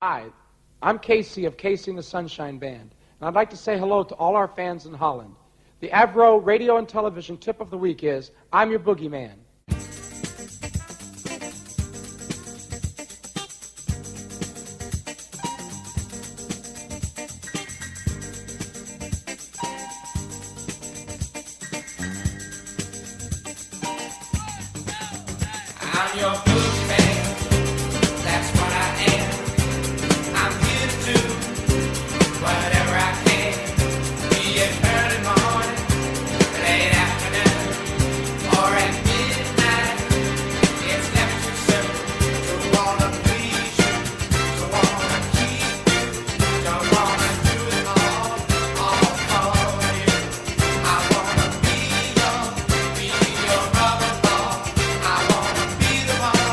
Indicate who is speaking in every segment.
Speaker 1: Hi, I'm Casey of Casey and the Sunshine Band, and I'd like to say hello to all our fans in Holland. The Avro radio and television tip of the week is, I'm your boogeyman.
Speaker 2: I'm your boogeyman, that's what I am. I'm here to do whatever I can. Be it early morning, late afternoon, or at midnight. It's never too soon to wanna please you, to wanna keep you, to wanna do it all for you. I wanna be your rubber ball. I wanna be the one.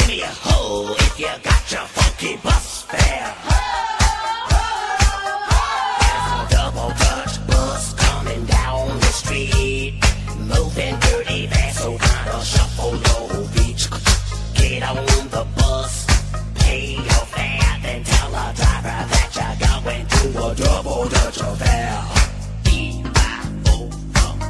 Speaker 3: Give me a ho if you got your funky bus fare. There's a double Dutch bus coming down the street, moving dirty fast, so kinda shuffle your feet. Get on the bus, pay your fare, then tell the driver that you're going to a double Dutch affair. E-I-O,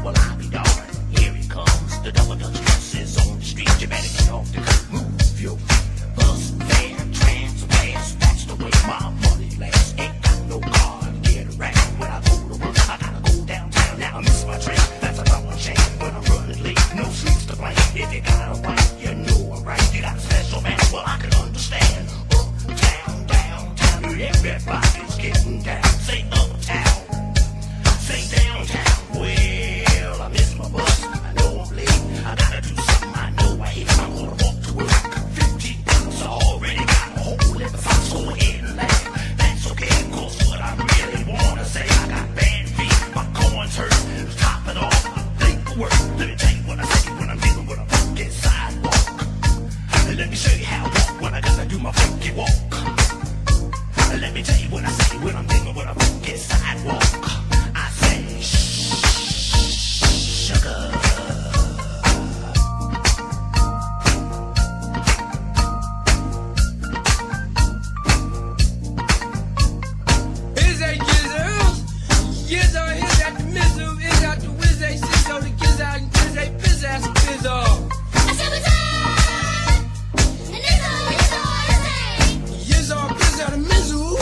Speaker 3: well I'll be darned, here it comes. The double Dutch bus is on the street, you better get off the curb, move your feet. Bus fare, transfers, that's the way my money lasts. Ain't got no car to get around. When I go to work, I gotta go downtown. Now I miss my train, that's a double shame. When I'm running late, no sleeps to blame. If you got a wife, you know I'm right. You got a special man, well I can understand. Uptown, downtown, everybody's getting down. Say uptown, say downtown. Well, I miss my bus, I know I'm late. I gotta do something I know I hate. I'm gonna walk to work. 15 bucks, I already got a hole in the fox. Go ahead and laugh. That's okay, of course, what I really wanna say. I got bad feet, my corns hurt. Top it off, I think the work. Let me tell you what I say when I'm dealing with a funky sidewalk. Let me show you how I walk when I gotta do my funky walk. Let me tell you what I say when I'm dealing with a funky sidewalk. I say, sugar.
Speaker 2: Is a gizzard, gizzard, is that the mizzle, is that the whiz, a sizzle, the gizzard, is a fizz ass fizzle. Gizzard, gizzard, the mizzle.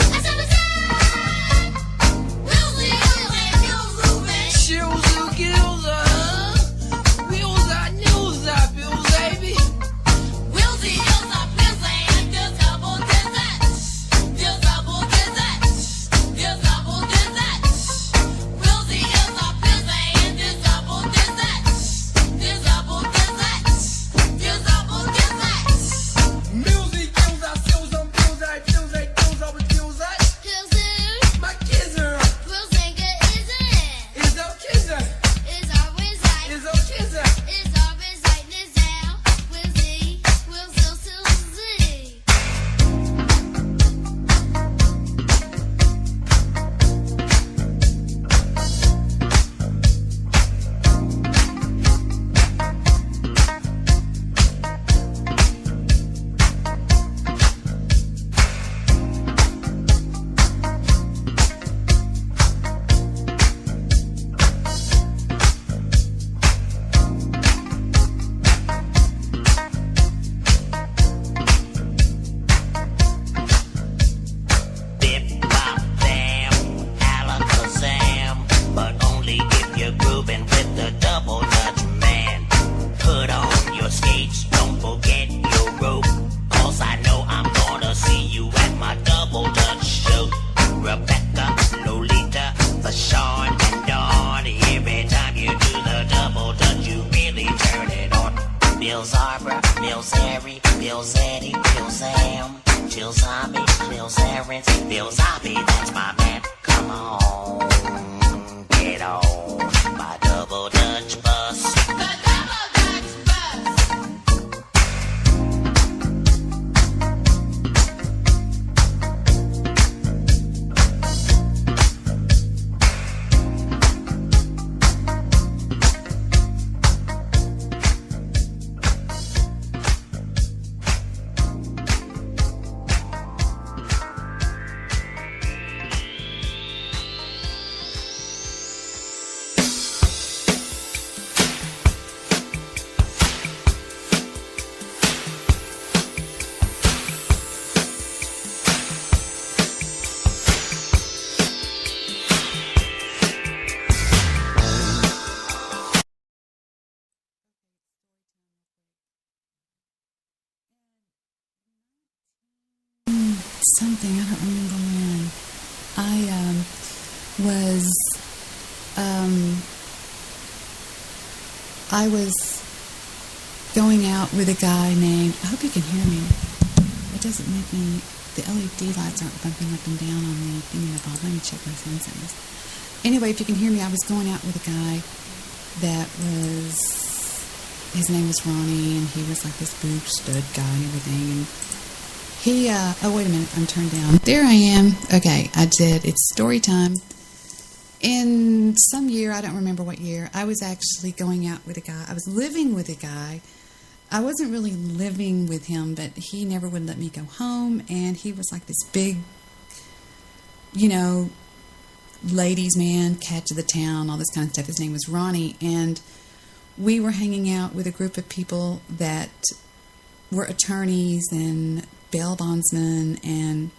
Speaker 2: Shilza, gilza, wheelza, nilza, bill, baby. Milzy, gilza, silza, bilza, bilza, gilza, with gilza. My gizzard is a gizzard, is a gizzard.
Speaker 3: Bip, bop, bam, alakazam, but only if you're grooving with the double Dutch man. Put on your skates, don't forget your rope, 'cause I know I'm gonna see you at my double Dutch show. Rebecca, Lolita, Fashawn, and Dawn. Every time you do the double Dutch, you really turn it on. Bill Zarbor, Bill Zary, Bill Zeddy, Bill Zam, Jill Zombie, Bill Zarens, Bill Zombie, that's my man. Come on, get on my double Dutch bus.
Speaker 4: Something, I don't remember when. I was going out with a guy named, I hope you can hear me. It doesn't make me, the LED lights aren't bumping up and down on the thingy above. Let me check my senses. Anyway, if you can hear me, I was going out with a guy that was his name was Ronnie, and he was like this boob stud guy and everything. And he, oh, wait a minute, I'm turned down. There I am. Okay, I did. It's story time. In some year, I don't remember what year, I was actually going out with a guy. I was living with a guy. I wasn't really living with him, but he never would let me go home, and he was like this big, you know, ladies' man, catch of the town, all this kind of stuff. His name was Ronnie, and we were hanging out with a group of people that were attorneys and bail bondsmen and,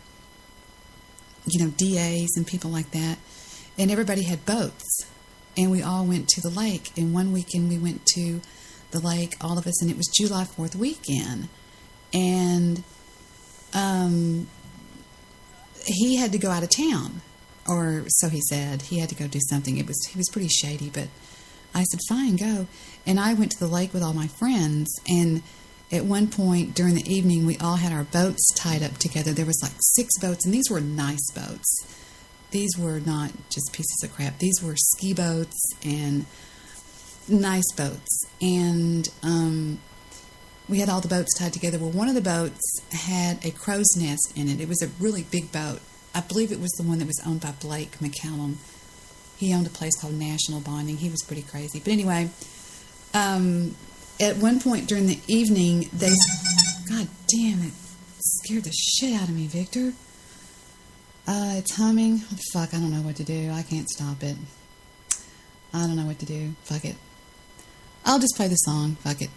Speaker 4: you know, DAs and people like that. And everybody had boats, and we all went to the lake. And one weekend we went to the lake, all of us, and it was July 4th weekend. And he had to go out of town, or so he said. He had to go do something. He was pretty shady, but I said, fine, go. And I went to the lake with all my friends, and at one point during the evening, we all had our boats tied up together. There was like 6 boats, and these were nice boats. These were not just pieces of crap. These were ski boats and nice boats. And we had all the boats tied together. Well, one of the boats had a crow's nest in it. It was a really big boat. I believe it was the one that was owned by Blake McCallum. He owned a place called National Bonding. He was pretty crazy. But anyway, at one point during the evening, they... God damn it. Scared the shit out of me, Victor. It's humming. Fuck, I don't know what to do. I can't stop it. I don't know what to do. Fuck it. I'll just play the song. Fuck it.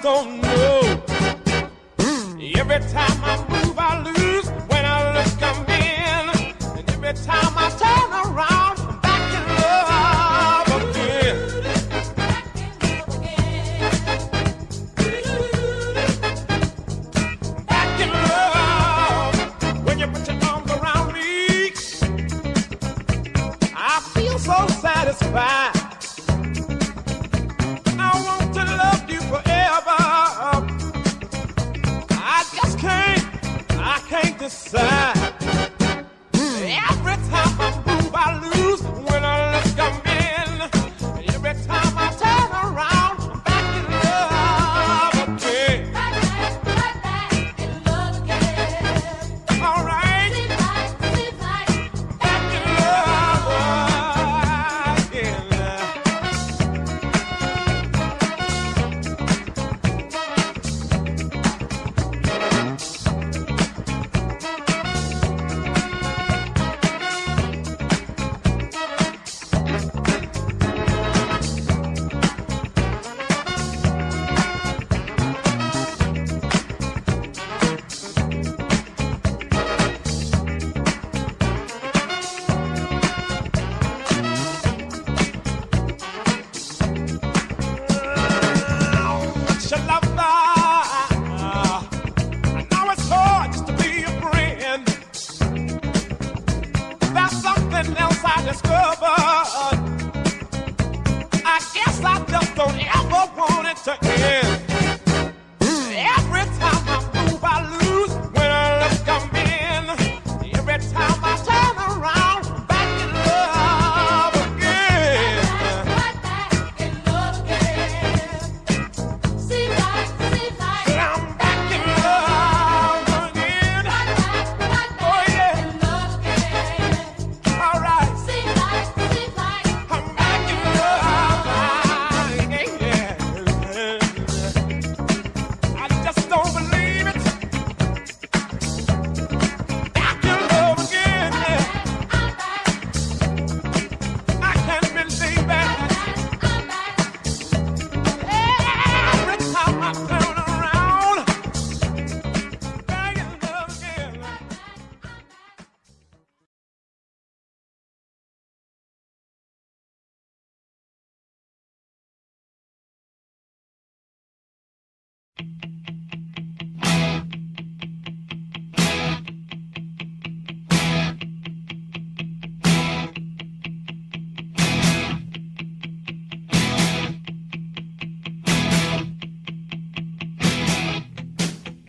Speaker 5: don't know. Every time I move, I lose. When I look, I'm in. And every time I turn around, I'm back in love again. Back in love. When you put your arms around me, I feel so satisfied. I want to love you forever. I can't decide. Every time I move, I lose. When I look, I'm in. Every time I turn around, I'm back in love again. Back in love again. All right. Back in love again.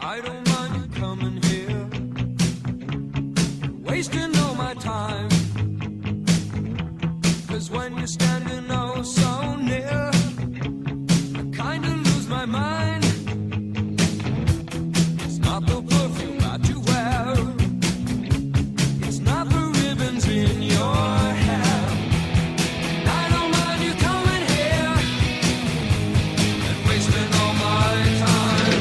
Speaker 6: I don't mind you coming here, wasting all my time. 'Cause when you're standing oh so near, I kinda lose my mind. It's not the perfume that you wear, it's not the ribbons in your hair. And I don't mind you coming here and wasting all my time.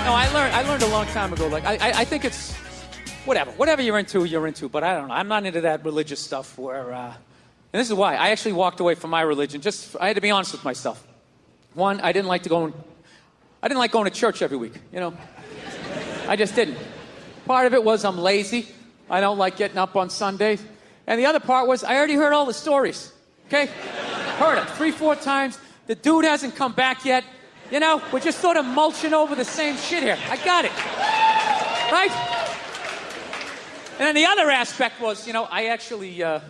Speaker 7: No, I learned a long time ago. Like, I think it's whatever you're into. But I don't know. I'm not into that religious stuff where, and this is why I actually walked away from my religion. I had to be honest with myself. One, I didn't like going to church every week. You know, I just didn't. Part of it was I'm lazy. I don't like getting up on Sundays. And the other part was I already heard all the stories. Okay, heard it 3-4 times. The dude hasn't come back yet. You know, we're just sort of mulching over the same shit here. I got it. Right? And then the other aspect was, you know, I actually I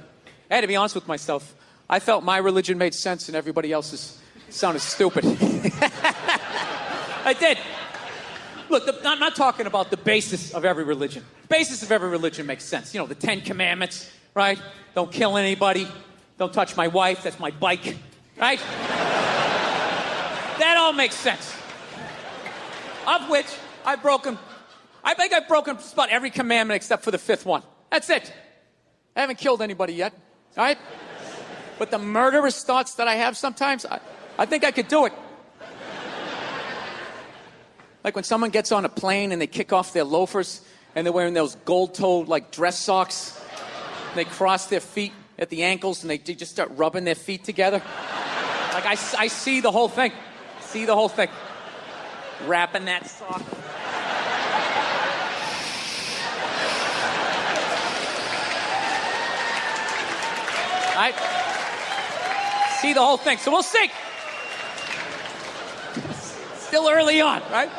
Speaker 7: had to be honest with myself. I felt my religion made sense and everybody else's sounded stupid. I did. Look, I'm not talking about the basis of every religion. The basis of every religion makes sense. You know, the 10 Commandments, right? Don't kill anybody. Don't touch my wife. That's my bike. Right? That all makes sense. Of which I think I've broken just about every commandment except for the 5th one. That's it. I haven't killed anybody yet. All right? But the murderous thoughts that I have sometimes, I think I could do it. Like when someone gets on a plane and they kick off their loafers and they're wearing those gold-toed like dress socks. They cross their feet at the ankles and they just start rubbing their feet together. Like I see the whole thing. See the whole thing. Wrapping that sock. Right? See the whole thing. So we'll see. Still early on, right?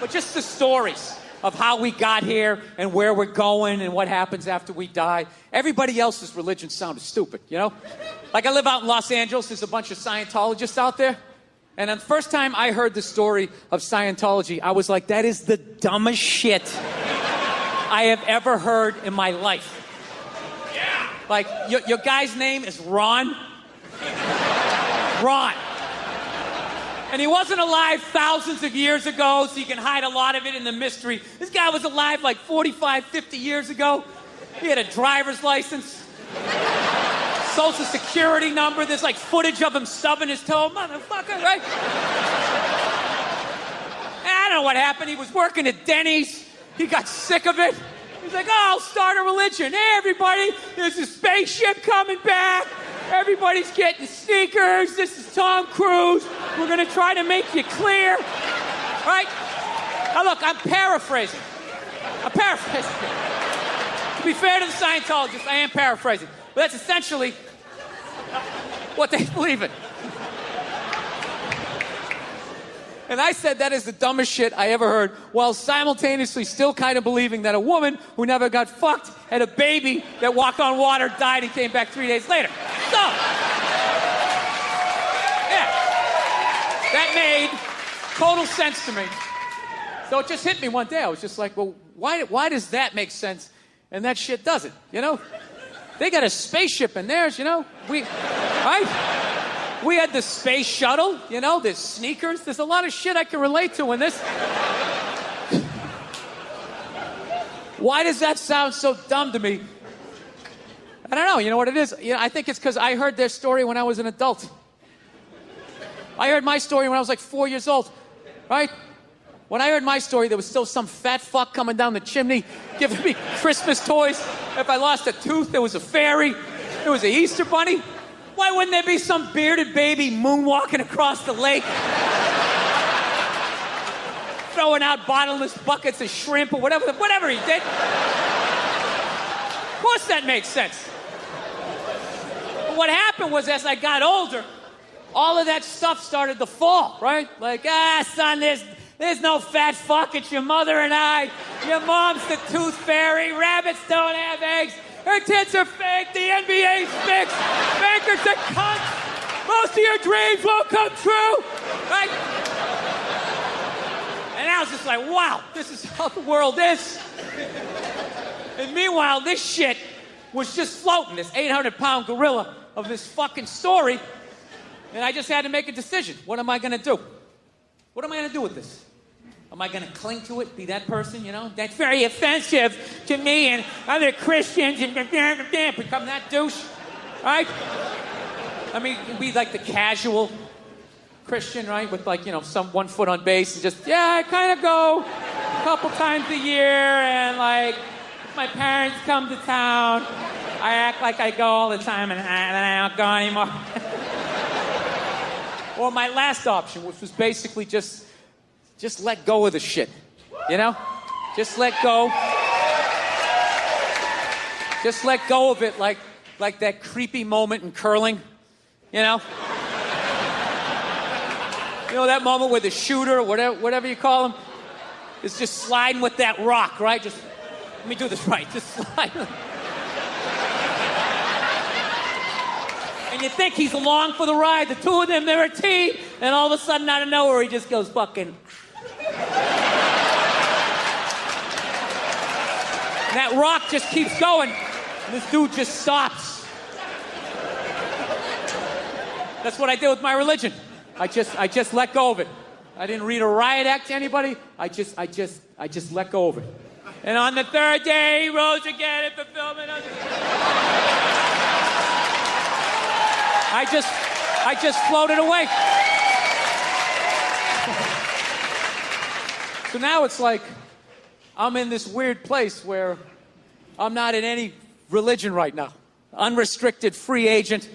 Speaker 7: But just the stories of how we got here and where we're going and what happens after we die. Everybody else's religion sounded stupid, you know? Like I live out in Los Angeles. There's a bunch of Scientologists out there. And the first time I heard the story of Scientology, I was like, that is the dumbest shit I have ever heard in my life. Yeah. Like, your guy's name is Ron. Ron. And he wasn't alive thousands of years ago, so you can hide a lot of it in the mystery. This guy was alive like 45, 50 years ago. He had a driver's license. Social security number. There's like footage of him stubbing his toe. Motherfucker, right? And I don't know what happened. He was working at Denny's. He got sick of it. He's like, oh, I'll start a religion. Hey, everybody, there's a spaceship coming back. Everybody's getting sneakers. This is Tom Cruise. We're going to try to make you clear. Right? Now, look, I'm paraphrasing. To be fair to the Scientologists, I am paraphrasing. But that's essentially what they believe in. And I said that is the dumbest shit I ever heard, while simultaneously still kind of believing that a woman who never got fucked had a baby that walked on water, died, and came back 3 days later. So, yeah. That made total sense to me. So it just hit me one day. I was just like, well, why does that make sense and that shit doesn't, you know? They got a spaceship in theirs, you know? Right? We had the space shuttle, you know, there's sneakers. There's a lot of shit I can relate to in this. Why does that sound so dumb to me? I don't know. You know what it is? You know, I think it's because I heard their story when I was an adult. I heard my story when I was like 4 years old, right? When I heard my story, there was still some fat fuck coming down the chimney giving me Christmas toys. If I lost a tooth, there was a fairy. There was an Easter bunny. Why wouldn't there be some bearded baby moonwalking across the lake? Throwing out bottomless buckets of shrimp or whatever he did. Of course that makes sense. But what happened was, as I got older, all of that stuff started to fall, right? Like, son, there's no fat fuck. It's your mother and I. Your mom's the tooth fairy. Rabbits don't have eggs. Her tits are fake. The NBA's fixed. Bankers are cunts. Most of your dreams won't come true. Right? And I was just like, wow, this is how the world is. And meanwhile, this shit was just floating, this 800-pound gorilla of this fucking story. And I just had to make a decision. What am I going to do? What am I going to do with this? Am I going to cling to it, be that person, you know? That's very offensive to me and other Christians and become that douche, right? I mean, be like the casual Christian, right? With like, some 1 foot on base. Just, I kind of go a couple times a year, and like, if my parents come to town, I act like I go all the time, and then I don't go anymore. Or my last option, which was basically just let go of the shit, Just let go. Just let go of it, like that creepy moment in curling, that moment where the shooter, whatever you call him, is just sliding with that rock, right? Just, let me do this right. Just slide. And you think he's along for the ride. The two of them, they're a team. And all of a sudden, out of nowhere, he just goes fucking... And that rock just keeps going. And this dude just stops. That's what I did with my religion. I just let go of it. I didn't read a riot act to anybody. I just let go of it. And on the third day, he rose again in fulfillment of I just floated away. So now it's like I'm in this weird place where I'm not in any religion right now. Unrestricted free agent.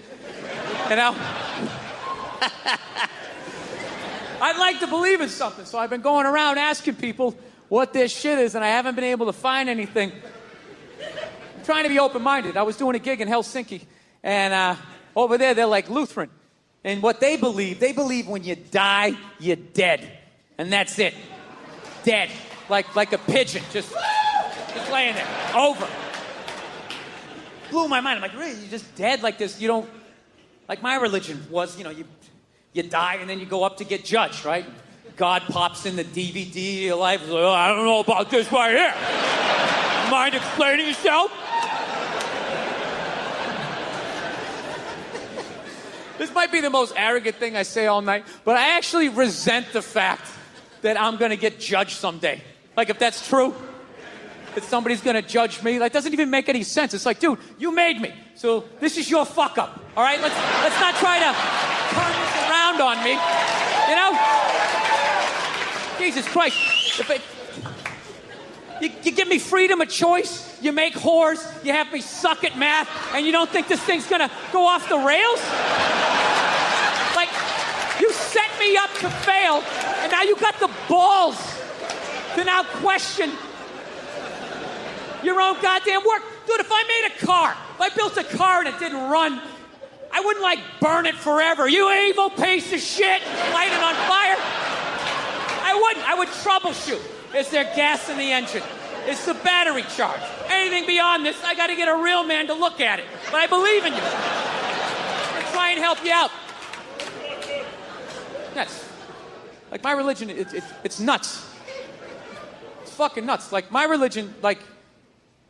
Speaker 7: I'd like to believe in something, so I've been going around asking people what this shit is, and I haven't been able to find anything. I'm trying to be open-minded. I was doing a gig in Helsinki, and over there, they're like Lutheran. And what they believe when you die, you're dead. And that's it. Dead. Like a pigeon, just laying there. Over. Blew my mind. I'm like, really? You're just dead like this? You don't... Like my religion was, you die and then you go up to get judged, right? God pops in the DVD of your life. Like, I don't know about this right here. Mind explaining yourself? This might be the most arrogant thing I say all night, but I actually resent the fact that I'm going to get judged someday. Like, if that's true, that somebody's going to judge me, that doesn't even make any sense. It's like, dude, you made me, so this is your fuck up, all right? Let's not try to turn this around on me, Jesus Christ. You give me freedom of choice, you make whores, you have me suck at math, and you don't think this thing's gonna go off the rails? Like, you set me up to fail, and now you got the balls to now question your own goddamn work. Dude, if I made a car, if I built a car and it didn't run, I wouldn't, burn it forever. You evil piece of shit, light it on fire. I wouldn't. I would troubleshoot. Is there gas in the engine? Is the battery charged? Anything beyond this, I got to get a real man to look at it. But I believe in you. I'm going to try and help you out. Yes. Like, my religion, it's nuts. It's fucking nuts. Like, my religion,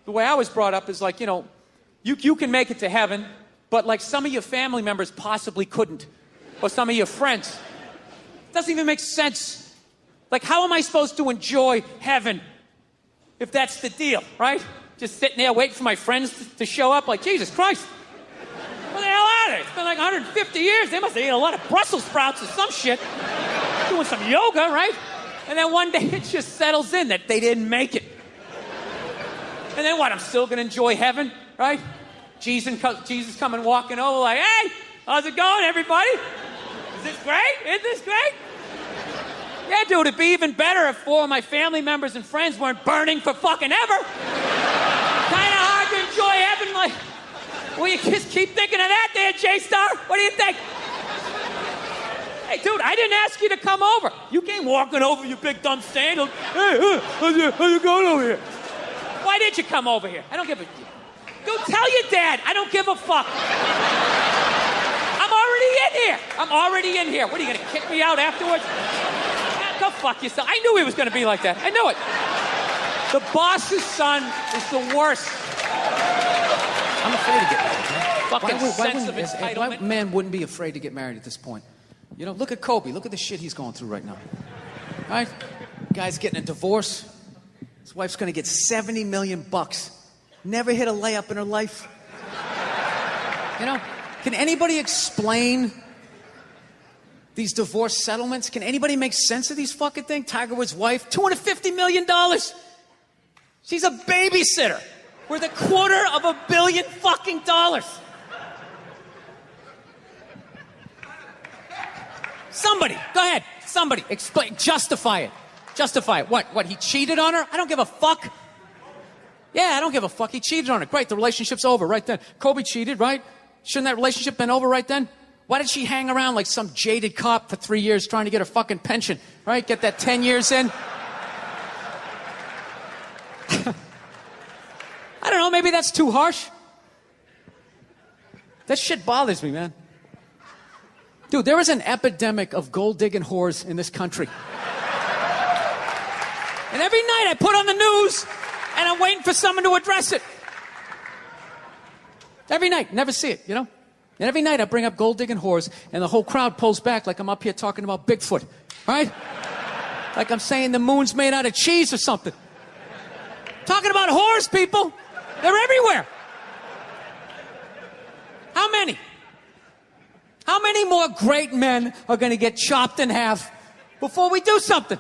Speaker 7: the way I was brought up is you can make it to heaven, but some of your family members possibly couldn't. Or some of your friends. It doesn't even make sense. How am I supposed to enjoy heaven if that's the deal, right? Just sitting there waiting for my friends to show up, Jesus Christ. What the hell are they? It's been 150 years. They must have eaten a lot of Brussels sprouts or some shit. Doing some yoga, right? And then one day it just settles in that they didn't make it. And then what? I'm still going to enjoy heaven, right? Jesus coming walking over hey, how's it going, everybody? Is this great? Isn't this great? Yeah, dude, it'd be even better if 4 of my family members and friends weren't burning for fucking ever. Kind of hard to enjoy heaven. Will you just keep thinking of that there, J-Star? What do you think? Hey, dude, I didn't ask you to come over. You came walking over, you big dumb sandal. Hey, how's it going over here? Why did you come over here? I don't give a... Dude, tell your dad. I don't give a fuck. I'm already in here. What, are you going to kick me out afterwards? Go fuck yourself. I knew he was going to be like that. I knew it. The boss's son is the worst.
Speaker 8: I'm afraid to get married. Man.
Speaker 7: Fucking sense of entitlement.
Speaker 8: Why man wouldn't be afraid to get married at this point? Look at Kobe. Look at the shit he's going through right now. Right? Guy's getting a divorce. His wife's going to get $70 million. Never hit a layup in her life. Can anybody explain These divorce settlements, can anybody make sense of these fucking things? Tiger Woods' wife, $250 million. She's a babysitter worth $250 million fucking dollars. Somebody, go ahead. Somebody, explain, justify it. Justify it. What, he cheated on her? I don't give a fuck. Yeah, I don't give a fuck. He cheated on her. Great, the relationship's over right then. Kobe cheated, right? Shouldn't that relationship been over right then? Why did she hang around like some jaded cop for 3 years trying to get her fucking pension, right? Get that 10 years in? I don't know, maybe that's too harsh. That shit bothers me, man. Dude, there is an epidemic of gold-digging whores in this country. And every night I put on the news, and I'm waiting for someone to address it. Every night, never see it, you know? And every night I bring up gold-digging whores, and the whole crowd pulls back like I'm up here talking about Bigfoot, right? Like I'm saying the moon's made out of cheese or something. Talking about whores, people. They're everywhere. How many? How many more great men are going to get chopped in half before we do something?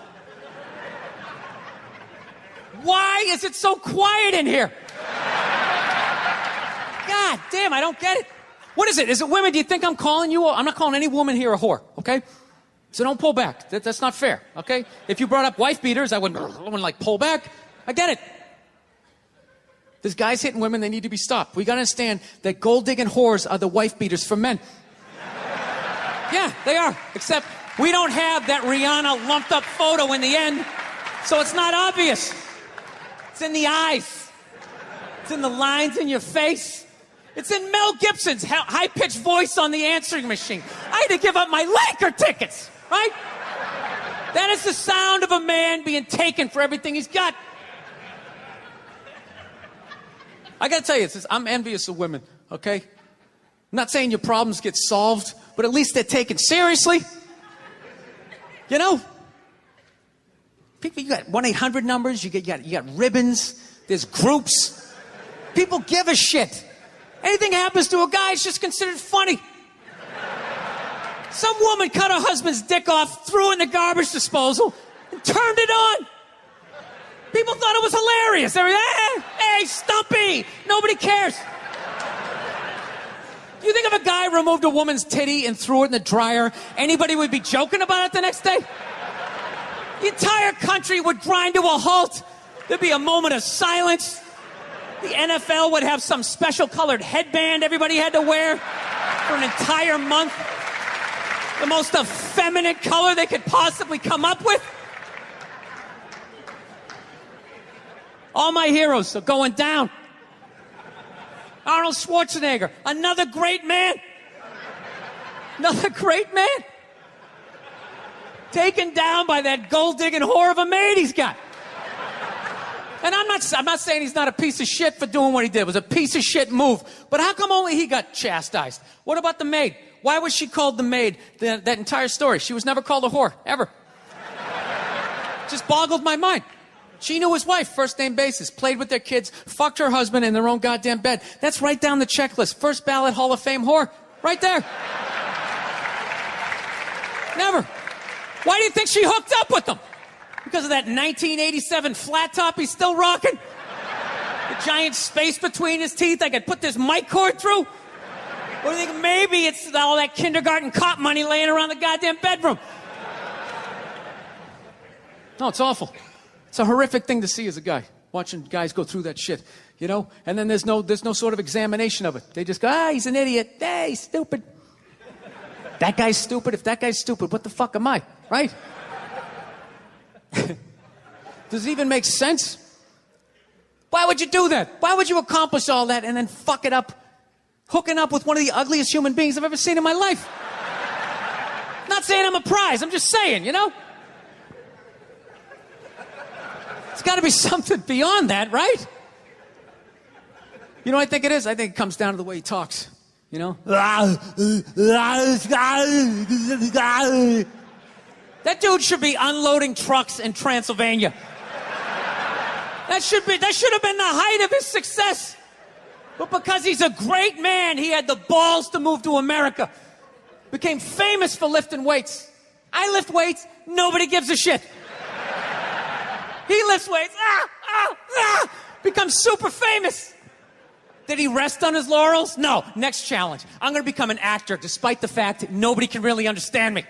Speaker 8: Why is it so quiet in here? God damn, I don't get it. What is it? Is it women? Do you think I'm calling you? I'm not calling any woman here a whore, okay? So don't pull back. That's not fair, okay? If you brought up wife beaters, I wouldn't like pull back. I get it. There's guys hitting women, they need to be stopped. We gotta understand that gold-digging whores are the wife beaters for men. Yeah, they are. Except we don't have that Rihanna lumped up photo in the end, so it's not obvious. It's in the eyes. It's in the lines in your face. It's in Mel Gibson's high-pitched voice on the answering machine. I had to give up my Laker tickets, right? That is the sound of a man being taken for everything he's got. I gotta tell you, I'm envious of women, okay? I'm not saying your problems get solved, but at least they're taken seriously. You know? People, you got 1-800 numbers, you got ribbons, there's groups. People give a shit. Anything happens to a guy, it's just considered funny. Some woman cut her husband's dick off, threw it in the garbage disposal, and turned it on. People thought it was hilarious. They were, hey, Stumpy! Nobody cares. You think if a guy removed a woman's titty and threw it in the dryer, anybody would be joking about it the next day? The entire country would grind to a halt. There'd be a moment of silence. The NFL would have some special colored headband everybody had to wear for an entire month. The most effeminate color they could possibly come up with. All my heroes are going down. Arnold Schwarzenegger, another great man. Another great man. Taken down by that gold-digging whore of a maid he's got. And I'm not saying he's not a piece of shit for doing what he did. It was a piece of shit move. But how come only he got chastised? What about the maid? Why was she called the maid that entire story? She was never called a whore, ever. Just boggled my mind. She knew his wife, first name basis, played with their kids, fucked her husband in their own goddamn bed. That's right down the checklist. First ballot Hall of Fame whore. Right there. Never. Why do you think she hooked up with him? Because of that 1987 flat top he's still rocking? The giant space between his teeth I could put this mic cord through? Or do you think maybe it's all that kindergarten cop money laying around the goddamn bedroom? No, it's awful. It's a horrific thing to see as a guy, watching guys go through that shit, you know? And then there's no sort of examination of it. They just go, he's an idiot. Hey, he's stupid. That guy's stupid. If that guy's stupid, what the fuck am I, right? Does it even make sense? Why would you do that? Why would you accomplish all that and then fuck it up, hooking up with one of the ugliest human beings I've ever seen in my life? Not saying I'm a prize. I'm just saying, you know? It's got to be something beyond that, right? You know what I think it is? I think it comes down to the way he talks, you know? That dude should be unloading trucks in Transylvania. That should have been the height of his success. But because he's a great man, he had the balls to move to America. became famous for lifting weights. I lift weights, nobody gives a shit. He lifts weights, becomes super famous. Did he rest on his laurels? No. Next challenge. I'm going to become an actor despite the fact that nobody can really understand me.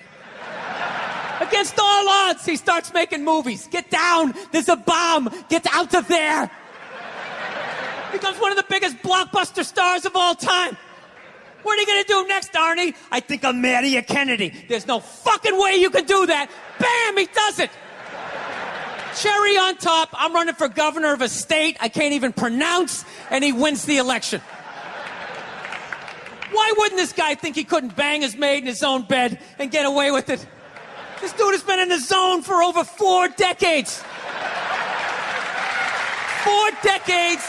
Speaker 8: Against all odds, he starts making movies. Get down. There's a bomb. Get out of there. Becomes one of the biggest blockbuster stars of all time. What are you going to do next, Arnie? I think I'll marry you, Kennedy. There's no fucking way you can do that. Bam, he does it. Cherry on top, I'm running for governor of a state I can't even pronounce, and he wins the election. Why wouldn't this guy think he couldn't bang his maid in his own bed and get away with it? This dude has been in the zone for over 4 decades. 4 decades,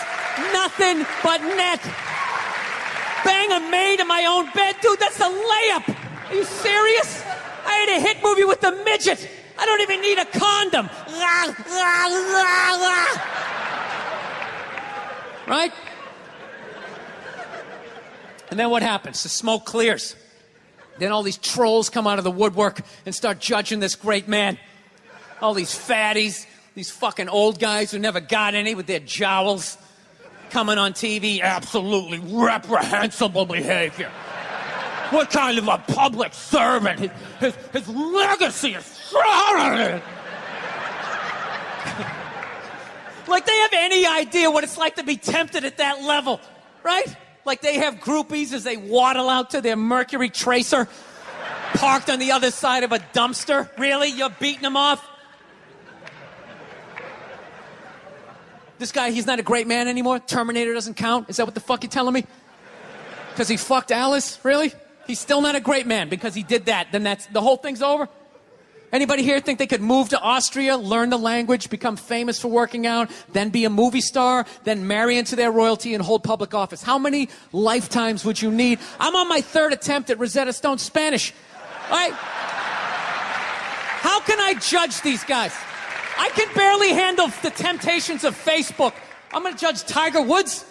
Speaker 8: nothing but net. Bang a maid in my own bed? Dude, that's a layup. Are you serious? I had a hit movie with the midget. I don't even need a condom. Right? And then what happens? The smoke clears. Then all these trolls come out of the woodwork and start judging this great man. All these fatties, these fucking old guys who never got any with their jowls coming on TV. Absolutely reprehensible behavior. What kind of a public servant? His legacy is like they have any idea what it's like to be tempted at that level, right? Like they have groupies as they waddle out to their Mercury Tracer parked on the other side of a dumpster. Really? You're beating them off? This guy, he's not a great man anymore? Terminator doesn't count? Is that what the fuck you're telling me? Because he fucked Alice? Really? He's still not a great man because he did that. Then that's the whole thing's over? Anybody here think they could move to Austria, learn the language, become famous for working out, then be a movie star, then marry into their royalty and hold public office? How many lifetimes would you need? I'm on my 3rd attempt at Rosetta Stone Spanish. All right? How can I judge these guys? I can barely handle the temptations of Facebook. I'm going to judge Tiger Woods.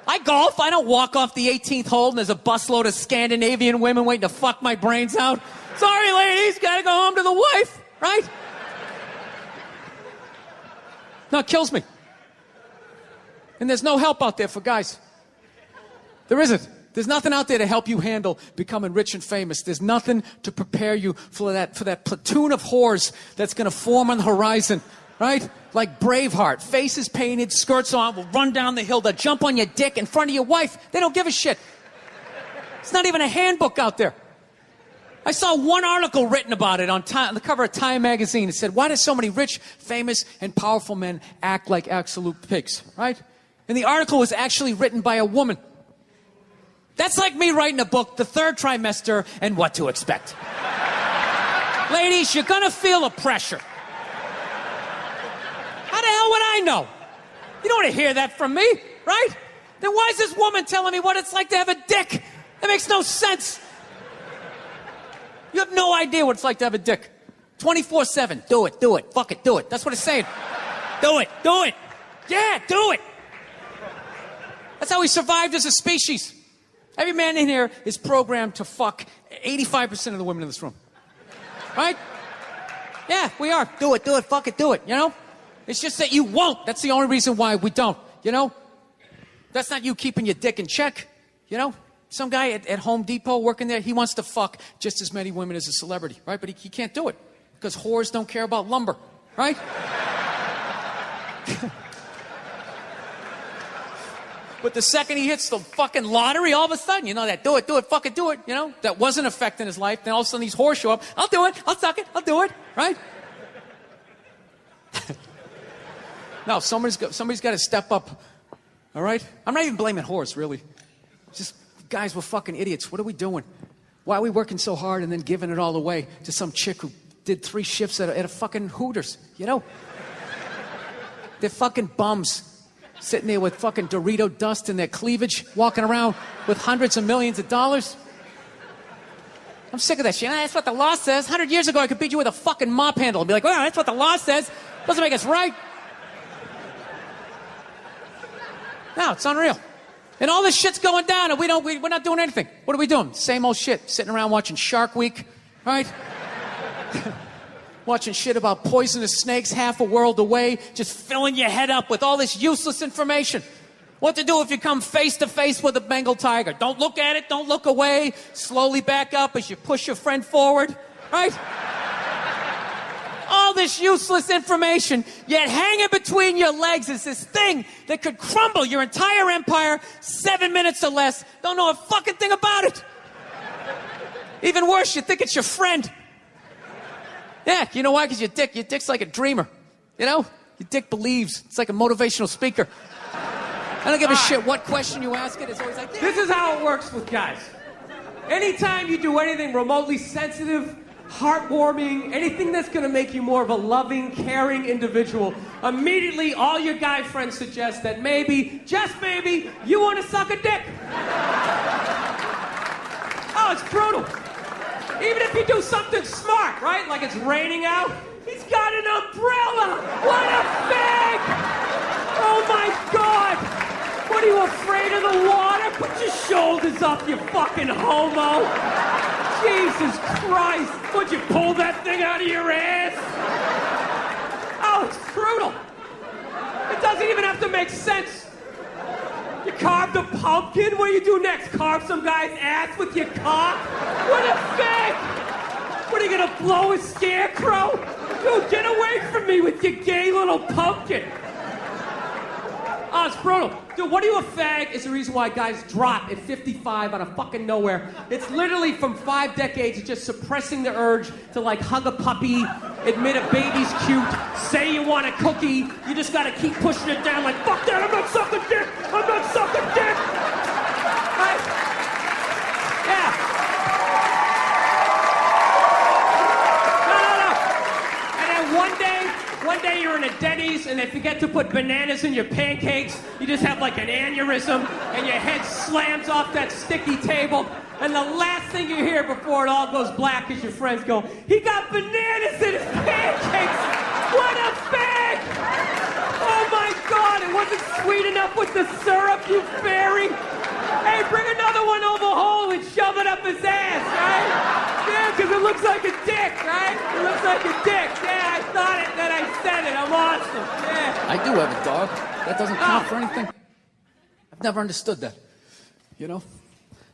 Speaker 8: I golf. I don't walk off the 18th hole and there's a busload of Scandinavian women waiting to fuck my brains out. Sorry, ladies, gotta go home to the wife, right? No, it kills me. And there's no help out there for guys. There isn't. There's nothing out there to help you handle becoming rich and famous. There's nothing to prepare you for that platoon of whores that's gonna form on the horizon, right? Like Braveheart, faces painted, skirts on, will run down the hill, they'll jump on your dick in front of your wife. They don't give a shit. It's not even a handbook out there. I saw one article written about it on the cover of Time magazine. It said, why do so many rich, famous, and powerful men act like absolute pigs, right? And the article was actually written by a woman. That's like me writing a book, The Third Trimester and What to Expect. Ladies, you're gonna feel a pressure. How the hell would I know? You don't want to hear that from me, right? Then why is this woman telling me what it's like to have a dick? That makes no sense. You have no idea what it's like to have a dick. 24/7. Do it. Fuck it, do it. That's what it's saying. Do it. Yeah, do it. That's how we survived as a species. Every man in here is programmed to fuck 85% of the women in this room. Right? Yeah, we are. Do it, fuck it, do it, you know? It's just that you won't. That's the only reason why we don't, you know? That's not you keeping your dick in check, you know? Some guy at Home Depot working there, he wants to fuck just as many women as a celebrity, right? But he can't do it because whores don't care about lumber, right? But the second he hits the fucking lottery, all of a sudden, you know, that do it, fucking do it, you know, that wasn't affecting his life. Then all of a sudden these whores show up. I'll do it. I'll suck it. I'll do it, right? No, somebody's got to step up, all right? I'm not even blaming whores, really. Just guys, we're fucking idiots. What are we doing? Why are we working so hard and then giving it all away to some chick who did 3 shifts at a fucking Hooters, you know? They're fucking bums sitting there with fucking Dorito dust in their cleavage, walking around with hundreds of millions of dollars. I'm sick of that shit. That's what the law says. 100 years ago, I could beat you with a fucking mop handle and be like, well, that's what the law says. Doesn't make us right. No, it's unreal. And all this shit's going down, and we're not doing anything. What are we doing? Same old shit. Sitting around watching Shark Week, right? Watching shit about poisonous snakes half a world away, just filling your head up with all this useless information. What to do if you come face to face with a Bengal tiger? Don't look at it, don't look away. Slowly back up as you push your friend forward, right? All this useless information, yet hanging between your legs is this thing that could crumble your entire empire 7 minutes or less. Don't know a fucking thing about it. Even worse, you think it's your friend. Yeah, you know why? Because your dick's like a dreamer. You know? Your dick believes. It's like a motivational speaker. I don't give a shit what question you ask it. It's always like,
Speaker 9: This is how it works with guys. Anytime you do anything remotely sensitive, heartwarming, anything that's going to make you more of a loving, caring individual, immediately all your guy friends suggest that maybe, just maybe, you want to suck a dick. Oh, it's brutal. Even if you do something smart, right? Like it's raining out, he's got an umbrella. What a fag! Oh my God! What are you afraid of the water? Put your shoulders up, you fucking homo! Jesus Christ! Would you pull that thing out of your ass? Oh, it's brutal. It doesn't even have to make sense. You carved a pumpkin? What do you do next? Carve some guy's ass with your cock? What a fag! What, are you gonna blow a scarecrow? Dude, get away from me with your gay little pumpkin. Oh, it's brutal. Dude, what are you a fag is the reason why guys drop at 55 out of fucking nowhere. It's literally from 5 decades of just suppressing the urge to like hug a puppy, admit a baby's cute, say you want a cookie. You just gotta keep pushing it down like, fuck that, I'm not sucking dick! I'm not sucking dick! Right? Yeah. No. And then one day you're in a Denny's and they forget to put bananas in your pancakes. You just have like an aneurysm and your head slams off that sticky table. And the last thing you hear before it all goes black is your friends go, he got bananas in his pancakes! What a fag! Oh my God, it wasn't sweet enough with the syrup, you fairy! Hey, bring another one over home and shove it up his ass, right? Yeah, because it looks like a dick, right? It looks like a dick. Yeah, I thought it, then I said it. I'm awesome. Yeah.
Speaker 8: I do have a dog. That doesn't count for anything. I've never understood that. You know?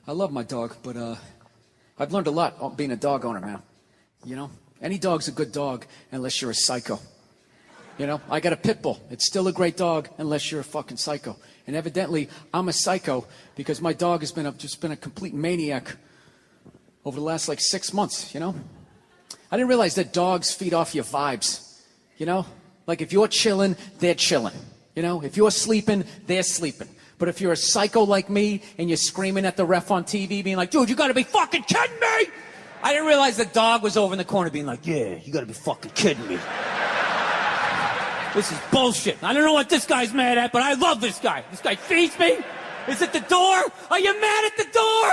Speaker 8: I love my dog, but I've learned a lot being a dog owner, man. You know? Any dog's a good dog unless you're a psycho. You know? I got a pit bull. It's still a great dog unless you're a fucking psycho. And evidently, I'm a psycho because my dog has just been a complete maniac over the last like 6 months, you know? I didn't realize that dogs feed off your vibes, you know? Like if you're chilling, they're chilling. You know? If you're sleeping, they're sleeping. But if you're a psycho like me and you're screaming at the ref on TV being like, dude, you gotta be fucking kidding me! I didn't realize the dog was over in the corner being like, yeah, you gotta be fucking kidding me. This is bullshit. I don't know what this guy's mad at, but I love this guy. This guy feeds me. Is it the door? Are you mad at the door?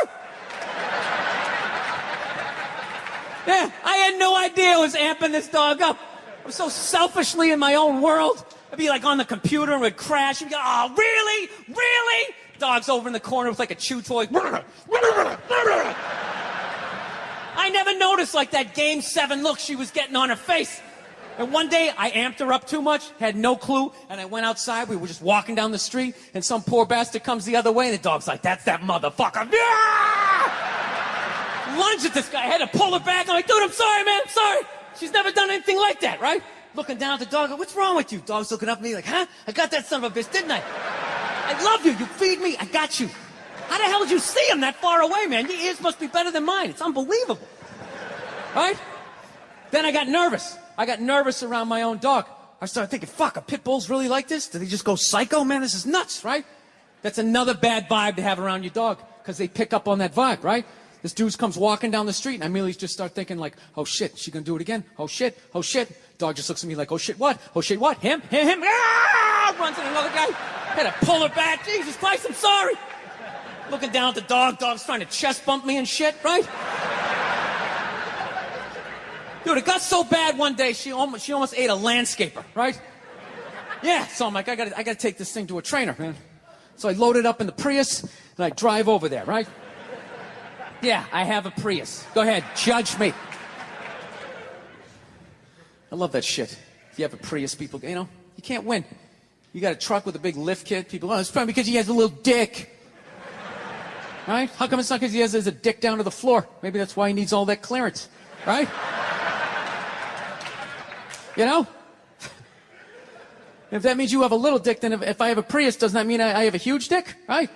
Speaker 8: Yeah, I had no idea I was amping this dog up. I'm so selfishly in my own world. I'd be like on the computer and would crash. And be like, oh, really? Really? Dog's over in the corner with like a chew toy. I never noticed like that Game 7 look she was getting on her face. And one day, I amped her up too much, had no clue, and I went outside. We were just walking down the street, and some poor bastard comes the other way, and the dog's like, that's that motherfucker. Yeah! Lunge at this guy. I had to pull her back. I'm like, dude, I'm sorry, man. I'm sorry. She's never done anything like that, right? Looking down at the dog. What's wrong with you? Dog's looking up at me like, huh? I got that son of a bitch, didn't I? I love you. You feed me. I got you. How the hell did you see him that far away, man? Your ears must be better than mine. It's unbelievable. Right? Then I got nervous. I got nervous around my own dog. I started thinking, fuck, are pit bulls really like this? Do they just go psycho? Man, this is nuts, right? That's another bad vibe to have around your dog, because they pick up on that vibe, right? This dude comes walking down the street, and I immediately just start thinking like, oh shit, she gonna do it again? Oh shit, oh shit. Dog just looks at me like, oh shit, what? Oh shit, what? Him? Ah! Runs at another guy. Had to pull her back. Jesus Christ, I'm sorry. Looking down at the dog. Dog's trying to chest bump me and shit, right? Dude, it got so bad one day, she almost ate a landscaper, right? Yeah, so I'm like, I gotta take this thing to a trainer, man. So I load it up in the Prius, and I drive over there, right? Yeah, I have a Prius. Go ahead, judge me. I love that shit. If you have a Prius, people, you can't win. You got a truck with a big lift kit, people, it's probably because he has a little dick. Right? How come it's not because he has a dick down to the floor? Maybe that's why he needs all that clearance, right? If that means you have a little dick, then if I have a Prius, doesn't that mean I have a huge dick, right?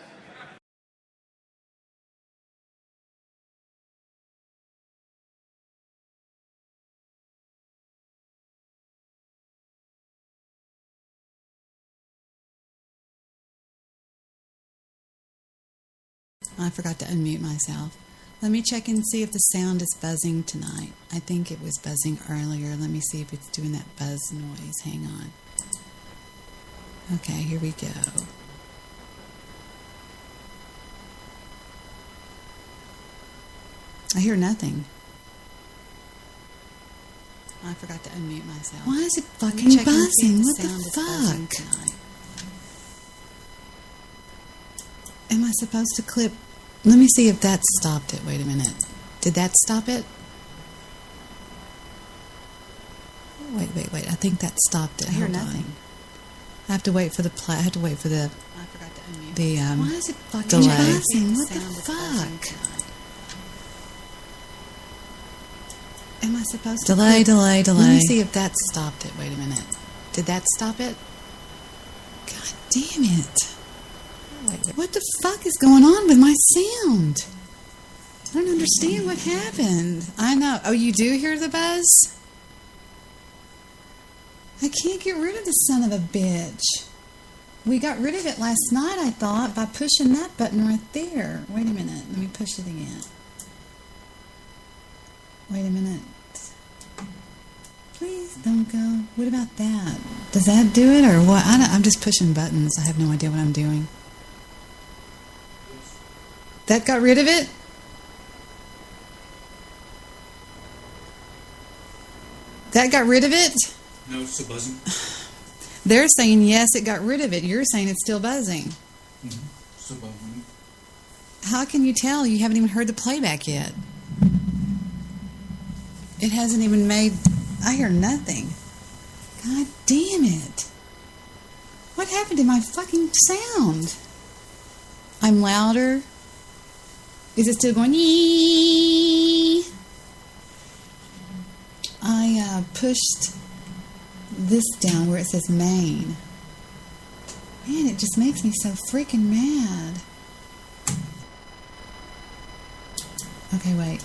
Speaker 4: I forgot to unmute myself. Let me check and see if the sound is buzzing tonight. I think it was buzzing earlier. Let me see if it's doing that buzz noise. Hang on. Okay, here we go. I hear nothing. I forgot to unmute myself. Why is it fucking buzzing? What the fuck? Am I supposed to clip? Let me see if that stopped it. Wait a minute. Did that stop it? Wait. I think that stopped it. I hear nothing. I have to wait for the play. I have to wait for the. I forgot to unmute. The Why is it fucking buzzing? What the fuck? Am I supposed to delay? Let me see if that stopped it. Wait a minute. Did that stop it? God damn it. Wait. What the fuck is going on with my sound? I don't understand what happened. I know. Oh, you do hear the buzz? I can't get rid of the son of a bitch. We got rid of it last night, I thought, by pushing that button right there. Wait a minute. Let me push it again. Wait a minute. Please don't go. What about that? Does that do it or what? I'm just pushing buttons. I have no idea what I'm doing. That got rid of it? That got rid of it?
Speaker 10: No, it's still buzzing.
Speaker 4: They're saying yes, it got rid of it. You're saying it's still buzzing.
Speaker 10: Mm-hmm. Still buzzing.
Speaker 4: How can you tell? You haven't even heard the playback yet. It hasn't even made... I hear nothing. God damn it. What happened to my fucking sound? I'm louder. Is it still going? Yee? I pushed this down where it says main. Man, it just makes me so freaking mad. Okay, wait.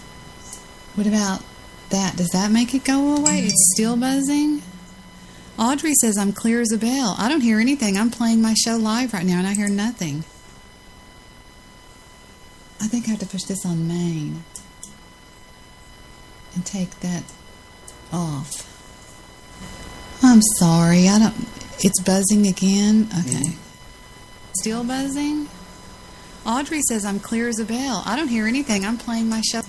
Speaker 4: What about that? Does that make it go away? It's still buzzing? Audrey says I'm clear as a bell. I don't hear anything. I'm playing my show live right now and I hear nothing. I think I have to push this on main and take that off. I'm sorry. It's buzzing again. Okay. Still buzzing? Audrey says I'm clear as a bell. I don't hear anything. I'm playing my show.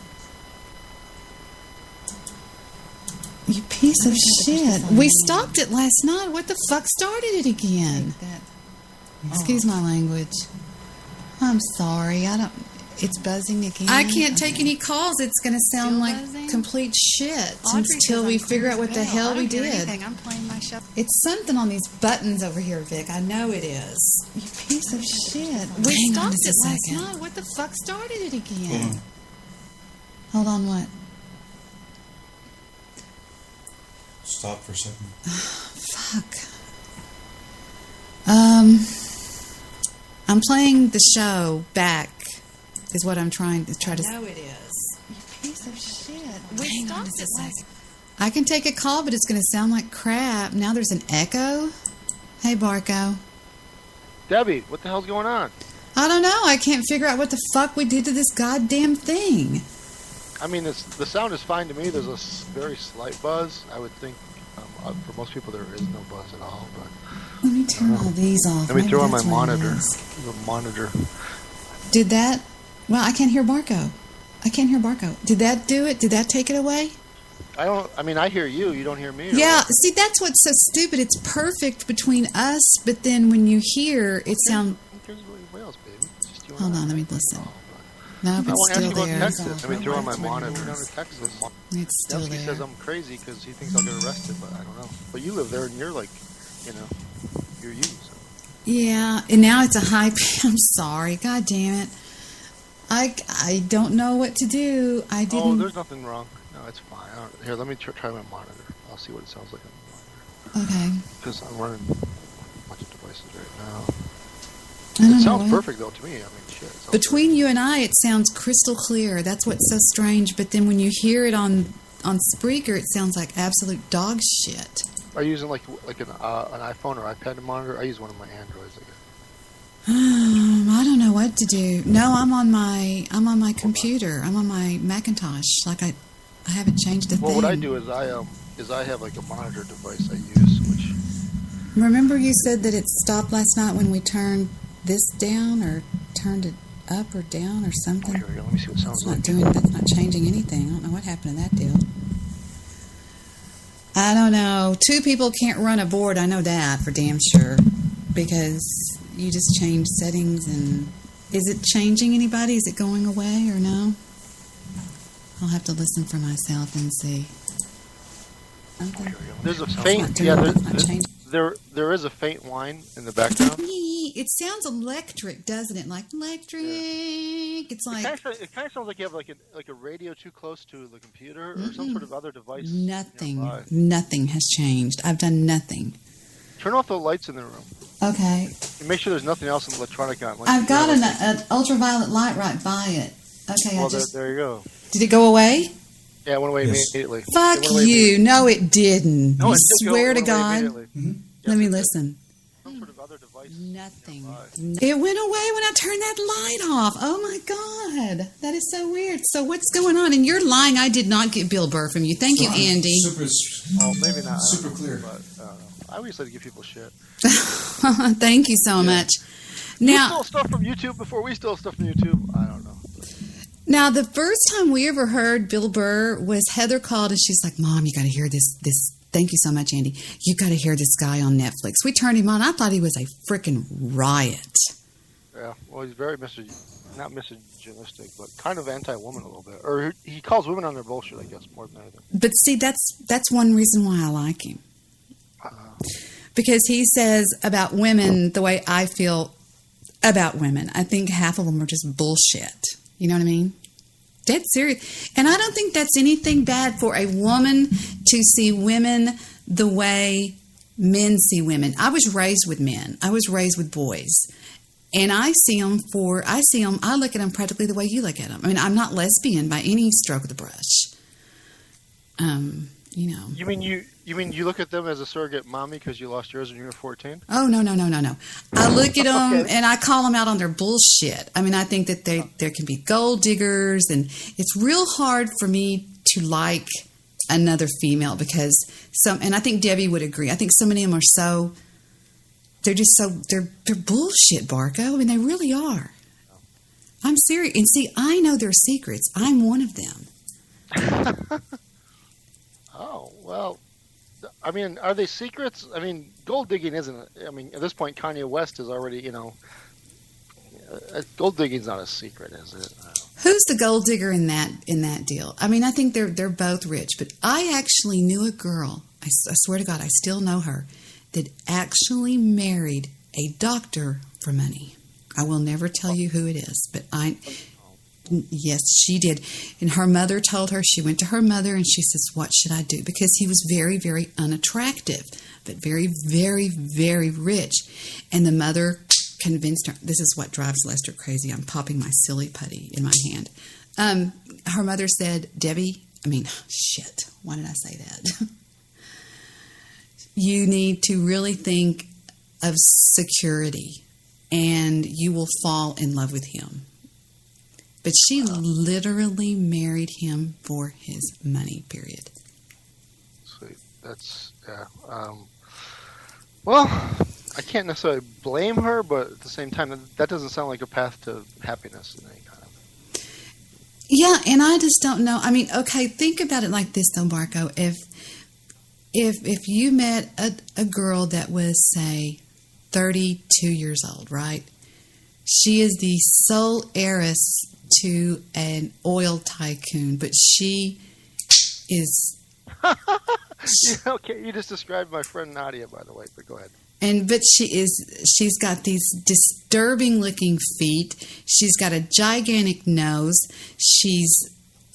Speaker 4: You piece of shit. We stopped it last night. What the fuck started it again? Excuse my language. I'm sorry. It's buzzing again. I can't take any calls. It's going to sound like complete shit until we figure out what the hell we did. I'm playing my show. It's something on these buttons over here, Vic. I know it is. You piece of shit. We stopped it last night. What the fuck started it again? Hold on, what?
Speaker 10: Stop for a second.
Speaker 4: Fuck. I'm playing the show back. Is what I'm trying to try to. I know it is. You piece of shit. We stopped it last. I can take a call, but it's going to sound like crap. Now there's an echo. Hey, Barko.
Speaker 11: Debbie, what the hell's going on?
Speaker 4: I don't know. I can't figure out what the fuck we did to this goddamn thing.
Speaker 11: I mean, the sound is fine to me. There's a very slight buzz. I would think for most people there is no buzz at all. But
Speaker 4: let me turn all these off.
Speaker 11: Let me throw on my monitor. The monitor.
Speaker 4: Did that? Well, I can't hear Barko. I can't hear Barko. Did that do it? Did that take it away?
Speaker 11: I mean, I hear you. You don't hear me.
Speaker 4: Yeah. See, that's what's so stupid. It's perfect between us, but then when you hear, it sounds. Hold on, let me listen. No,
Speaker 11: I
Speaker 4: it's
Speaker 11: want to ask
Speaker 4: still
Speaker 11: you about
Speaker 4: there.
Speaker 11: Texas. I mean, through on my monitor. Texas.
Speaker 4: It's still
Speaker 11: He
Speaker 4: there.
Speaker 11: says I'm crazy because he thinks I'll get arrested, but I don't know. But you live there, and you're like, you know, you're you. So.
Speaker 4: Yeah, and now it's a high. I'm sorry. God damn it. I don't know what to do. I didn't.
Speaker 11: Oh, there's nothing wrong. No, it's fine. Here, let me try my monitor. I'll see what it sounds like on the monitor.
Speaker 4: Okay.
Speaker 11: Because I'm running a bunch of devices right now.
Speaker 4: I don't
Speaker 11: It
Speaker 4: know
Speaker 11: sounds
Speaker 4: what-
Speaker 11: perfect though to me. I mean, shit. it sounds
Speaker 4: Between you and I, it sounds crystal clear. That's what's so strange. But then when you hear it on Spreaker, it sounds like absolute dog shit.
Speaker 11: perfect. Are you using like an iPhone or iPad monitor? I use one of my Androids. I guess.
Speaker 4: I don't know what to do. No, I'm on my computer. I'm on my Macintosh. Like I haven't changed a thing.
Speaker 11: Well, what I do is I have like a monitor device I use, which
Speaker 4: Remember you said that it stopped last night when we turned this down or turned it up or down or something?
Speaker 11: here we go. Let me see what it sounds
Speaker 4: That's not changing anything. I don't know what happened to that deal. I don't know. Two people can't run a board. I know that for damn sure. Because you just change settings and... Is it changing anybody? Is it going away or no? I'll have to listen for myself and see. Okay.
Speaker 11: There's a
Speaker 4: It's
Speaker 11: faint,
Speaker 4: not doing
Speaker 11: yeah.
Speaker 4: it. It's not changing.
Speaker 11: There is a faint whine in the background.
Speaker 4: It sounds electric, doesn't it? Like electric. It's like
Speaker 11: It kind of sounds like you have like a radio too close to the computer or some sort of other device.
Speaker 4: nothing.
Speaker 11: nearby.
Speaker 4: Nothing has changed. I've done nothing.
Speaker 11: Turn off the lights in the room
Speaker 4: Okay.
Speaker 11: and make sure there's nothing else in electronic on. Like,
Speaker 4: I've got
Speaker 11: you know, like-
Speaker 4: an ultraviolet light right by it. Okay,
Speaker 11: Well,
Speaker 4: I just...
Speaker 11: there you go.
Speaker 4: Did it go away?
Speaker 11: Yeah, it went away
Speaker 10: Yes.
Speaker 11: immediately.
Speaker 4: Fuck
Speaker 11: It went away
Speaker 4: you.
Speaker 11: immediately.
Speaker 4: No, it didn't.
Speaker 11: No,
Speaker 4: you
Speaker 11: it did go-
Speaker 4: swear
Speaker 11: it
Speaker 4: to
Speaker 11: went away
Speaker 4: God.
Speaker 11: immediately.
Speaker 4: Let me listen.
Speaker 11: Some sort of other device.
Speaker 4: Nothing.
Speaker 11: nearby.
Speaker 4: It went away when I turned that light off. Oh my God. That is so weird. So what's going on? And you're lying. I did not get Bill Burr from you. Thank you, Andy.
Speaker 10: Super,
Speaker 11: Oh, maybe not. I don't
Speaker 10: super
Speaker 11: know,
Speaker 10: clear.
Speaker 11: But I don't know. I always like to give people shit.
Speaker 4: Thank you so much.
Speaker 11: You
Speaker 4: Now,
Speaker 11: stole stuff from YouTube before we stole stuff from YouTube. I don't know.
Speaker 4: Now, the first time we ever heard Bill Burr was Heather called and she's like, Mom, you got to hear this. Thank you so much, Andy. You got to hear this guy on Netflix. We turned him on. I thought he was a freaking riot.
Speaker 11: Yeah, well, he's very not misogynistic, but kind of anti-woman a little bit. Or he calls women on their bullshit, I guess, more than anything.
Speaker 4: But see, that's one reason why I like him. Because he says about women the way I feel about women. I think half of them are just bullshit. You know what I mean? Dead serious. And I don't think that's anything bad for a woman to see women the way men see women. I was raised with men. I was raised with boys. And I look at them practically the way you look at them. I mean, I'm not lesbian by any stroke of the brush. You know.
Speaker 11: You mean you look at them as a surrogate mommy because you lost yours when you were 14?
Speaker 4: Oh, no. I look at them
Speaker 11: Okay.
Speaker 4: and I call them out on their bullshit. I mean, I think that there can be gold diggers, and it's real hard for me to like another female because and I think Debbie would agree. I think so many of them are they're bullshit, Barko. I mean, they really are. I'm serious. And see, I know their secrets. I'm one of them.
Speaker 11: Oh, well, I mean, are they secrets? I mean, gold digging isn't. I mean, at this point, Kanye West is already, gold digging's not a secret, is it? I don't know.
Speaker 4: Who's the gold digger in that deal? I mean, I think they're both rich, but I actually knew a girl. I swear to God, I still know her, that actually married a doctor for money. I will never tell you who it is, but yes, she did. And her mother told her, she went to her mother and she says, what should I do? Because he was very, very unattractive, but very, very, very rich. And the mother convinced her. This is what drives Lester crazy. I'm popping my silly putty in my hand. Her mother said, Debbie, shit. Why did I say that? You need to really think of security and you will fall in love with him. But she literally married him for his money, period.
Speaker 11: Sweet. That's, yeah. Well, I can't necessarily blame her, but at the same time, that doesn't sound like a path to happiness in any kind of.
Speaker 4: Yeah, and I just don't know. I mean, okay, think about it like this, though, Barko. If you met a girl that was, say, 32 years old, right? She is the sole heiress to an oil tycoon, but she is.
Speaker 11: Okay, you just described my friend Nadia, by the way, but go ahead.
Speaker 4: But she's got these disturbing looking feet. She's got a gigantic nose. She's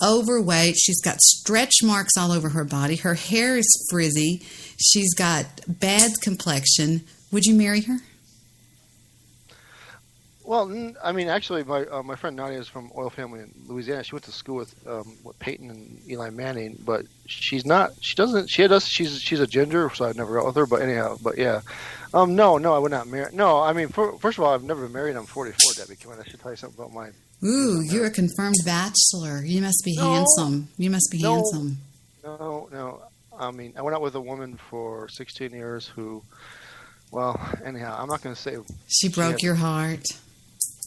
Speaker 4: overweight. She's got stretch marks all over her body. Her hair is frizzy. She's got bad complexion. Would you marry her?
Speaker 11: Well, I mean, actually, my friend Nadia is from oil family in Louisiana. She went to school with Peyton and Eli Manning, but she's not. She doesn't. She's a ginger, so I've never got with her. But anyhow, but yeah, no, I would not marry. No, I mean, first of all, I've never been married. I'm 44, Debbie. Come on, I should tell you something about mine.
Speaker 4: Ooh, you're a confirmed bachelor. You must be handsome. You must be handsome.
Speaker 11: No. I mean, I went out with a woman for 16 years who, well, anyhow, I'm not going to say.
Speaker 4: She broke your heart.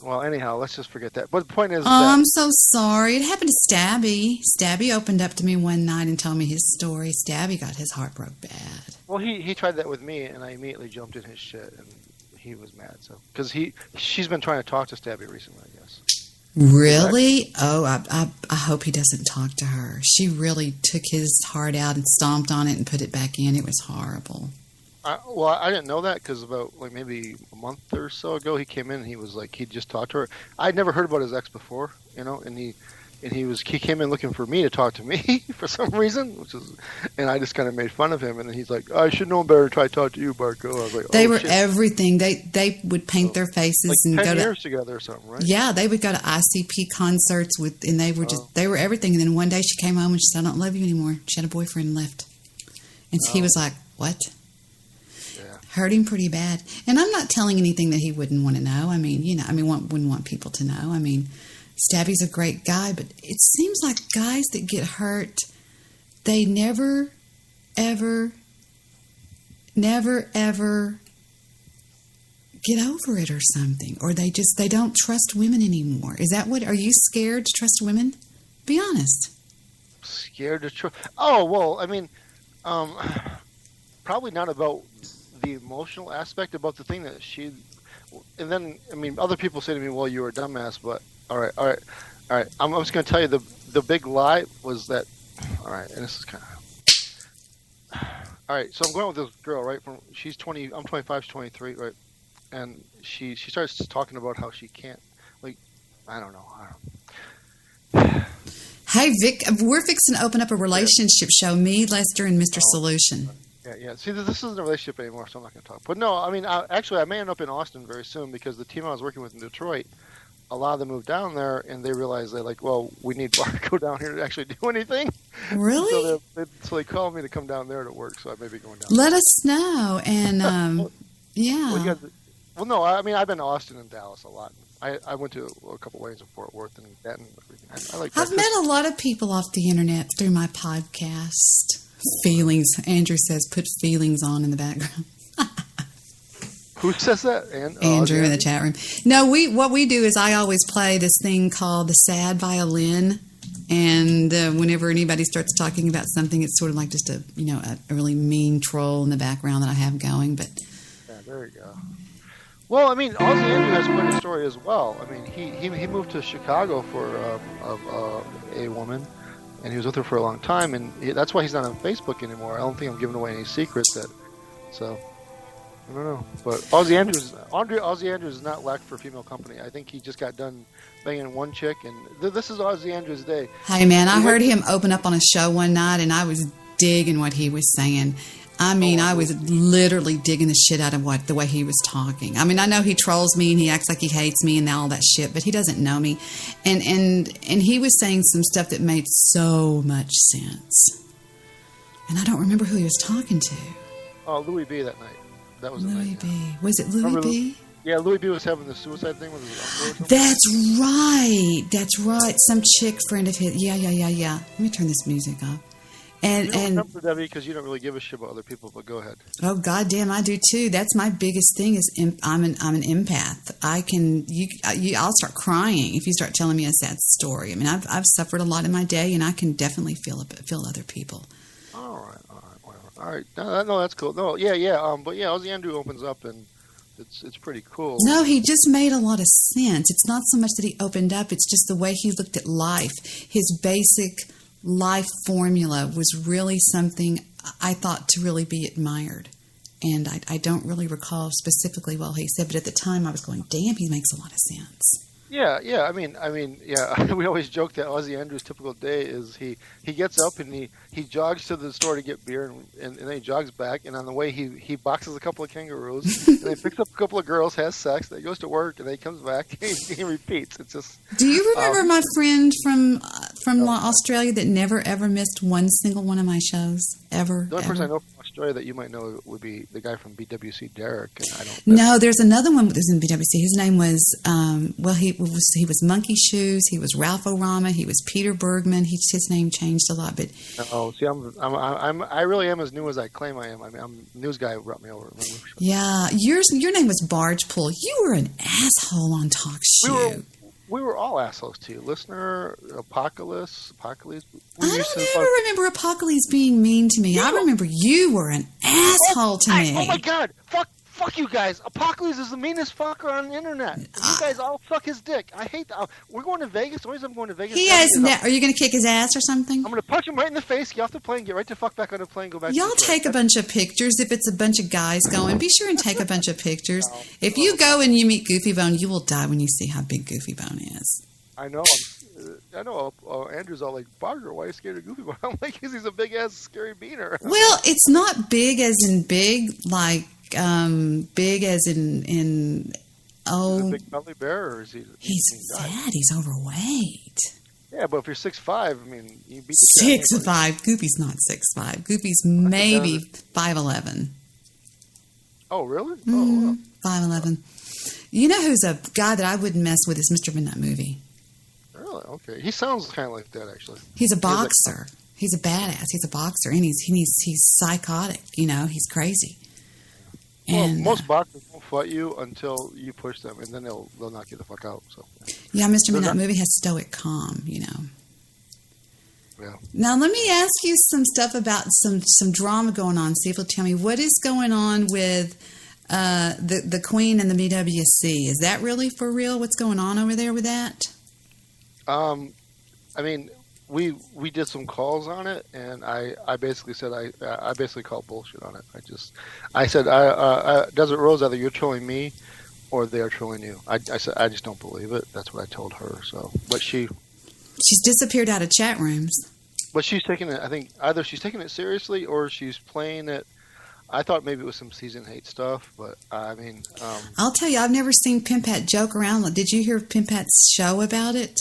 Speaker 11: Well, anyhow, let's just forget that. But the point is
Speaker 4: Oh, I'm so sorry. It happened to Stabby. Stabby opened up to me one night and told me his story. Stabby got his heart broke bad.
Speaker 11: Well, he tried that with me, and I immediately jumped in his shit, and he was mad. So because she's been trying to talk to Stabby recently, I guess.
Speaker 4: Really? Oh, I hope he doesn't talk to her. She really took his heart out and stomped on it and put it back in. It was horrible.
Speaker 11: Well, I didn't know that because about maybe a month or so ago, he came in and he was like, he'd just talked to her. I'd never heard about his ex before, and he came in looking for me to talk to me for some reason, and I just kind of made fun of him. And then he's like, I should know better to try to talk to you, Barko. I was like,
Speaker 4: they were
Speaker 11: shit.
Speaker 4: everything. They would paint their faces
Speaker 11: Like
Speaker 4: and
Speaker 11: 10
Speaker 4: go to
Speaker 11: years together or something, right?
Speaker 4: Yeah, they would go to ICP concerts and they were they were everything. And then one day she came home and she said, I don't love you anymore. She had a boyfriend and left. And so he was like, what? Hurt him pretty bad. And I'm not telling anything that he wouldn't want to know. I mean, wouldn't want people to know. I mean, Stabby's a great guy, but it seems like guys that get hurt, they never, ever get over it or something. Or they don't trust women anymore. Is that are you scared to trust women? Be honest.
Speaker 11: Scared to trust? Oh, well, I mean, probably not about the emotional aspect, about the thing that she, and then, I mean, other people say to me, well, you were a dumbass, but all right. I'm just going to tell you the big lie was that, all right, and this is kind of, all right, so I'm going with this girl, right, she's 20, I'm 25, she's 23, right, and she starts talking about how she can't, like, I don't know.
Speaker 4: Hey, Vic, we're fixing to open up a relationship show, me, Lester, and Mr. Solution.
Speaker 11: Yeah. See, this isn't a relationship anymore, so I'm not going to talk. But no, I mean, I may end up in Austin very soon because the team I was working with in Detroit, a lot of them moved down there, and they realized they're like, well, we need Barko down here to actually do anything.
Speaker 4: Really?
Speaker 11: So they called me to come down there to work, so I may be going down
Speaker 4: Let us know, and yeah.
Speaker 11: Well, no, I mean, I've been to Austin and Dallas a lot. I went to a couple weddings in Fort Worth and Denton. I like that.
Speaker 4: I've met a lot of people off the internet through my podcast. Feelings. Andrew says, put feelings on in the background.
Speaker 11: Who says that?
Speaker 4: Andrew in the chat room. No, what we do is I always play this thing called the sad violin, and whenever anybody starts talking about something, it's sort of like just a really mean troll in the background that I have going. But
Speaker 11: yeah, there you go. Well, I mean, Ozzy Andrew has quite a story as well. I mean, he moved to Chicago for a woman, and he was with her for a long time, and that's why he's not on Facebook anymore. I don't think I'm giving away any secrets so I don't know. But Ozzy Andrews is not lacked for female company. I think he just got done banging one chick, and this is Ozzy Andrews' day.
Speaker 4: Hey, man, I heard him open up on a show one night, and I was digging what he was saying. I mean, I was literally digging the shit out of the way he was talking. I mean, I know he trolls me and he acts like he hates me and all that shit, but he doesn't know me. And he was saying some stuff that made so much sense. And I don't remember who he was talking to.
Speaker 11: Oh, Louis B. that night. That was the
Speaker 4: Louis
Speaker 11: night.
Speaker 4: B. Was it Louis B?
Speaker 11: Yeah, Louis B. was having the suicide thing with his uncle or something.
Speaker 4: That's right. Some chick friend of his. Yeah. Let me turn this music off.
Speaker 11: You don't remember, Debbie, because you don't really give a shit about other people, but go ahead.
Speaker 4: Oh, goddamn, I do too. That's my biggest thing is I'm an empath. I'll start crying if you start telling me a sad story. I mean, I've suffered a lot in my day, and I can definitely feel other people.
Speaker 11: All right, whatever. All right, no, that's cool. No, yeah. But yeah, Ozzy Andrew opens up, and It's pretty cool.
Speaker 4: No, he just made a lot of sense. It's not so much that he opened up, it's just the way he looked at life. His basic life formula was really something I thought to really be admired. And I don't really recall specifically what he said, but at the time I was going, damn, he makes a lot of sense.
Speaker 11: Yeah. I mean, yeah. We always joke that Ozzy Andrews' typical day is he gets up and he jogs to the store to get beer, and then he jogs back, and on the way he boxes a couple of kangaroos, and then picks up a couple of girls, has sex, then he goes to work, and then he comes back, and he repeats. It's just.
Speaker 4: Do you remember my friend from Australia that never ever missed one single one of my shows ever?
Speaker 11: The only person I
Speaker 4: ever?
Speaker 11: know from Australia that you might know would be the guy from BWC, Derek, and I don't.
Speaker 4: No, there's another one that was in BWC. His name was he was Monkey Shoes. He was Ralph O'Rama. He was Peter Bergman. His name changed a lot, but
Speaker 11: Oh, see, I really am as new as I claim I am. I mean, I'm news guy who brought me over. Remember?
Speaker 4: yeah, your name was Bargepool. You were an asshole on Talk Shoe.
Speaker 11: We were all assholes to you, listener. Apocalypse.
Speaker 4: I don't ever remember Apocalypse being mean to me. I remember you were an asshole to me.
Speaker 11: Oh my God! Fuck you guys! Apocalypse is the meanest fucker on the internet. You guys all suck his dick. I hate that. We're going to Vegas. The reason I'm going to Vegas.
Speaker 4: Are you going to kick his ass or something?
Speaker 11: I'm going to punch him right in the face. Get off the plane. Get right the fuck back on the plane. Go back.
Speaker 4: Y'all
Speaker 11: to the
Speaker 4: take a bunch of pictures. If it's a bunch of guys going, be sure and take a bunch of pictures. If you go and you meet Goofy Bone, you will die when you see how big Goofy Bone is.
Speaker 11: I know. Andrew's all like, Barker, why are you scared of Goofy Bone? I'm like, because he's a big ass scary beaner.
Speaker 4: Well, it's not big as in big, like big as in
Speaker 11: Is
Speaker 4: oh.
Speaker 11: he a big belly bear, or is he?
Speaker 4: He's fat. He's overweight.
Speaker 11: Yeah, but if you're 6'5", I mean, you beat the shit out of anybody.
Speaker 4: 6'5". Goofy's not 6'5". Goofy's maybe 5'11".
Speaker 11: Oh, really?
Speaker 4: Mm-hmm.
Speaker 11: Oh, wow.
Speaker 4: 5'11". You know who's a guy that I wouldn't mess with is Mr. Midnight Movie.
Speaker 11: Really? Okay. He sounds kind of like that, actually.
Speaker 4: He's a boxer. He's a badass. He's a boxer, and he's psychotic. You know, he's crazy.
Speaker 11: Well,
Speaker 4: And
Speaker 11: most boxers won't fight you until you push them, and then they'll knock you the fuck out. So.
Speaker 4: yeah, Mr. Midnight Movie has stoic calm. You know.
Speaker 11: Yeah.
Speaker 4: Now let me ask you some stuff about some drama going on. See if you'll tell me what is going on with the Queen and the BWC. Is that really for real? What's going on over there with that?
Speaker 11: I mean, we did some calls on it, and I basically said I basically called bullshit on it. I said Desert Rose, either you're trolling me or they are trolling you. I said I just don't believe it. That's what I told her. So, but she's
Speaker 4: disappeared out of chat rooms.
Speaker 11: But she's taking it. I think either she's taking it seriously or she's playing it. I thought maybe it was some season hate stuff, but I mean,
Speaker 4: I'll tell you, I've never seen Pimp Pat joke around. Did you hear Pimp Pat's show about it?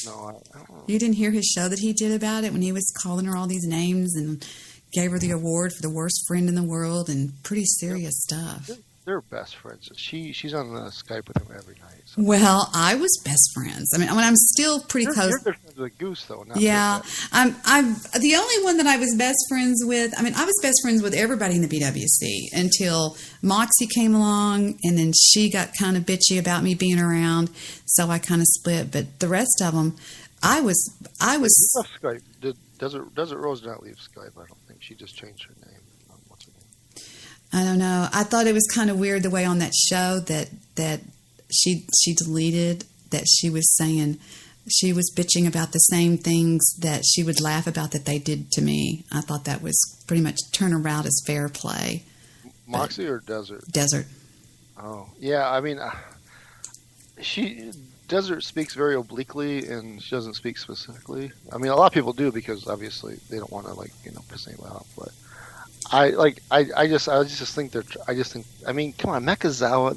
Speaker 11: no, I don't know.
Speaker 4: You didn't hear his show that he did about it when he was calling her all these names and gave her the award for the worst friend in the world and pretty serious stuff.
Speaker 11: They're best friends. She's on Skype with him every night. So.
Speaker 4: Well, I was best friends. I mean, I'm still pretty close.
Speaker 11: You're good friends with Goose, though. Not
Speaker 4: Yeah,
Speaker 11: Pimp Pat.
Speaker 4: I'm the only one that I was best friends with. I mean, I was best friends with everybody in the BWC until Moxie came along, and then she got kind of bitchy about me being around, so I kind of split. But the rest of them, I was.
Speaker 11: You left Skype. Desert Rose did not leave Skype. I don't think she just changed her name. What's her name?
Speaker 4: I don't know. I thought it was kind of weird the way on that show that she deleted that she was saying she was bitching about the same things that she would laugh about that they did to me. I thought that was pretty much turn around as fair play.
Speaker 11: Moxie or Desert?
Speaker 4: Desert.
Speaker 11: Oh, yeah. I mean, Desert speaks very obliquely, and she doesn't speak specifically. I mean, a lot of people do because obviously they don't want to piss anyone off. But I just think I mean, come on, Mekazawa.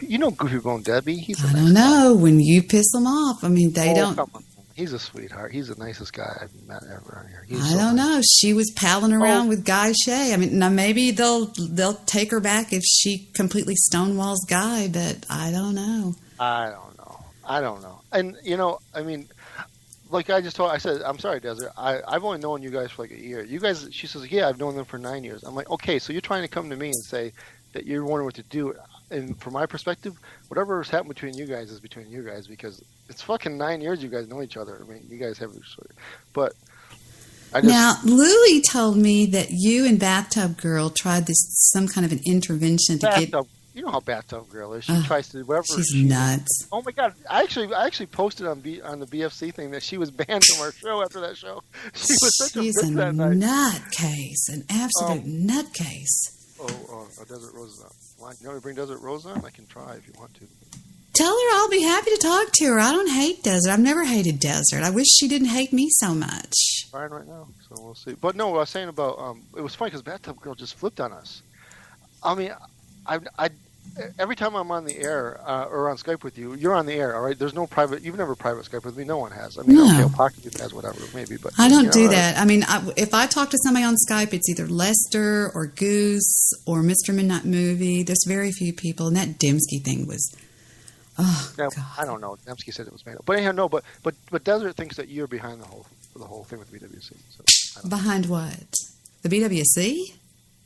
Speaker 11: Goofy Bone Debi.
Speaker 4: I don't know. When you piss them off, I mean, they don't.
Speaker 11: Come on. He's a sweetheart. He's the nicest guy I've met ever around here.
Speaker 4: I don't know. She was palling around with Guy Shea. I mean, now maybe they'll take her back if she completely stonewalls Guy, but I don't know.
Speaker 11: I don't know. And I mean, like I said, I'm sorry, Desert. I've only known you guys for like a year. You guys, she says, yeah, I've known them for 9 years. I'm like, okay, so you're trying to come to me and say that you're wondering what to do. And from my perspective, whatever has happened between you guys is between you guys because it's fucking 9 years you guys know each other. I mean, you guys have this story. But
Speaker 4: now, Louie told me that you and Bathtub Girl tried some kind of an intervention to get.
Speaker 11: You know how Bathtub Girl is. She tries to whatever.
Speaker 4: She's nuts.
Speaker 11: Oh my God! I actually posted on the BFC thing that she was banned from our show after that show. She was such
Speaker 4: She's
Speaker 11: a bitch that night.
Speaker 4: nutcase, an absolute nutcase.
Speaker 11: Desert Rose. You want me to bring Desert Rose on? I can try if you want to.
Speaker 4: Tell her I'll be happy to talk to her. I don't hate Desert. I've never hated Desert. I wish she didn't hate me so much.
Speaker 11: Fine right now, so we'll see. But no, what I was saying about it was funny because Bathtub Girl just flipped on us. I mean, I every time I'm on the air or on Skype with you, you're on the air, all right? There's no private. You've never private Skype with me. No one has. I mean,
Speaker 4: No.
Speaker 11: okay, Pocket has whatever, maybe, but
Speaker 4: I don't do that. I mean, if I talk to somebody on Skype, it's either Lester or Goose or Mr. Midnight Movie. There's very few people, and that Dembski thing was,
Speaker 11: Yeah,
Speaker 4: God.
Speaker 11: I don't know. Dembski said it was made up, but anyhow, no. But Desert thinks that you're behind the whole thing with BWC. So I don't
Speaker 4: Behind what? The BWC?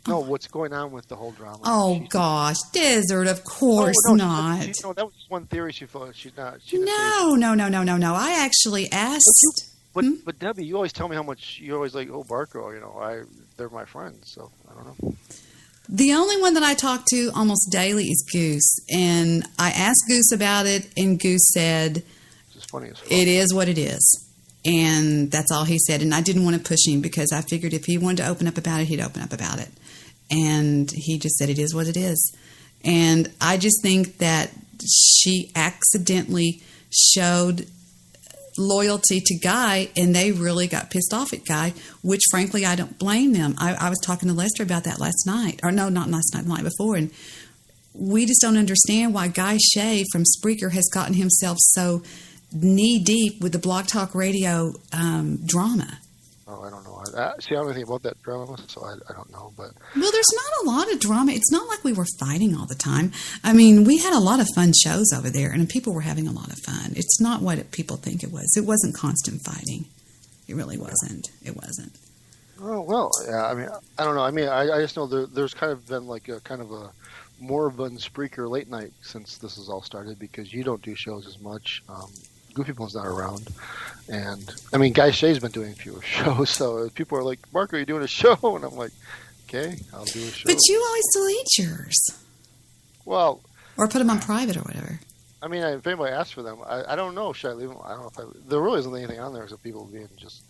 Speaker 11: know what's going on with the whole drama.
Speaker 4: Oh, gosh. Desert, of course
Speaker 11: no,
Speaker 4: not.
Speaker 11: that was just one theory. She thought she's not. She didn't say
Speaker 4: No. I actually asked.
Speaker 11: But Debbie, you always tell me how much you're always like, oh, Barko, they're my friends, so I don't know.
Speaker 4: The only one that I talk to almost daily is Goose. And I asked Goose about it, and Goose said,
Speaker 11: It's just funny as fuck.
Speaker 4: it is what it is. And that's all he said. And I didn't want to push him because I figured if he wanted to open up about it, he'd open up about it. And he just said it is what it is. And I just think that she accidentally showed loyalty to Guy, and they really got pissed off at Guy, which frankly I don't blame them. I was talking to Lester about that last night, or no, not last night, the night before, and we just don't understand why Guy Shea from Spreaker has gotten himself so knee deep with the Blog Talk Radio drama.
Speaker 11: Oh, I don't know. I don't know anything about that drama, so I don't know. But
Speaker 4: Well, there's not a lot of drama. It's not like we were fighting all the time. I mean, we had a lot of fun shows over there, and people were having a lot of fun. It's not what people think it was. It wasn't constant fighting. It really wasn't. It wasn't.
Speaker 11: oh well, yeah. I mean, I don't know. I mean, I just know there's kind of been like a kind of a moribund Spreaker late night since this has all started because you don't do shows as much. Goofy Bone's not around. And, I mean, Guy Shea's been doing fewer shows, so people are like, Mark, are you doing a show? And I'm like, okay, I'll do a show.
Speaker 4: But you always delete yours.
Speaker 11: Well,
Speaker 4: Or put them on private or whatever.
Speaker 11: I mean, if anybody asks for them, I don't know. Should I leave them? I don't know there really isn't anything on there except people being just,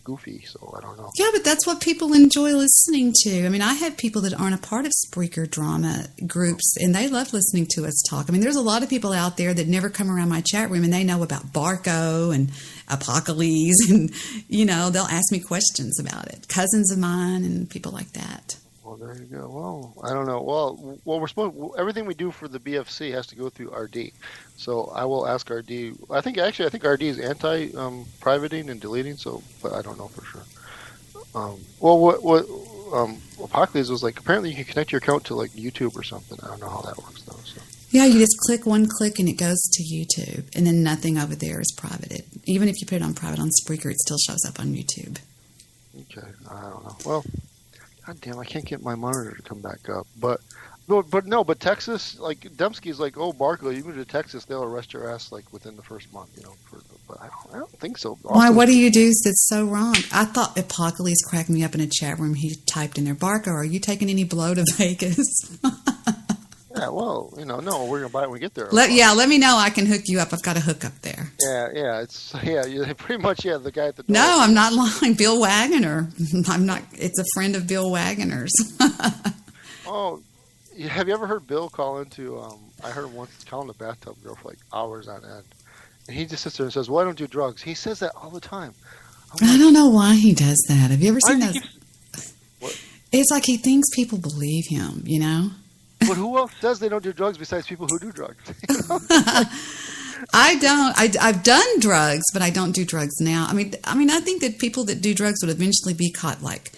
Speaker 11: goofy, so I don't know.
Speaker 4: Yeah, but that's what people enjoy listening to. I mean, I have people that aren't a part of Spreaker drama groups, and they love listening to us talk. I mean, there's a lot of people out there that never come around my chat room, and they know about Barko and Apocalypse, and, they'll ask me questions about it. Cousins of mine and people like that.
Speaker 11: Well, there you go. Well, I don't know. Well, we're supposed everything we do for the BFC has to go through RD. So I will ask RD. I think RD is anti-privating and deleting. So, but I don't know for sure. What Apocalypse was like. Apparently, you can connect your account to like YouTube or something. I don't know how that works though. So.
Speaker 4: Yeah, you just click one click and it goes to YouTube, and then nothing over there is privated. Even if you put it on private on Spreaker, it still shows up on YouTube.
Speaker 11: Okay, I don't know. Well, God damn, I can't get my monitor to come back up. But Texas, like Dembski's like, oh, Barko, you move to Texas, they'll arrest your ass like within the first month, But I don't think so.
Speaker 4: Why? What do you do that's so wrong? I thought Apocalypse cracked me up in a chat room. He typed in there, Barko, are you taking any blow to Vegas?
Speaker 11: Yeah, well, no, we're gonna buy it when we get there.
Speaker 4: Let me know. I can hook you up. I've got a hookup there.
Speaker 11: Yeah, pretty much, the guy at the door.
Speaker 4: No, I'm not lying. Bill Wagner. I'm not. It's a friend of Bill Wagner's.
Speaker 11: Oh, have you ever heard Bill call into? I heard him once calling the Bathtub Girl for like hours on end, and he just sits there and says, "Well, I don't do drugs." He says that all the time.
Speaker 4: I don't know why he does that. Have you ever seen
Speaker 11: Why
Speaker 4: those?
Speaker 11: What?
Speaker 4: It's like he thinks people believe him.
Speaker 11: But who else says they don't do drugs besides people who do drugs?
Speaker 4: I don't. I've done drugs, but I don't do drugs now. I mean, I think that people that do drugs would eventually be caught like,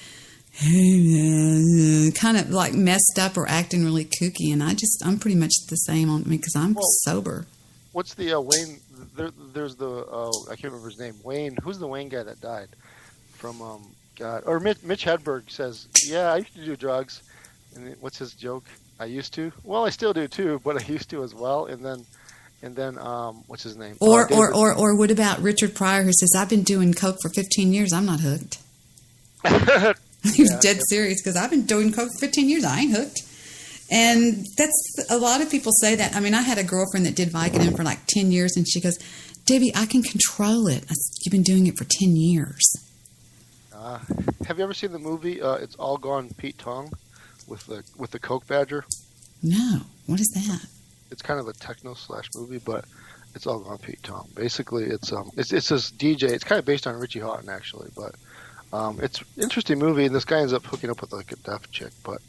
Speaker 4: kind of like messed up or acting really kooky, and I'm pretty much the same because I'm sober.
Speaker 11: What's the Wayne? There's the I can't remember his name. Wayne. Who's the Wayne guy that died from God? Or Mitch Hedberg says, yeah, I used to do drugs. And what's his joke? I used to. Well, I still do too, but I used to as well. And then what's his name?
Speaker 4: Or what about Richard Pryor, who says, I've been doing coke for 15 years. I'm not hooked. He was dead serious because I've been doing coke for 15 years. I ain't hooked. And that's a lot of people say that. I mean, I had a girlfriend that did Vicodin for like 10 years, and she goes, "Debbie, I can control it." I said, "You've been doing it for 10 years."
Speaker 11: Have you ever seen the movie It's All Gone Pete Tong with the Coke Badger?
Speaker 4: No. What is that?
Speaker 11: It's kind of a techno / movie, but it's all gone Pete Tong. Basically, it's this DJ. It's kind of based on Richie Hawtin actually, but it's an interesting movie. And this guy ends up hooking up with like a deaf chick. But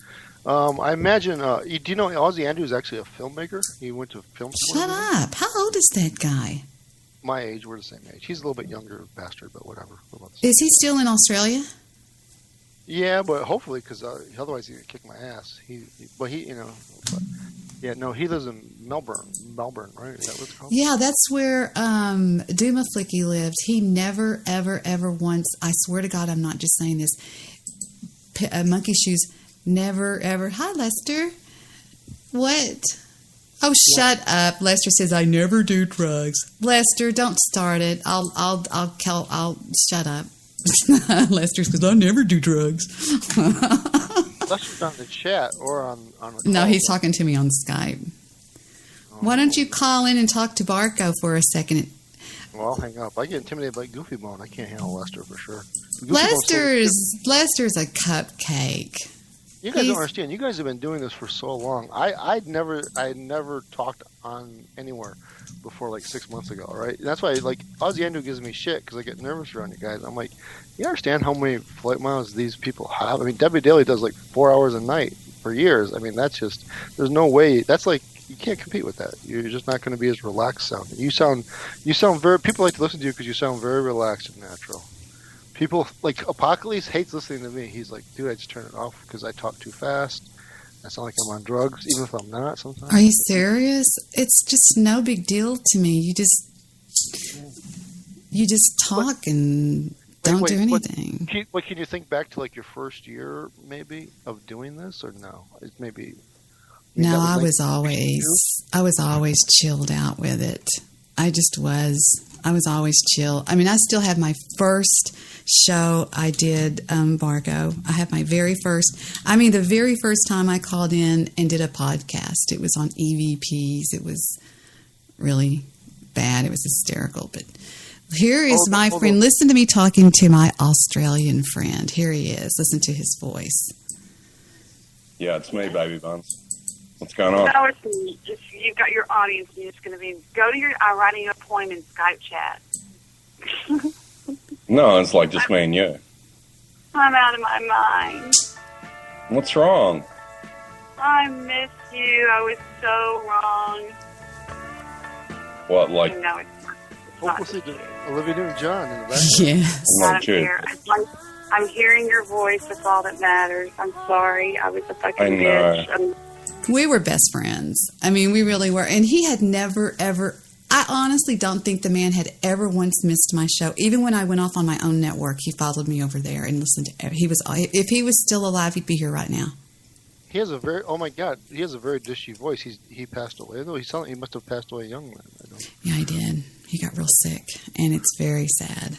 Speaker 11: I imagine, do you know Ozzy Andrews is actually a filmmaker? He went to film school.
Speaker 4: Shut up. How old is that guy?
Speaker 11: My age, we're the same age. He's a little bit younger bastard, but whatever.
Speaker 4: Is he still in Australia?
Speaker 11: Yeah, but hopefully, because otherwise he'd kick my ass. He lives in Melbourne, right? Is that what it's called?
Speaker 4: Yeah, that's where Duma Flicky lives. He never, ever, ever once, I swear to God, I'm not just saying this, Monkey Shoes, never, ever, hi, Lester. What? Oh, shut up. Lester says, "I never do drugs." Lester, don't start it. I'll shut up. Lester says, "I never do drugs."
Speaker 11: Lester's on the chat or on the
Speaker 4: No,
Speaker 11: call.
Speaker 4: he's talking to me on Skype. Why don't you call in and talk to Barko for a second?
Speaker 11: Well, I'll hang up. I get intimidated by Goofy Bone. I can't handle Lester for sure. Goofy
Speaker 4: Lester's a cupcake.
Speaker 11: You guys don't understand. You guys have been doing this for so long. I never talked on anywhere before like 6 months ago, right? And that's why like Ozzy Andrew gives me shit because I get nervous around you guys. I'm like, you understand how many flight miles these people have? I mean, Debbie Daly does like 4 hours a night for years. I mean, that's just there's no way. That's like you can't compete with that. You're just not going to be as relaxed sounding. You sound very. People like to listen to you because you sound very relaxed and natural. People like Apocalypse hates listening to me. He's like, dude, I just turn it off because I talk too fast. I sound like I'm on drugs, even if I'm not sometimes.
Speaker 4: Are you serious? It's just no big deal to me. You just talk and don't do anything.
Speaker 11: Can you think back to like your first year maybe of doing this or no? It's maybe.
Speaker 4: No, I was always chilled out with it. I was always chill. I mean, I still have my first show I did, Barko. I have my the very first time I called in and did a podcast. It was on EVPs. It was really bad. It was hysterical. But here is my friend. Listen to me talking to my Australian friend. Here he is. Listen to his voice.
Speaker 12: Yeah, it's me, Baby Buns. What's going on?
Speaker 13: No, it's me. You've got your audience, and it's going to be go to your writing appointment Skype chat.
Speaker 12: No, it's like just me and you.
Speaker 13: I'm out of my mind.
Speaker 12: What's wrong?
Speaker 13: I miss you. I was so wrong.
Speaker 12: What, like?
Speaker 13: No, it's not.
Speaker 11: Listen to Olivia Newton-John in the back.
Speaker 4: Yes.
Speaker 13: I don't care. I'm hearing your voice. That's all that matters. I'm sorry. I was a fucking bitch.
Speaker 4: We were best friends. I mean, we really were. And he had never, ever, I honestly don't think the man had ever once missed my show. Even when I went off on my own network, he followed me over there and listened to if he was still alive, he'd be here right now.
Speaker 11: He has a very, oh my God, he has a very dishy voice. He passed away, though. He must have passed away young.
Speaker 4: Yeah, he did. He got real sick, and it's very sad.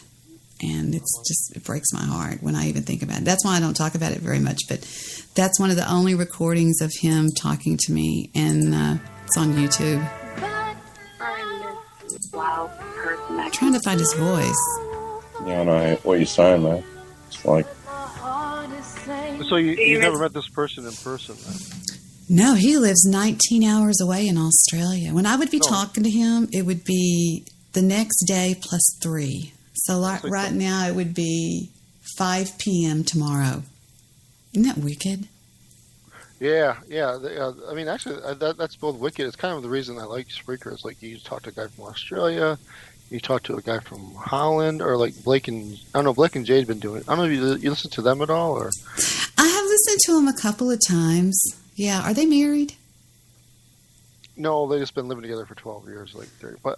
Speaker 4: And it breaks my heart when I even think about it. That's why I don't talk about it very much, but that's one of the only recordings of him talking to me, and it's on YouTube.
Speaker 13: Wow, person.
Speaker 4: I'm trying to find his voice.
Speaker 12: Yeah, I know what you're saying, man. It's like...
Speaker 11: So you never met this person in person, then?
Speaker 4: No, he lives 19 hours away in Australia. When I would be talking to him, it would be the next day plus 3. So right now it would be 5 p.m. tomorrow. Isn't that wicked?
Speaker 11: Yeah. I mean, actually, that's both wicked. It's kind of the reason I like Spreaker. It's like you talk to a guy from Australia, you talk to a guy from Holland, or like Blake and Jade's been doing it. I don't know if you listen to them at all, or
Speaker 4: I have listened to them a couple of times. Yeah, are they married?
Speaker 11: No, they just been living together for 12 years. But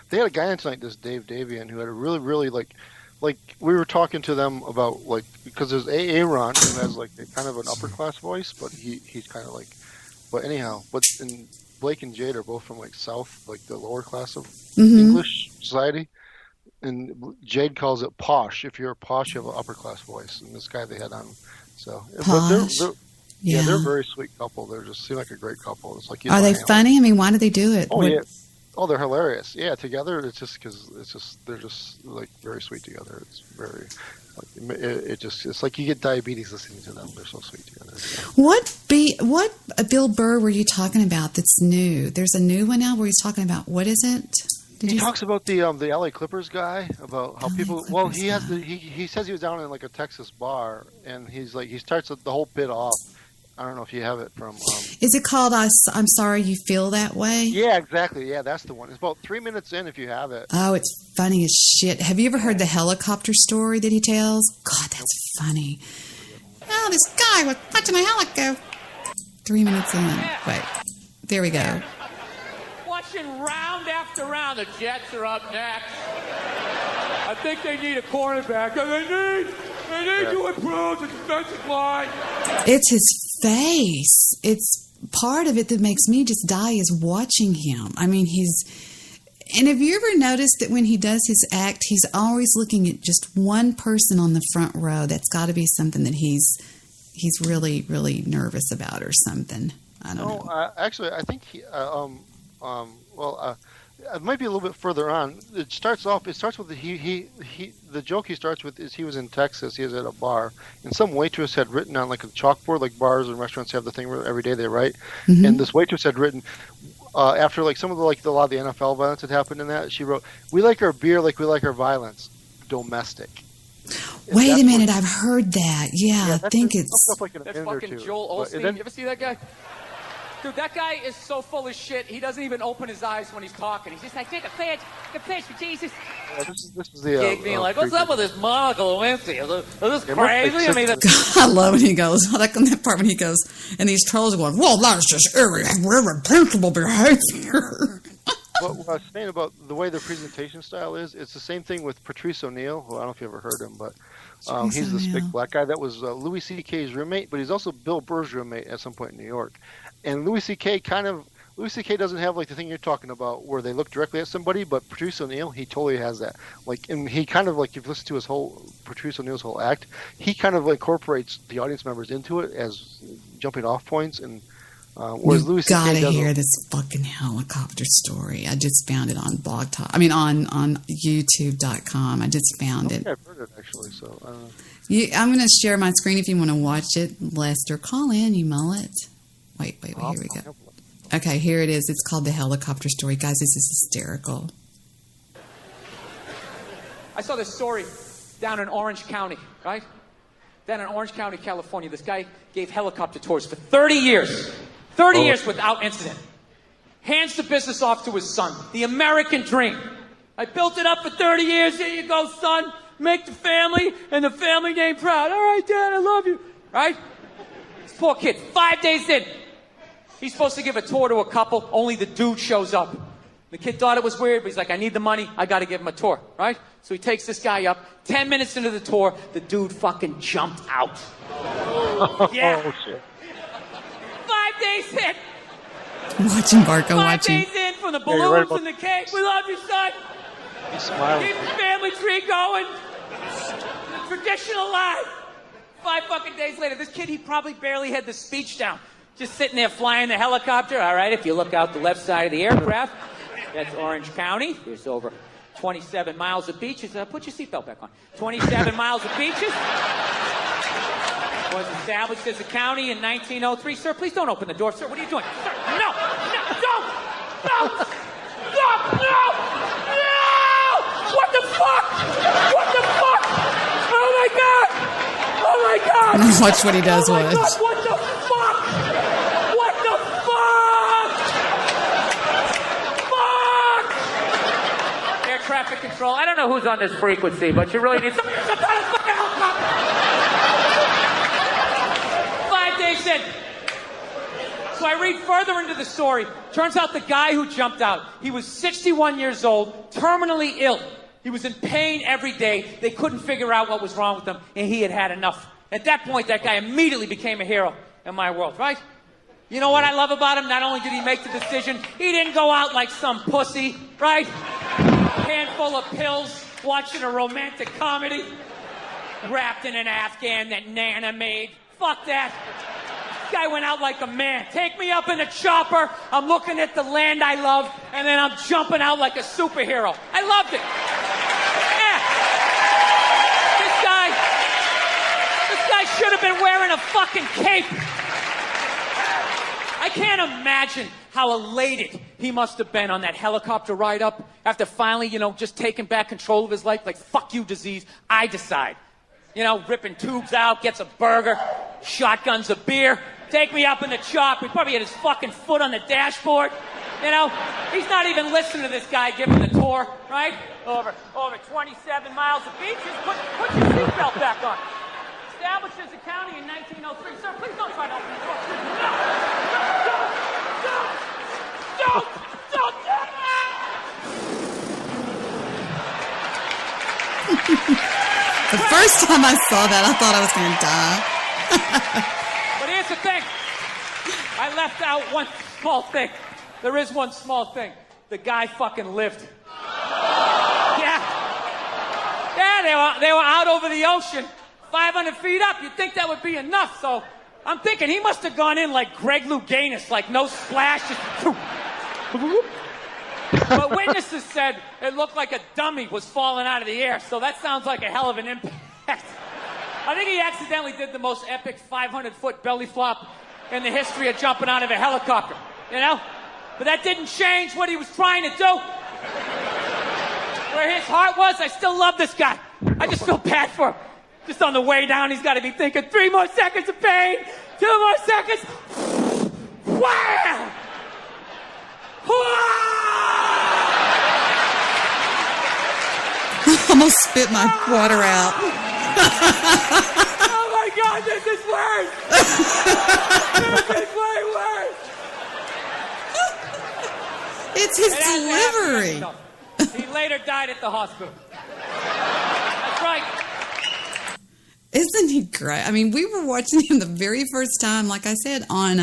Speaker 11: they had a guy in tonight, this Dave Davian, who had a really, really like we were talking to them about because there's Aaron who has like a kind of an upper class voice, but he's kind of like, but anyhow, and Blake and Jade are both from like South, like the lower class of English society, and Jade calls it posh. If you're posh, you have an upper class voice, and this guy they had on, so
Speaker 4: posh.
Speaker 11: Yeah,
Speaker 4: Yeah.
Speaker 11: they're a very sweet couple. They just seem like a great couple. It's like
Speaker 4: Are they funny? I mean, why do they do it?
Speaker 11: Oh
Speaker 4: What-
Speaker 11: yeah. Oh, they're hilarious. Yeah, together it's just because they're just like very sweet together. It's very like, it's like you get diabetes listening to them. They're so sweet together.
Speaker 4: What Bill Burr were you talking about that's new? There's a new one now where he's talking about, what is it?
Speaker 11: He talks about the LA Clippers guy, about how people. Well, he has he says he was down in like a Texas bar, and he's like he starts the whole bit off. I don't know if you have it from.
Speaker 4: Is it called I'm Sorry You Feel That Way?
Speaker 11: Yeah, exactly. Yeah, that's the one. It's about 3 minutes in if you have it.
Speaker 4: Oh, it's funny as shit. Have you ever heard the helicopter story that he tells? God, that's funny. Oh, this guy was watching a helicopter. 3 minutes in. Wait, there we go.
Speaker 9: Watching round after round. The Jets are up next. I think they need a cornerback. They need to improve the defensive line.
Speaker 4: It's his face. It's part of it that makes me just die is watching him. I mean, and have you ever noticed that when he does his act, he's always looking at just one person on the front row? That's got to be something that he's really, really nervous about or something. I don't know.
Speaker 11: Actually, I think it might be a little bit further on. It starts with the joke he starts with is he was in Texas. He was at a bar, and some waitress had written on like a chalkboard, like bars and restaurants have the thing where every day they write.
Speaker 4: Mm-hmm.
Speaker 11: And this waitress had written after like some of the a lot of the NFL violence had happened in that. She wrote, "We like our beer like we like our violence, domestic."
Speaker 4: Wait a minute, I've heard that. Yeah, I think it's.
Speaker 11: Like in a
Speaker 9: That's
Speaker 11: minute or
Speaker 9: fucking
Speaker 11: two.
Speaker 9: Joel
Speaker 11: But
Speaker 9: Osteen.
Speaker 11: then-
Speaker 9: You ever see that guy? Dude, that guy is so full of shit. He doesn't even open his eyes when he's talking. He's just like, take a pitch for Jesus.
Speaker 11: Yeah, this is the
Speaker 9: Gig being like, what's up with this Monica Lewinsky? Is this crazy? I mean,
Speaker 4: I love when he goes, I like on that part when he goes, and these trolls are going, well, that's just irrepressible behavior.
Speaker 11: What I was saying about the way the presentation style is, it's the same thing with Patrice O'Neill, who I don't know if you ever heard him, but he's this big black guy that was Louis C.K.'s roommate, but he's also Bill Burr's roommate at some point in New York. And Louis C.K. doesn't have like the thing you're talking about where they look directly at somebody, but Patrice O'Neill, he totally has that. Like, and he kind of like, you've listened to his whole Patrice O'Neill's whole act, he kind of incorporates the audience members into it as jumping off points, and whereas Louis C.K.
Speaker 4: Gotta
Speaker 11: doesn't.
Speaker 4: hear this fucking helicopter story. I just found it on on YouTube.com. I just found it.
Speaker 11: I've heard it actually, so.
Speaker 4: I'm going to share my screen if you want to watch it. Lester, call in, you mullet. Wait, here we go. Okay, here it is. It's called The Helicopter Story. Guys, this is hysterical.
Speaker 9: I saw this story down in Orange County, right? Down in Orange County, California. This guy gave helicopter tours for 30 years. 30 years without incident. Hands the business off to his son. The American dream. I built it up for 30 years. Here you go, son. Make the family and the family name proud. All right, Dad, I love you. Right? This poor kid, 5 days in. He's supposed to give a tour to a couple. Only the dude shows up. The kid thought it was weird, but he's like, I need the money. I got to give him a tour. Right? So he takes this guy up. 10 minutes into the tour, the dude fucking jumped out. Yeah.
Speaker 11: Oh, shit.
Speaker 9: 5 days in.
Speaker 4: Watching Barko,
Speaker 9: 5
Speaker 4: watching.
Speaker 9: days in from the
Speaker 11: you're
Speaker 9: balloons
Speaker 11: right about-
Speaker 9: and the cake. We love you, son.
Speaker 11: He's smiling.
Speaker 9: Keep the family tree going. Traditional life. 5 fucking days later, this kid, he probably barely had the speech down. Just sitting there flying the helicopter. All right, if you look out the left side of the aircraft, that's Orange County. There's over 27 miles of beaches. Put your seatbelt back on. 27 miles of beaches. Was established as a county in 1903. Sir, please don't open the door. Sir, what are you doing? Sir, no, don't! No! Stop! No! What the fuck? What the fuck? Oh my god! Oh my god!
Speaker 4: Watch what he does.
Speaker 9: Oh my
Speaker 4: Watch.
Speaker 9: god! What the fuck? What the fuck? Fuck! Air traffic control. I don't know who's on this frequency, but you really need somebody to jump out of the fucking helicopter. 5 days in. So I read further into the story. Turns out the guy who jumped out, he was 61 years old, terminally ill. He was in pain every day. They couldn't figure out what was wrong with him, and he had had enough. At that point, that guy immediately became a hero in my world, right? You know what I love about him? Not only did he make the decision, he didn't go out like some pussy, right? Handful of pills, watching a romantic comedy, wrapped in an Afghan that Nana made. Fuck that. guy went out like a man. Take me up in the chopper. I'm looking at the land I love, and then I'm jumping out like a superhero. I loved it. Yeah. This guy should have been wearing a fucking cape. I can't imagine how elated he must have been on that helicopter ride up after finally, just taking back control of his life. Like, fuck you, disease. I decide. Ripping tubes out, gets a burger, shotguns a beer, take me up in the chop. He probably had his fucking foot on the dashboard. He's not even listening to this guy giving the tour, right? Over 27 miles of beaches. Put your seatbelt back on. Established as a county in 1903. Sir, please don't try to open the door. Don't do
Speaker 4: The first time I saw that, I thought I was going to die.
Speaker 9: But here's the thing. I left out one small thing. There is one small thing. The guy fucking lived. Yeah, they were out over the ocean, 500 feet up. You'd think that would be enough, so I'm thinking he must have gone in like Greg Louganis, like no splash. But witnesses said it looked like a dummy was falling out of the air, so that sounds like a hell of an impact. I think he accidentally did the most epic 500-foot belly flop in the history of jumping out of a helicopter, But that didn't change what he was trying to do. Where his heart was, I still love this guy. I just feel bad for him. Just on the way down, he's got to be thinking, 3 more seconds of pain, 2 more seconds. Wow!
Speaker 4: I almost spit my water out.
Speaker 9: Oh my God, this is worse! This is way worse!
Speaker 4: It's his delivery.
Speaker 9: He later died at the hospital. That's right.
Speaker 4: Isn't he great? I mean, we were watching him the very first time, like I said, on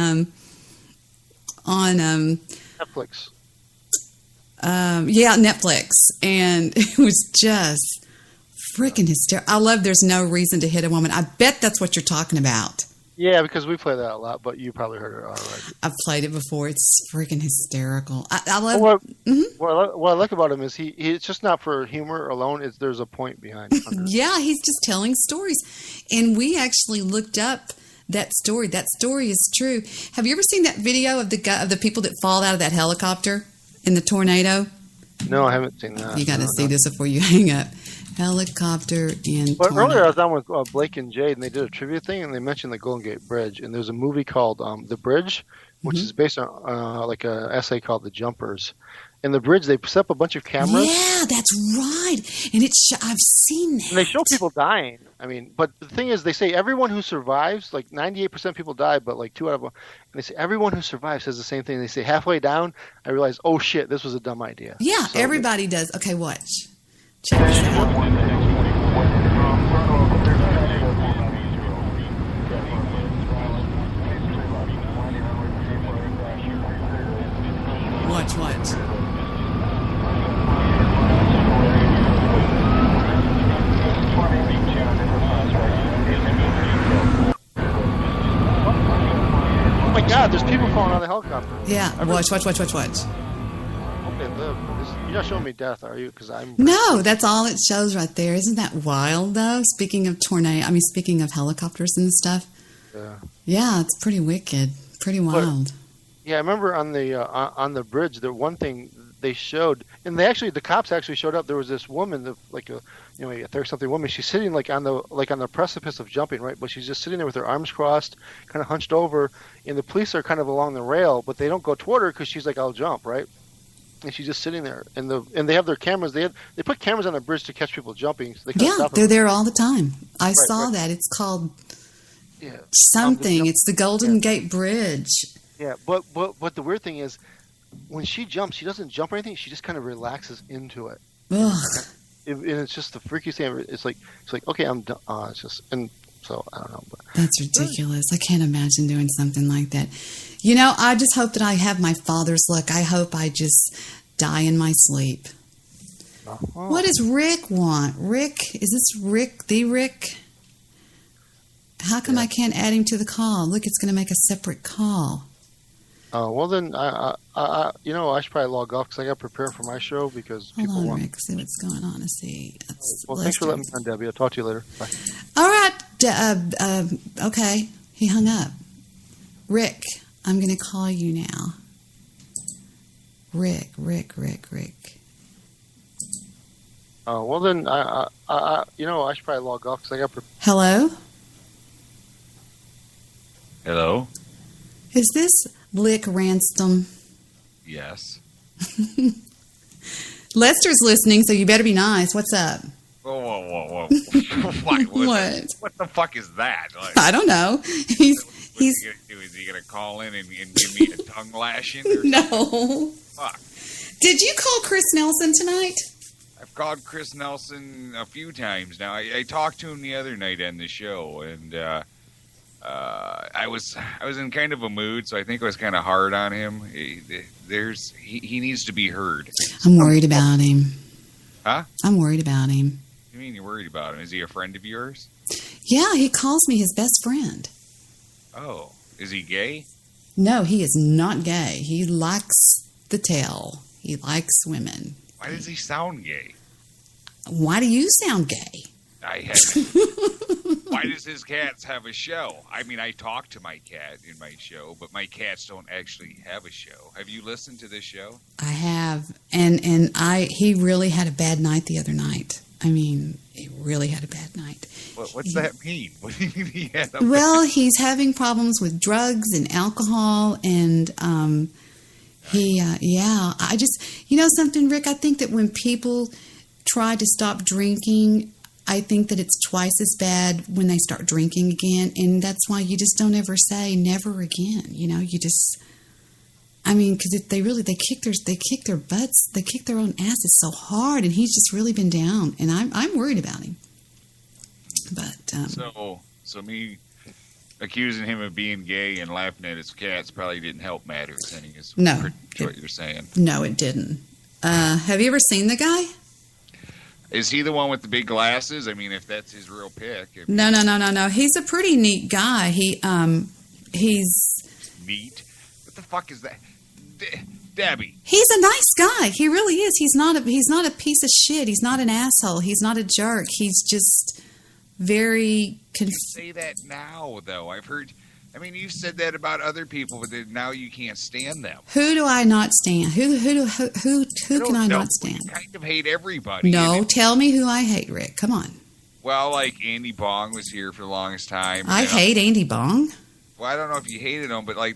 Speaker 11: Netflix.
Speaker 4: Netflix, and it was just freaking hysterical. I love "There's No Reason to Hit a Woman." I bet that's what you're talking about.
Speaker 11: Yeah, because we play that a lot, but you probably heard it already.
Speaker 4: I've played it before. It's freaking hysterical. I love.
Speaker 11: What I like about him is it's just not for humor alone. There's a point behind it.
Speaker 4: Yeah, he's just telling stories, and we actually looked up that story. That story is true. Have you ever seen that video of the people that fall out of that helicopter in the tornado?
Speaker 11: No, I haven't seen that.
Speaker 4: You got to see this before you hang up. Helicopter and
Speaker 11: But
Speaker 4: tornado.
Speaker 11: earlier I was on with Blake and Jade, and they did a trivia thing, and they mentioned the Golden Gate Bridge. And there's a movie called The Bridge, which is based on like an essay called The Jumpers. And the bridge, they set up a bunch of cameras.
Speaker 4: Yeah, that's right. And I've seen that.
Speaker 11: And they show people dying. I mean, but the thing is, they say everyone who survives, like 98% of people die, but like 2 out of 1. And they say everyone who survives says the same thing. They say halfway down, I realized, oh shit, this was a dumb idea.
Speaker 4: Yeah, so everybody does. Okay, watch. Check this out. Watch.
Speaker 11: Oh my God, there's people falling out of the helicopter.
Speaker 4: Yeah, watch.
Speaker 11: Hope they live. You're not showing me death, are you? Because I'm.
Speaker 4: No, that's all it shows right there. Isn't that wild, though? Speaking of speaking of helicopters and stuff.
Speaker 11: Yeah.
Speaker 4: Yeah, it's pretty wicked. Pretty wild.
Speaker 11: Yeah, I remember on the bridge, the one thing they showed, and the cops actually showed up. There was this woman, like a 30-something woman. She's sitting like on the precipice of jumping, right? But she's just sitting there with her arms crossed, kind of hunched over, and the police are kind of along the rail, but they don't go toward her because she's like, "I'll jump," right? And she's just sitting there, and they have their cameras. They put cameras on the bridge to catch people jumping. So
Speaker 4: they're there all the time. I saw that. It's called something. It's the Golden Gate Bridge.
Speaker 11: Yeah, but the weird thing is, when she jumps, she doesn't jump or anything. She just kind of relaxes into it.
Speaker 4: Ugh.
Speaker 11: And it's just the freakiest thing. It's like okay, I'm done. It's just, and so I don't know. But
Speaker 4: that's ridiculous. I can't imagine doing something like that. I just hope that I have my father's luck. I hope I just die in my sleep.
Speaker 11: Oh.
Speaker 4: What does Rick want? Rick? Is this Rick? The Rick? How come I can't add him to the call? Look, it's going to make a separate call.
Speaker 11: Well then, I should probably log off because I got to prepare for my show because
Speaker 4: Hold
Speaker 11: people
Speaker 4: on,
Speaker 11: want.
Speaker 4: Rick. See what's going on. Let's see.
Speaker 11: Well, thanks for letting me on, Debbie. I'll talk to you later. Bye.
Speaker 4: All right. Okay. He hung up. Rick, I'm going to call you now. Rick.
Speaker 11: Well then, I should probably log off because I got.
Speaker 4: Hello?
Speaker 14: Hello?
Speaker 4: Is this Lick Ransom?
Speaker 14: Yes.
Speaker 4: Lester's listening, so you better be nice. What's up?
Speaker 14: Whoa.
Speaker 4: What
Speaker 14: the fuck is that? Like,
Speaker 4: I don't know.
Speaker 14: What's he gonna do? Is he gonna call in and give me a tongue lashing? Or
Speaker 4: No.
Speaker 14: Fuck.
Speaker 4: Did you call Chris Nelson tonight?
Speaker 14: I've called Chris Nelson a few times now. I talked to him the other night on the show, and I was in kind of a mood, so I think I was kind of hard on him. He needs to be heard.
Speaker 4: I'm worried about him.
Speaker 14: Huh?
Speaker 4: I'm worried about him.
Speaker 14: What do you mean you're worried about him? Is he a friend of yours?
Speaker 4: Yeah, he calls me his best friend.
Speaker 14: Oh, is he gay?
Speaker 4: No, he is not gay. He likes the tail. He likes women.
Speaker 14: Why does he sound gay?
Speaker 4: Why do you sound gay?
Speaker 14: Why does his cats have a show? I mean, I talk to my cat in my show, but my cats don't actually have a show. Have you listened to this show?
Speaker 4: I have, and he really had a bad night the other night. I mean, he really had a bad night.
Speaker 14: What's that mean? What do you mean he had a
Speaker 4: Well, he's having problems with drugs and alcohol, and I just, something, Rick, I think that when people try to stop drinking, I think that it's twice as bad when they start drinking again, and that's why you just don't ever say never again. You just, because they kick their butts, they kick their own asses so hard, and he's just really been down, and I'm worried about him. But
Speaker 14: so me accusing him of being gay and laughing at his cats probably didn't help matters. I think is what you're saying.
Speaker 4: No, it didn't. Have you ever seen the guy?
Speaker 14: Is he the one with the big glasses? I mean, if that's his real pick. I mean,
Speaker 4: No. He's a pretty neat guy. He's
Speaker 14: neat. What the fuck is that, Debbie?
Speaker 4: He's a nice guy. He really is. He's not a piece of shit. He's not an asshole. He's not a jerk. He's just very.
Speaker 14: Say that now, though. I've heard. I mean, you've said that about other people, but then now you can't stand them.
Speaker 4: Who do I not stand? Who can I not stand?
Speaker 14: I kind of hate everybody.
Speaker 4: No, tell me who I hate, Rick. Come on.
Speaker 14: Well, like Andy Bong was here for the longest time.
Speaker 4: I hate Andy Bong.
Speaker 14: Well, I don't know if you hated him, but I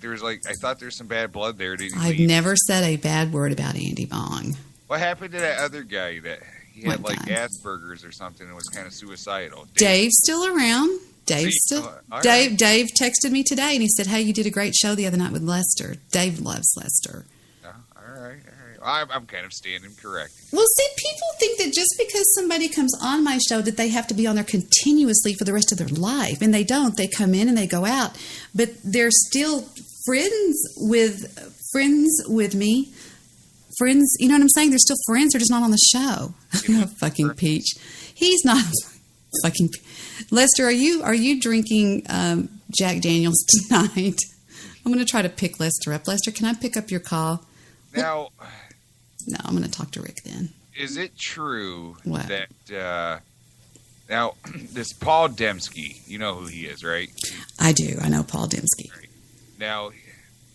Speaker 14: thought there's some bad blood there. Did
Speaker 4: I've never said a bad word about Andy Bong.
Speaker 14: What happened to that other guy that he had Asperger's or something and was kind of suicidal?
Speaker 4: Dave's still around. Dave texted me today and he said, "Hey, you did a great show the other night with Lester." Dave loves Lester.
Speaker 14: All right. I'm kind of standing corrected.
Speaker 4: Well, see, people think that just because somebody comes on my show that they have to be on there continuously for the rest of their life, and they don't. They come in and they go out, but they're still friends with me. Friends, you know what I'm saying? They're still friends. They're just not on the show. Fucking Peach. He's not fucking. Lester, are you drinking Jack Daniels tonight? I'm going to try to pick Lester up. Lester, can I pick up your call?
Speaker 14: Now.
Speaker 4: No, I'm going to talk to Rick then.
Speaker 14: Is it true
Speaker 4: What?
Speaker 14: that now this Paul Dembski, you know who he is, right?
Speaker 4: I do. I know Paul Dembski.
Speaker 14: Right. Now,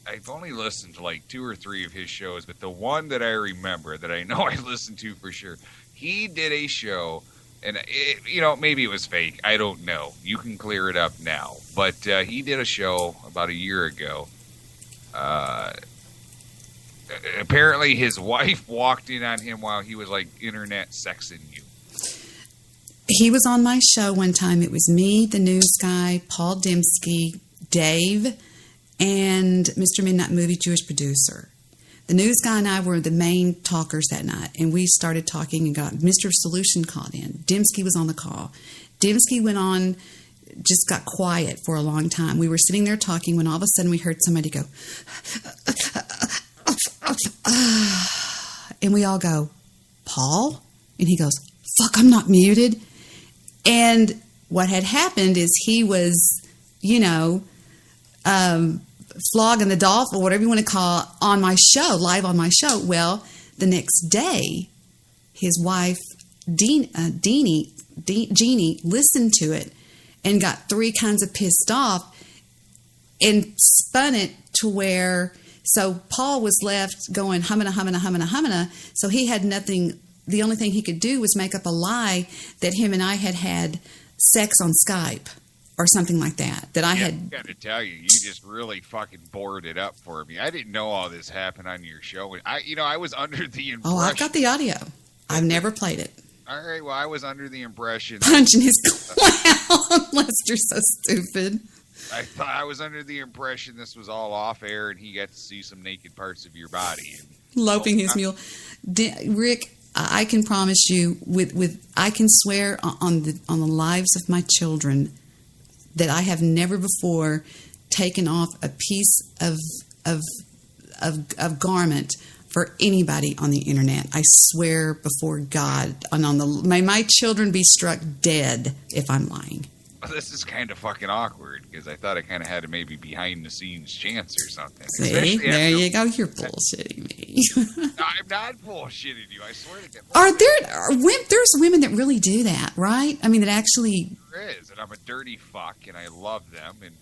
Speaker 14: I've only listened to like 2 or 3 of his shows, but the one that I remember that I know I listened to for sure, he did a show, and maybe it was fake. I don't know. You can clear it up now. But he did a show about a year ago. Apparently his wife walked in on him while he was like internet sexing you.
Speaker 4: He was on my show one time. It was me, the news guy, Paul Dembski, Dave, and Mr. Midnight Movie Jewish producer. The news guy and I were the main talkers that night, and we started talking and got Mr. Solution called in. Dembski was on the call. Dembski went on, just got quiet for a long time. We were sitting there talking when all of a sudden we heard somebody go, and we all go, "Paul?" And he goes, "Fuck, I'm not muted." And what had happened is he was flogging the Dolph or whatever you want to call it on my show, live on my show. Well, the next day, his wife, Jeannie, listened to it and got three kinds of pissed off and spun it to where, so Paul was left going humana. So he had nothing. The only thing he could do was make up a lie that him and I had sex on Skype or something like that. That I had.
Speaker 14: I got to tell you, you just really fucking bored it up for me. I didn't know all this happened on your show. I was under the impression.
Speaker 4: Oh, I've got the audio. I've never played it.
Speaker 14: All right, well, I was under the impression.
Speaker 4: Punching his clown. Lester's so stupid.
Speaker 14: I was under the impression this was all off air and he got to see some naked parts of your body.
Speaker 4: Loping his mule. Rick, I can promise you, I can swear on the lives of my children that I have never before taken off a piece of garment for anybody on the internet. I swear before God, and may my children be struck dead if I'm lying.
Speaker 14: Well, this is kind of fucking awkward because I thought I kind of had a maybe behind the scenes chance or something.
Speaker 4: See, there you go. You're bullshitting me.
Speaker 14: No, I'm not bullshitting you. I swear to God.
Speaker 4: There's women that really do that, right? I mean, that actually.
Speaker 14: There is, and I'm a dirty fuck, and I love them, and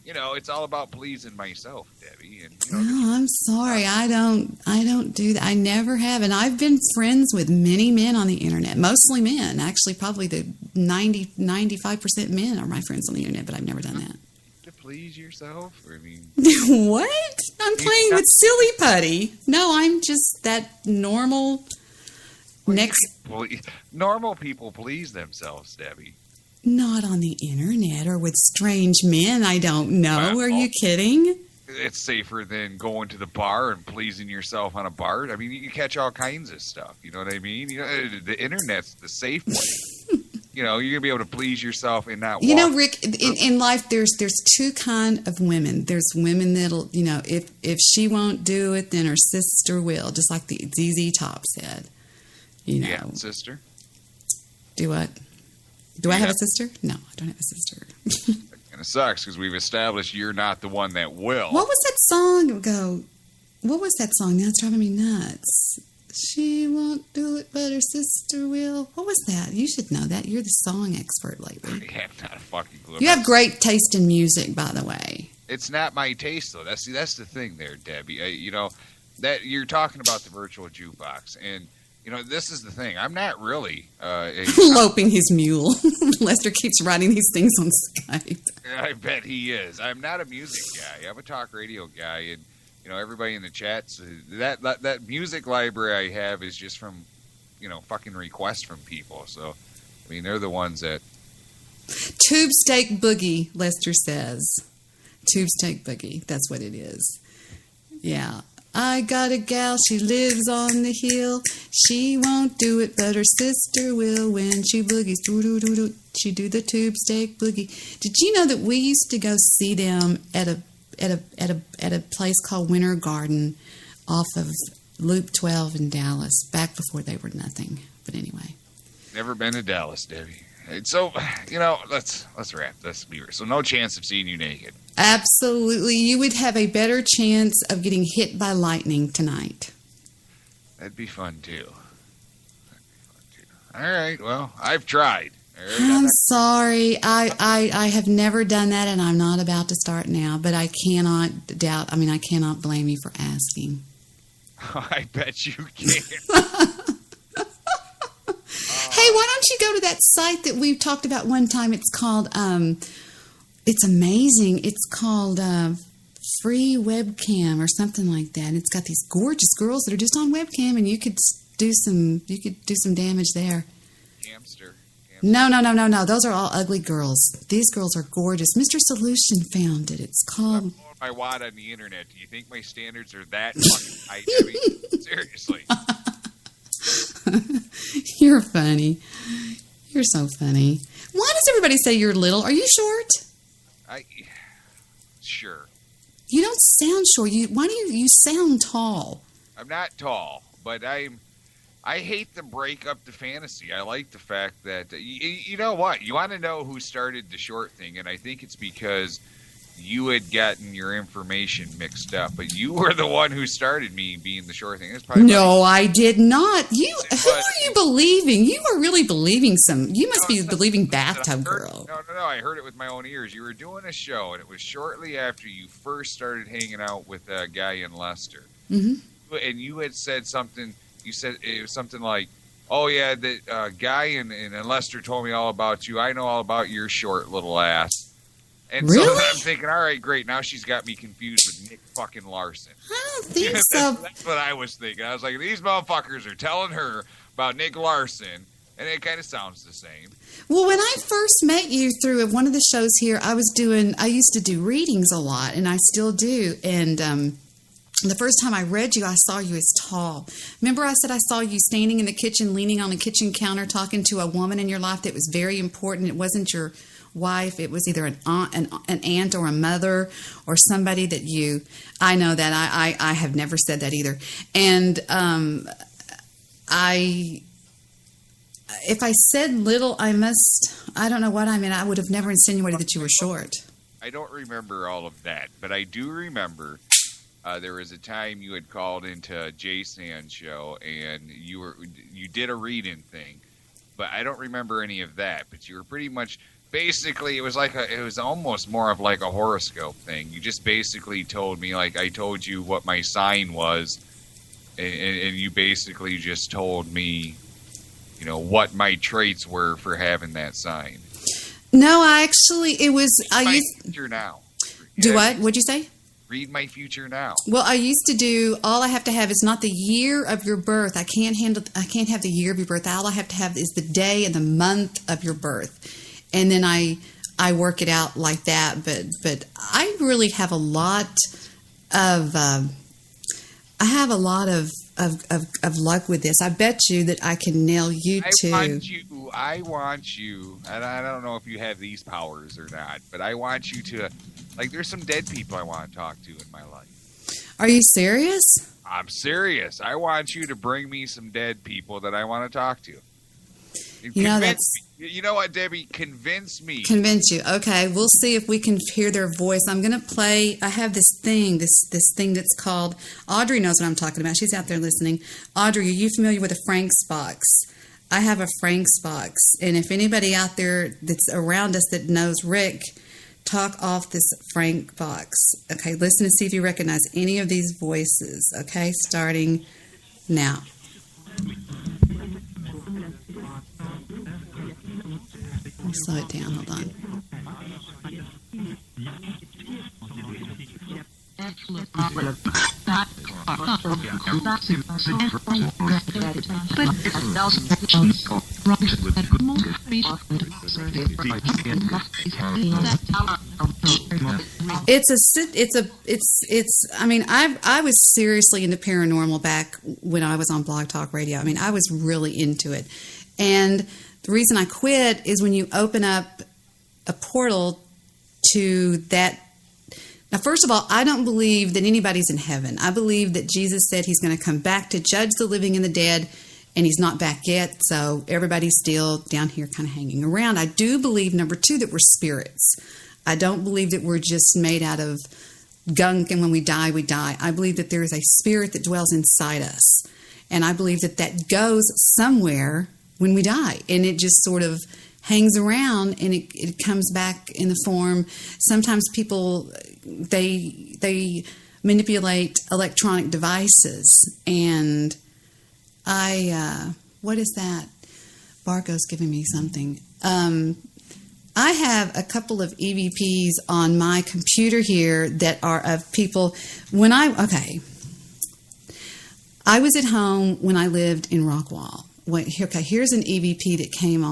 Speaker 14: it's all about pleasing myself, Debbie. And
Speaker 4: No, I'm sorry. I don't do that. I never have. And I've been friends with many men on the internet, mostly men. Actually, probably the 95% men are my friends on the internet, but I've never done that.
Speaker 14: To please yourself? Or,
Speaker 4: What? I'm playing with silly putty. No, I'm just that normal
Speaker 14: Normal people please themselves, Debbie.
Speaker 4: Not on the internet or with strange men I don't know.
Speaker 14: Well,
Speaker 4: are you kidding?
Speaker 14: It's safer than going to the bar and pleasing yourself on a bar. I mean, you catch all kinds of stuff. You know what I mean? The internet's the safe way. You're going to be able to please yourself and not walk.
Speaker 4: Rick, in life, there's two kind of women. There's women that'll, if she won't do it, then her sister will, just like the ZZ Top said.
Speaker 14: Yeah, sister.
Speaker 4: Do what? Do I have a sister? No, I don't have a sister.
Speaker 14: And it sucks because we've established you're not the one that will.
Speaker 4: What was that song? What was that song? Now it's driving me nuts. She won't do it, but her sister will. What was that? You should know that. You're the song expert lately.
Speaker 14: I have not a fucking clue.
Speaker 4: You have great taste in music, by the way.
Speaker 14: It's not my taste, though. That's the thing there, Debbie. That you're talking about the virtual jukebox, and this is the thing. I'm not really
Speaker 4: loping his mule. Lester keeps writing these things on Skype.
Speaker 14: I bet he is. I'm not a music guy. I'm a talk radio guy, and everybody in the chats. That music library I have is just from fucking requests from people. So I mean, they're the ones that.
Speaker 4: Tube Steak Boogie, Lester says. Tube Steak Boogie. That's what it is. Yeah. I got a gal, she lives on the hill. She won't do it, but her sister will when she boogies. Doo-doo-doo-doo. She do the Tube Steak Boogie. Did you know that we used to go see them at a place called Winter Garden off of Loop 12 in Dallas, back before they were nothing. But anyway.
Speaker 14: Never been to Dallas, Debbie. So, let's wrap. Let's be real. So no chance of seeing you naked.
Speaker 4: Absolutely. You would have a better chance of getting hit by lightning tonight.
Speaker 14: That'd be fun, too. All right. Well, I've tried.
Speaker 4: I'm sorry. I have never done that, and I'm not about to start now. But I cannot I cannot blame you for asking.
Speaker 14: I bet you can.
Speaker 4: Hey, why don't you go to that site that we've talked about one time? It's called, it's amazing. It's called Free Webcam or something like that. And it's got these gorgeous girls that are just on webcam, and you could do some damage there.
Speaker 14: Hamster.
Speaker 4: No. Those are all ugly girls. These girls are gorgeous. Mr. Solution found it. It's called.
Speaker 14: My wad on the internet. Do you think my standards are that fucking high, Debbie? Seriously.
Speaker 4: You're funny. You're so funny. Why does everybody say you're little? Are you short?
Speaker 14: Sure.
Speaker 4: You don't sound short. Why do you sound tall?
Speaker 14: I'm not tall, but I I hate to break up the fantasy. I like the fact that you know what? You want to know who started the short thing, and I think it's because you had gotten your information mixed up, but you were the one who started me being the short thing. It's probably
Speaker 4: No, I did not. Who are you believing? You are really believing you must be believing Bathtub Girl.
Speaker 14: No. I heard it with my own ears. You were doing a show, and it was shortly after you first started hanging out with a guy in Leicester. Mm-hmm. And you had said something. You said it was something like, "Oh yeah, the guy in Leicester told me all about you. I know all about your short little ass." And
Speaker 4: really?
Speaker 14: so I'm thinking, all right, great. Now she's got me confused with Nick fucking Larson.
Speaker 4: I don't think so.
Speaker 14: That's what I was thinking. I was like, these motherfuckers are telling her about Nick Larson, and it kind of sounds the same.
Speaker 4: Well, when I first met you through one of the shows here, I used to do readings a lot, and I still do. And the first time I read you, I saw you as tall. Remember I said I saw you standing in the kitchen, leaning on the kitchen counter, talking to a woman in your life that was very important. It wasn't your wife. It was either an aunt or a mother or somebody that you. I know that I have never said that either. And if I said little, I don't know what I meant. I would have never insinuated that you were short.
Speaker 14: I don't remember all of that, but I do remember there was a time you had called into Jay Sand's show and you did a read-in thing, but I don't remember any of that. But you were pretty much. Basically, it was almost more of like a horoscope thing. You just basically told me, like I told you what my sign was, and you basically just told me, you know, what my traits were for having that sign.
Speaker 4: No, it was.
Speaker 14: Future now.
Speaker 4: Do what? What'd you say?
Speaker 14: Read my future now.
Speaker 4: Well, I used to do. All I have to have is not the year of your birth. I can't have the year of your birth. All I have to have is the day and the month of your birth. And then I work it out like that, but I really have a lot of luck with this. I bet you that I can nail you too.
Speaker 14: I want you, and I don't know if you have these powers or not, but I want you to, like, there's some dead people I want to talk to in my life.
Speaker 4: Are you serious?
Speaker 14: I'm serious. I want you to bring me some dead people that I want to talk to. You know what, Debbie? Convince me.
Speaker 4: Convince you. Okay, we'll see if we can hear their voice. I'm going to play. I have this thing that's called. Audrey knows what I'm talking about. She's out there listening. Audrey, are you familiar with a Frank's box? I have a Frank's box, and if anybody out there that's around us that knows Rick, talk off this Frank box. Okay, listen and see if you recognize any of these voices. Okay, starting now. Let me slow it down. Hold on. I mean, I was seriously into paranormal back when I was on Blog Talk Radio. I mean, I was really into it. And the reason I quit is when you open up a portal to that. Now, first of all, I don't believe that anybody's in heaven. I believe that Jesus said he's going to come back to judge the living and the dead, and he's not back yet, so everybody's still down here kind of hanging around. I do believe, number two, that we're spirits. I don't believe that we're just made out of gunk, and when we die, we die. I believe that there is a spirit that dwells inside us, and I believe that that goes somewhere when we die, and it just sort of hangs around, and it comes back in the form. Sometimes people they manipulate electronic devices, and what is that? Barko's giving me something. I have a couple of EVPs on my computer here that are of people. I was at home when I lived in Rockwall. Here's an EVP that came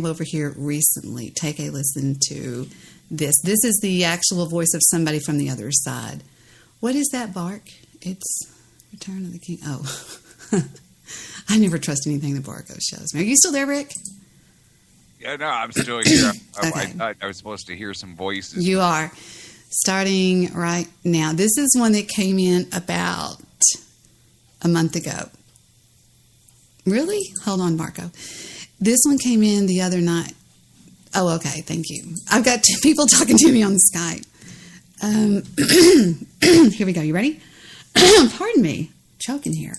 Speaker 4: over here recently. Take a listen to this. This is the actual voice of somebody from the other side. What is that, Bark? It's Return of the King. Oh, I never trust anything that Barko shows me. Are you still there, Rick?
Speaker 14: Yeah, no, I'm still here.
Speaker 4: Okay.
Speaker 14: I thought I was supposed to hear some voices.
Speaker 4: You are. Starting right now. This is one that came in about a month ago. Really? Hold on, Barko. This one came in the other night. Oh, okay. Thank you. I've got two people talking to me on Skype. Here we go. You ready? Pardon me. Choking here.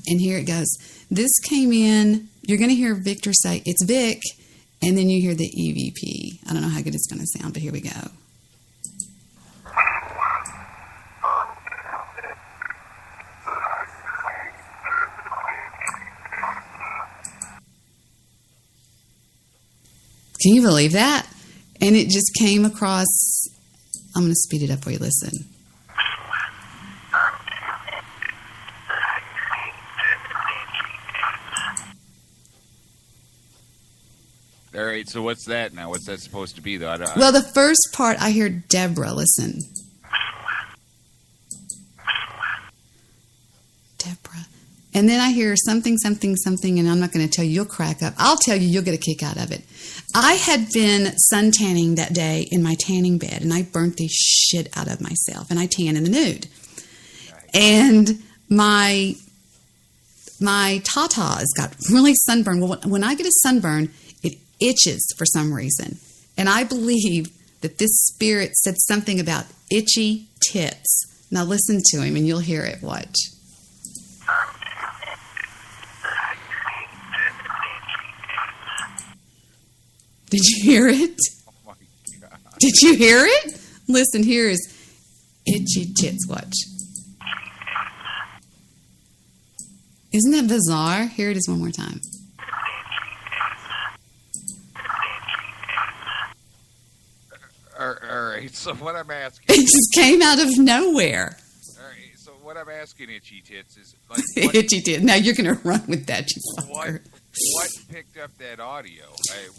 Speaker 4: And here it goes. This came in. You're going to hear Victor say, it's Vic. And then you hear the EVP. I don't know how good it's going to sound, but here we go. Can you believe that? And it just came across. I'm going to speed it up for you. Listen.
Speaker 14: All right, so what's that now? What's that supposed to be, though?
Speaker 4: Well, the first part I hear Deborah. Listen. Deborah. And then I hear something, something, something, and I'm not going to tell you. You'll crack up. I'll tell you. You'll get a kick out of it. I had been sun tanning that day in my tanning bed, and I burnt the shit out of myself, and I tan in the nude. And my tatas got really sunburned. Well, when I get a sunburn, it itches for some reason. And I believe that this spirit said something about itchy tits. Now listen to him, and you'll hear it. Watch. Did you hear it?
Speaker 14: Oh my God.
Speaker 4: Did you hear it? Listen, here is itchy tits. Watch. Isn't that bizarre? Here it is one more time.
Speaker 14: All right, so what I'm asking...
Speaker 4: It just came out of nowhere.
Speaker 14: All right, so what I'm asking, Itchy Tits, is... like, what,
Speaker 4: Itchy tits. Now you're going to run with that, you fucker.
Speaker 14: What picked up that audio?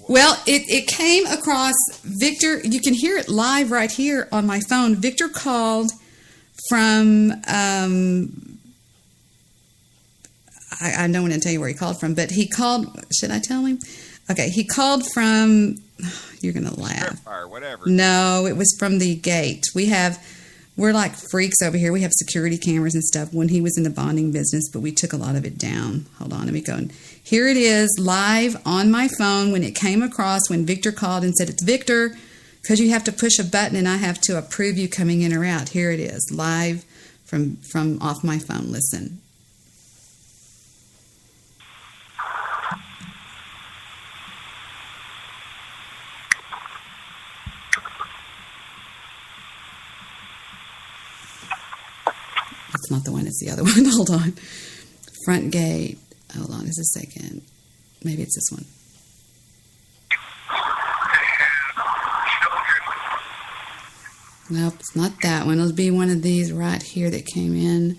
Speaker 4: Well, it came across Victor. You can hear it live right here on my phone. Victor called from, I don't want to tell you where he called from, but he called, should I tell him? Okay, he called from, you're going to laugh.
Speaker 14: Or whatever.
Speaker 4: No, it was from the gate. We're like freaks over here. We have security cameras and stuff when he was in the bonding business, but we took a lot of it down. Hold on, let me go. Here it is live on my phone when it came across when Victor called and said, it's Victor, because you have to push a button and I have to approve you coming in or out. Here it is live from off my phone. Listen. It's not the one, it's the other one. Hold on. Front gate. Hold on just a second. Maybe it's this one. Nope, it's not that one. It'll be one of these right here that came in.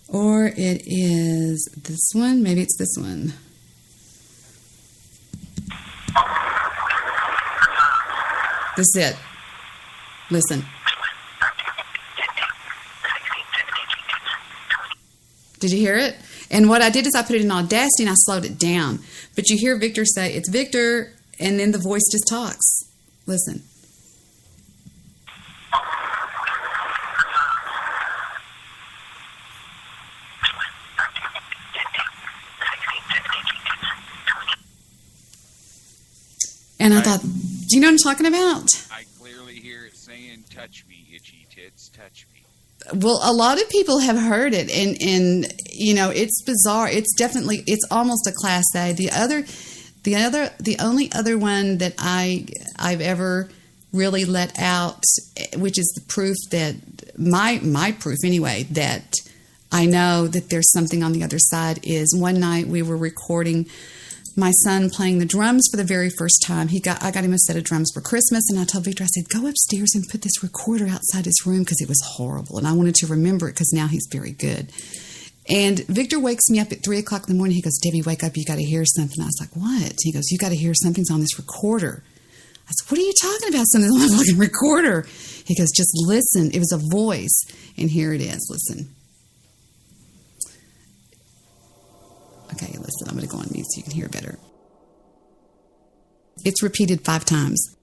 Speaker 4: Or it is this one. Maybe it's this one. This is it. Listen. Did you hear it? And what I did is I put it in Audacity and I slowed it down. But you hear Victor say, it's Victor, and then the voice just talks. Listen. And I thought, do you know what I'm talking about?
Speaker 14: I clearly hear it saying, touch me, Itchy Tits, touch me.
Speaker 4: Well, a lot of people have heard it, and you know, it's bizarre. It's almost a class A. The only other one that I've ever really let out, which is the proof that my proof anyway, that I know that there's something on the other side, is one night we were recording my son playing the drums for the very first time. I got him a set of drums for Christmas, and I told Victor, I said, go upstairs and put this recorder outside his room because it was horrible, and I wanted to remember it because now he's very good. And Victor wakes me up at 3 o'clock in the morning. He goes, Debbie, wake up. You got to hear something. I was like, what? He goes, you got to hear something's on this recorder. I said, what are you talking about? Something's on the fucking recorder. He goes, just listen. It was a voice. And here it is. Listen. Okay, listen. I'm going to go on mute so you can hear better. It's repeated 5 times.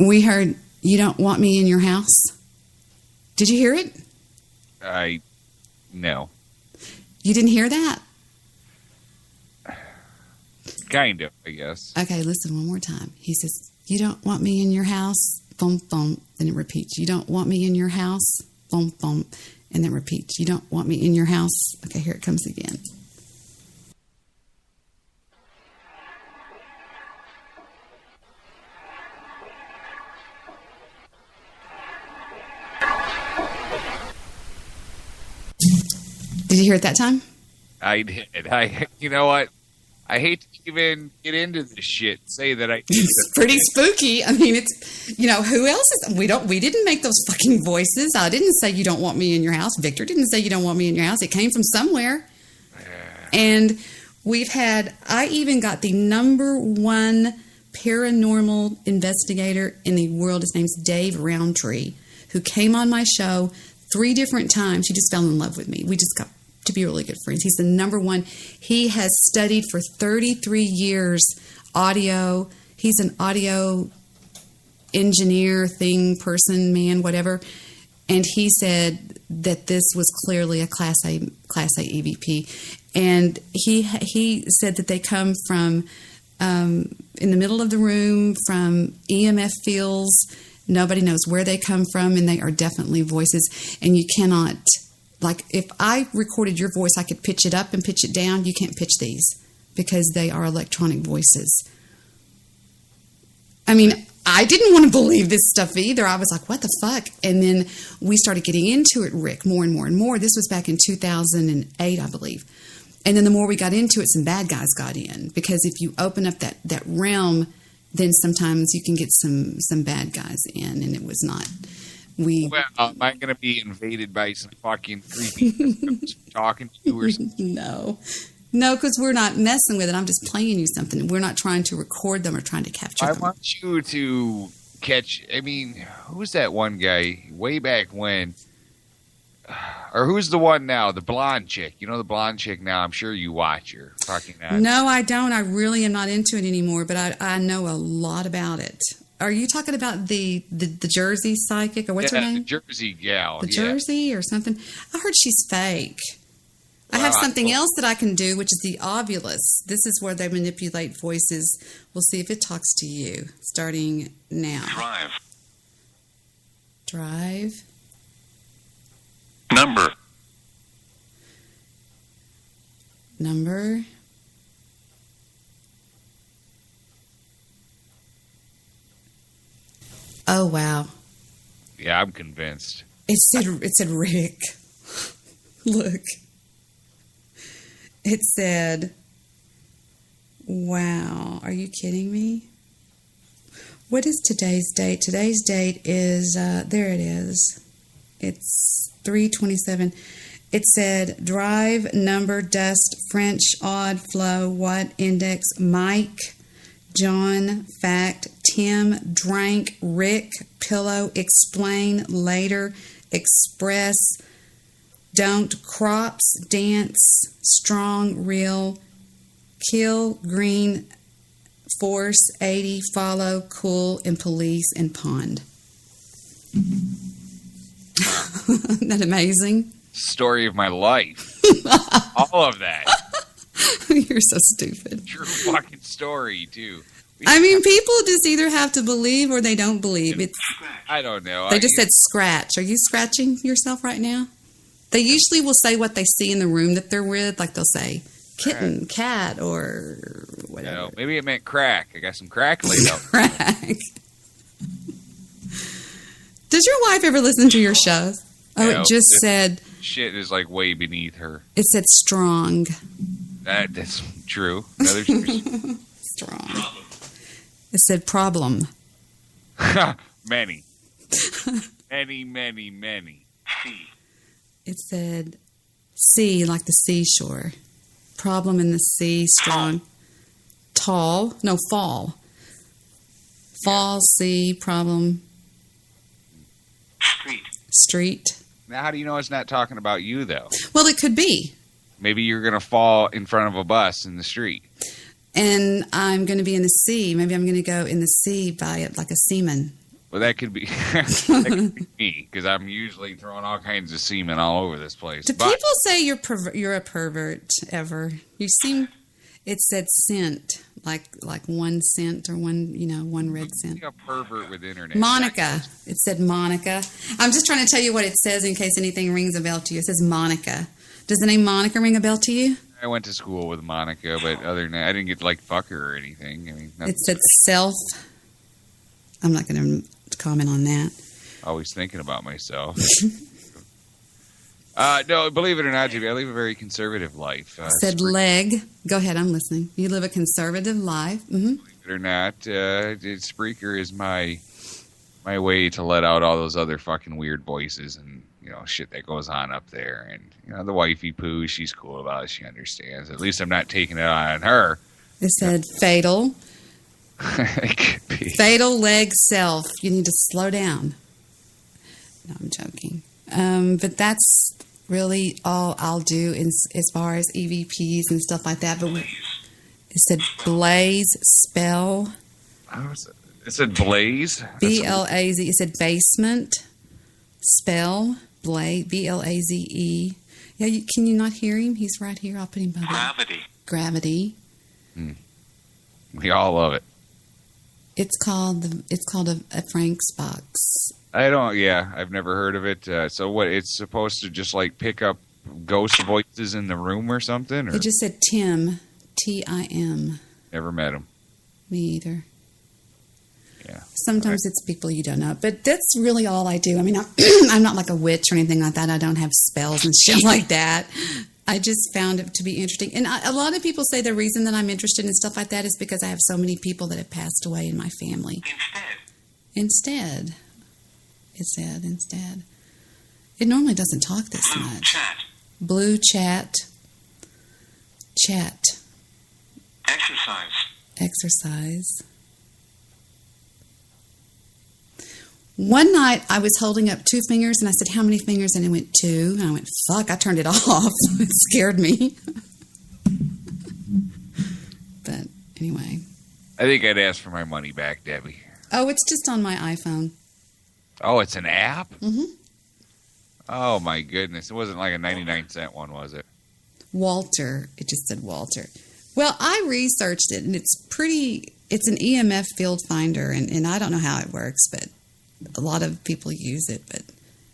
Speaker 4: We heard, "You don't want me in your house." Did you hear it?
Speaker 14: No.
Speaker 4: You didn't hear that?
Speaker 14: Kind of, I guess.
Speaker 4: Okay, listen one more time. He says, "You don't want me in your house." Boom, boom. Then it repeats. "You don't want me in your house." Boom, boom. And then repeats. "You don't want me in your house." Okay, here it comes again. Did you hear it that time?
Speaker 14: I did. You know what? I hate to even get into this shit. Say that I did.
Speaker 4: It's pretty spooky. I mean, it's, who else is, we didn't make those fucking voices. I didn't say "You don't want me in your house." Victor didn't say "You don't want me in your house." It came from somewhere. And I even got the #1 paranormal investigator in the world. His name's Dave Roundtree, who came on my show 3 different times. He just fell in love with me. We just got to be really good friends. He's the #1. He has studied for 33 years audio. He's an audio engineer, person, man, whatever. And he said that this was clearly a Class A EVP. And he said that they come from in the middle of the room, from EMF fields. Nobody knows where they come from, and they are definitely voices. And you cannot, like, if I recorded your voice, I could pitch it up and pitch it down. You can't pitch these because they are electronic voices. I mean, I didn't want to believe this stuff either. I was like, what the fuck? And then we started getting into it, Rick, more and more and more. This was back in 2008, I believe. And then the more we got into it, some bad guys got in. Because if you open up that realm, then sometimes you can get some bad guys in. And it was not.
Speaker 14: Well, am I going to be invaded by some fucking creepy talking to you or something?
Speaker 4: No, because we're not messing with it. I'm just playing you something. We're not trying to record them or trying to capture them.
Speaker 14: I want you to catch, who's that one guy way back when? Or who's the one now? The blonde chick. You know the blonde chick now? I'm sure you watch her. Fucking
Speaker 4: No, I don't. I really am not into it anymore, but I know a lot about it. Are you talking about the Jersey psychic, or what's her name?
Speaker 14: The Jersey gal.
Speaker 4: The Jersey or something? I heard she's fake. I have something else that I can do, which is the Ovulus. This is where they manipulate voices. We'll see if it talks to you, starting now. Drive. Number. Oh, wow.
Speaker 14: Yeah, I'm convinced.
Speaker 4: It said Rick. Look. It said, wow, are you kidding me? What is today's date? Today's date is, there it is. It's 3/27. It said, drive, number, dust, French, odd, flow, what, index, Mike, John, fact, Tim, drank, Rick, pillow, explain, later, express, don't, crops, dance, strong, real, kill, green, force, 80, follow, cool, and police, and pond. Isn't that amazing?
Speaker 14: Story of my life. All of that.
Speaker 4: You're so stupid.
Speaker 14: True fucking story, too.
Speaker 4: I mean, people just either have to believe or they don't believe.
Speaker 14: I don't know.
Speaker 4: They just said scratch. Are you scratching yourself right now? They usually will say what they see in the room that they're with. Like they'll say kitten, cat, or whatever.
Speaker 14: No, maybe it meant crack. I got some crack laid out.
Speaker 4: Crack. Does your wife ever listen to your shows? Oh,
Speaker 14: No,
Speaker 4: it just said...
Speaker 14: Shit is like way beneath her.
Speaker 4: It said strong.
Speaker 14: That's true. Another true.
Speaker 4: Strong. It said problem.
Speaker 14: Many. Many.
Speaker 4: It said sea, like the seashore. Problem in the sea, strong. Tall. No, fall. Fall, sea, problem. Street.
Speaker 14: Now, how do you know it's not talking about you, though?
Speaker 4: Well, it could be.
Speaker 14: Maybe you're going to fall in front of a bus in the street.
Speaker 4: And I'm going to be in the sea. Maybe I'm going to go in the sea by it like a seaman
Speaker 14: Well, that could be, that could be me, because I'm usually throwing all kinds of semen all over this place.
Speaker 4: Do
Speaker 14: But
Speaker 4: people say you're a pervert ever? You seem. It said cent, like 1 cent or one red cent.
Speaker 14: a pervert with internet.
Speaker 4: Monica. It said Monica. I'm just trying to tell you what it says in case anything rings a bell to you. It says Monica. Does the name Monica ring a bell to you?
Speaker 14: I went to school with Monica, but other than that, I didn't get to like fuck her or anything. I mean,
Speaker 4: It said self. I'm not going to comment on that.
Speaker 14: always thinking about myself. No, believe it or not, Jimmy, I live a very conservative life.
Speaker 4: Said leg. Go ahead, I'm listening. You live a conservative life. Mm-hmm.
Speaker 14: Believe it or not, Spreaker is my way to let out all those other fucking weird voices and shit that goes on up there. And the wifey poo, she's cool about it. She understands. At least I'm not taking it on her.
Speaker 4: It said fatal.
Speaker 14: It could be.
Speaker 4: Fatal leg self. You need to slow down. No, I'm joking. But that's really all I'll do as far as EVPs and stuff like that. But it said blaze spell.
Speaker 14: It said blaze?
Speaker 4: B-L-A-Z. It said basement spell. Blaze. B-L-A-Z-E. Yeah, can you not hear him? He's right here. I'll put him by
Speaker 14: Gravity.
Speaker 4: Gravity.
Speaker 14: We all love it.
Speaker 4: It's called a Frank's box.
Speaker 14: I've never heard of it. So what, it's supposed to just like pick up ghost voices in the room or something? Or?
Speaker 4: It just said Tim, T-I-M.
Speaker 14: Never met him.
Speaker 4: Me either.
Speaker 14: Yeah.
Speaker 4: Sometimes it's people you don't know, but that's really all I do. I mean, I'm not like a witch or anything like that. I don't have spells and shit like that. I just found it to be interesting. And a lot of people say the reason that I'm interested in stuff like that is because I have so many people that have passed away in my family. Instead. It said instead. It normally doesn't talk this much. Blue chat. Chat. Exercise. One night I was holding up 2 fingers and I said, how many fingers? And it went 2. And I went, fuck, I turned it off. It scared me. But anyway.
Speaker 14: I think I'd ask for my money back, Debbie.
Speaker 4: Oh, it's just on my iPhone.
Speaker 14: Oh, it's an app?
Speaker 4: Mm-hmm.
Speaker 14: Oh, my goodness. It wasn't like a 99-cent one, was it?
Speaker 4: Walter. It just said Walter. Well, I researched it, and it's an EMF field finder, and I don't know how it works, but a lot of people use it. But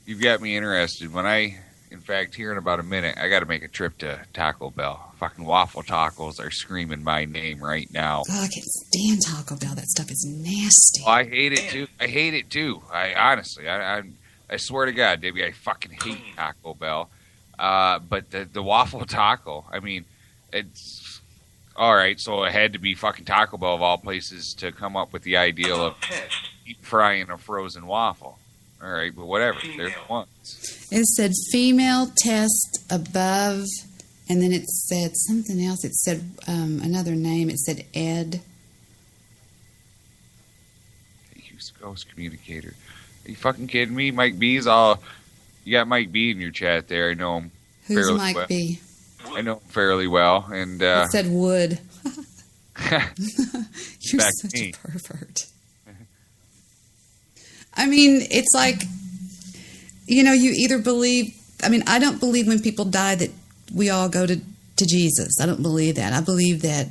Speaker 14: You've got me interested. In fact, here in about a minute, I got to make a trip to Taco Bell. Fucking waffle tacos are screaming my name right now.
Speaker 4: God, I can't stand Taco Bell. That stuff is nasty.
Speaker 14: Oh, I hate it too. I honestly, I swear to God, Debbie, I fucking hate Taco Bell. But the waffle taco, I mean, it's all right. So it had to be fucking Taco Bell of all places to come up with the ideal of deep frying a frozen waffle. All right, but whatever. There's one.
Speaker 4: It said female test above, and then it said something else. It said another name. It said Ed.
Speaker 14: Use ghost communicator. Are you fucking kidding me? Mike B's all. You got Mike B in your chat there. I know him.
Speaker 4: Who's
Speaker 14: fairly
Speaker 4: Mike
Speaker 14: well.
Speaker 4: B?
Speaker 14: I know him fairly well, and
Speaker 4: It said Wood. You're
Speaker 14: back
Speaker 4: such
Speaker 14: to me.
Speaker 4: a pervert. I mean, it's like, you either believe, I don't believe when people die that we all go to Jesus. I don't believe that. I believe that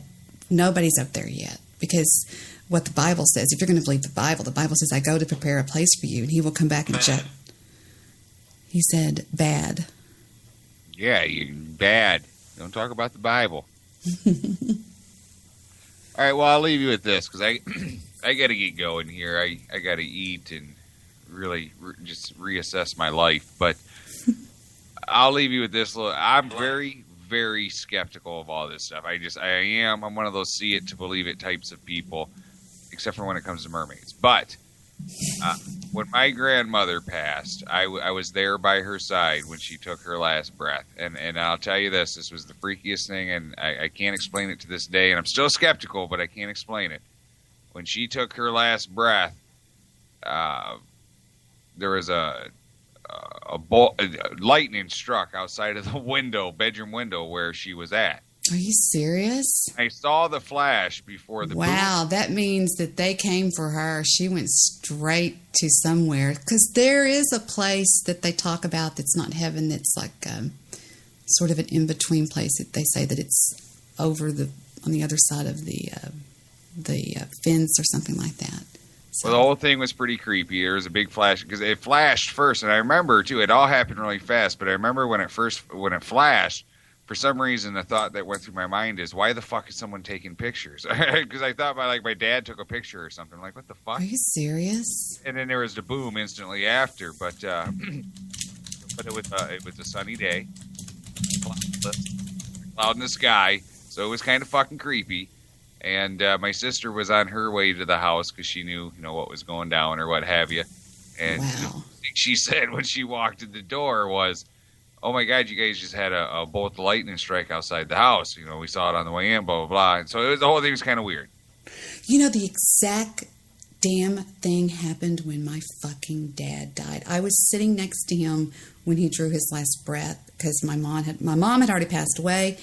Speaker 4: nobody's up there yet, because what the Bible says, if you're going to believe the Bible says, I go to prepare a place for you, and he will come back and judge. He said, bad.
Speaker 14: Yeah, you bad. Don't talk about the Bible. All right, well, I'll leave you with this, because I got to get going here. I got to eat and really just reassess my life. But I'll leave you with this. I'm very, very skeptical of all this stuff. I'm one of those see it to believe it types of people, except for when it comes to mermaids. But when my grandmother passed, I was there by her side when she took her last breath. And I'll tell you this was the freakiest thing, and I can't explain it to this day. And I'm still skeptical, but I can't explain it. When she took her last breath, there was a lightning struck outside of the bedroom window where she was at.
Speaker 4: Are you serious?
Speaker 14: I saw the flash before the
Speaker 4: Wow, that means that they came for her. She went straight to somewhere. Because there is a place that they talk about that's not heaven, that's like sort of an in-between place. That they say that it's over on the other side of the fence or something like that. So.
Speaker 14: Well, the whole thing was pretty creepy. There was a big flash because it flashed first, and I remember too. It all happened really fast, but I remember when it flashed. For some reason, the thought that went through my mind is, why the fuck is someone taking pictures? Because I thought my dad took a picture or something. I'm like, what the fuck?
Speaker 4: Are you serious?
Speaker 14: And then there was the boom instantly after, but it was a sunny day, cloud in the sky, so it was kind of fucking creepy. And my sister was on her way to the house because she knew, what was going down or what have you. And the thing she said when she walked in the door was, "Oh my God, you guys just had a bolt of lightning strike outside the house. We saw it on the way in, blah, blah, blah." And so the whole thing was kind of weird.
Speaker 4: The exact damn thing happened when my fucking dad died. I was sitting next to him when he drew his last breath because my mom had already passed away,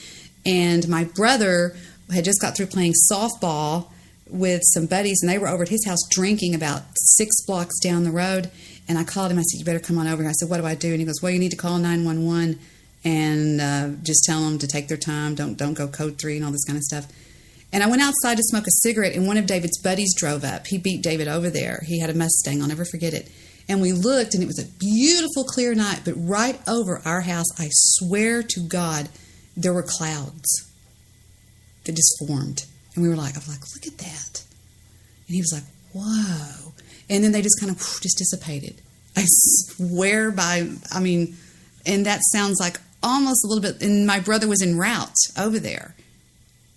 Speaker 4: and my brother had just got through playing softball with some buddies, and they were over at his house drinking about 6 blocks down the road. And I called him. I said, "You better come on over." I said, "What do I do?" And he goes, "Well, you need to call 911 and just tell them to take their time. Don't go code 3 and all this kind of stuff." And I went outside to smoke a cigarette, and one of David's buddies drove up. He beat David over there. He had a Mustang. I'll never forget it. And we looked, and it was a beautiful, clear night. But right over our house, I swear to God, there were clouds that just formed. And we were like, I was like, "Look at that." And he was like, "Whoa." And then they just kind of just dissipated. I swear and that sounds like almost a little bit, and my brother was en route over there.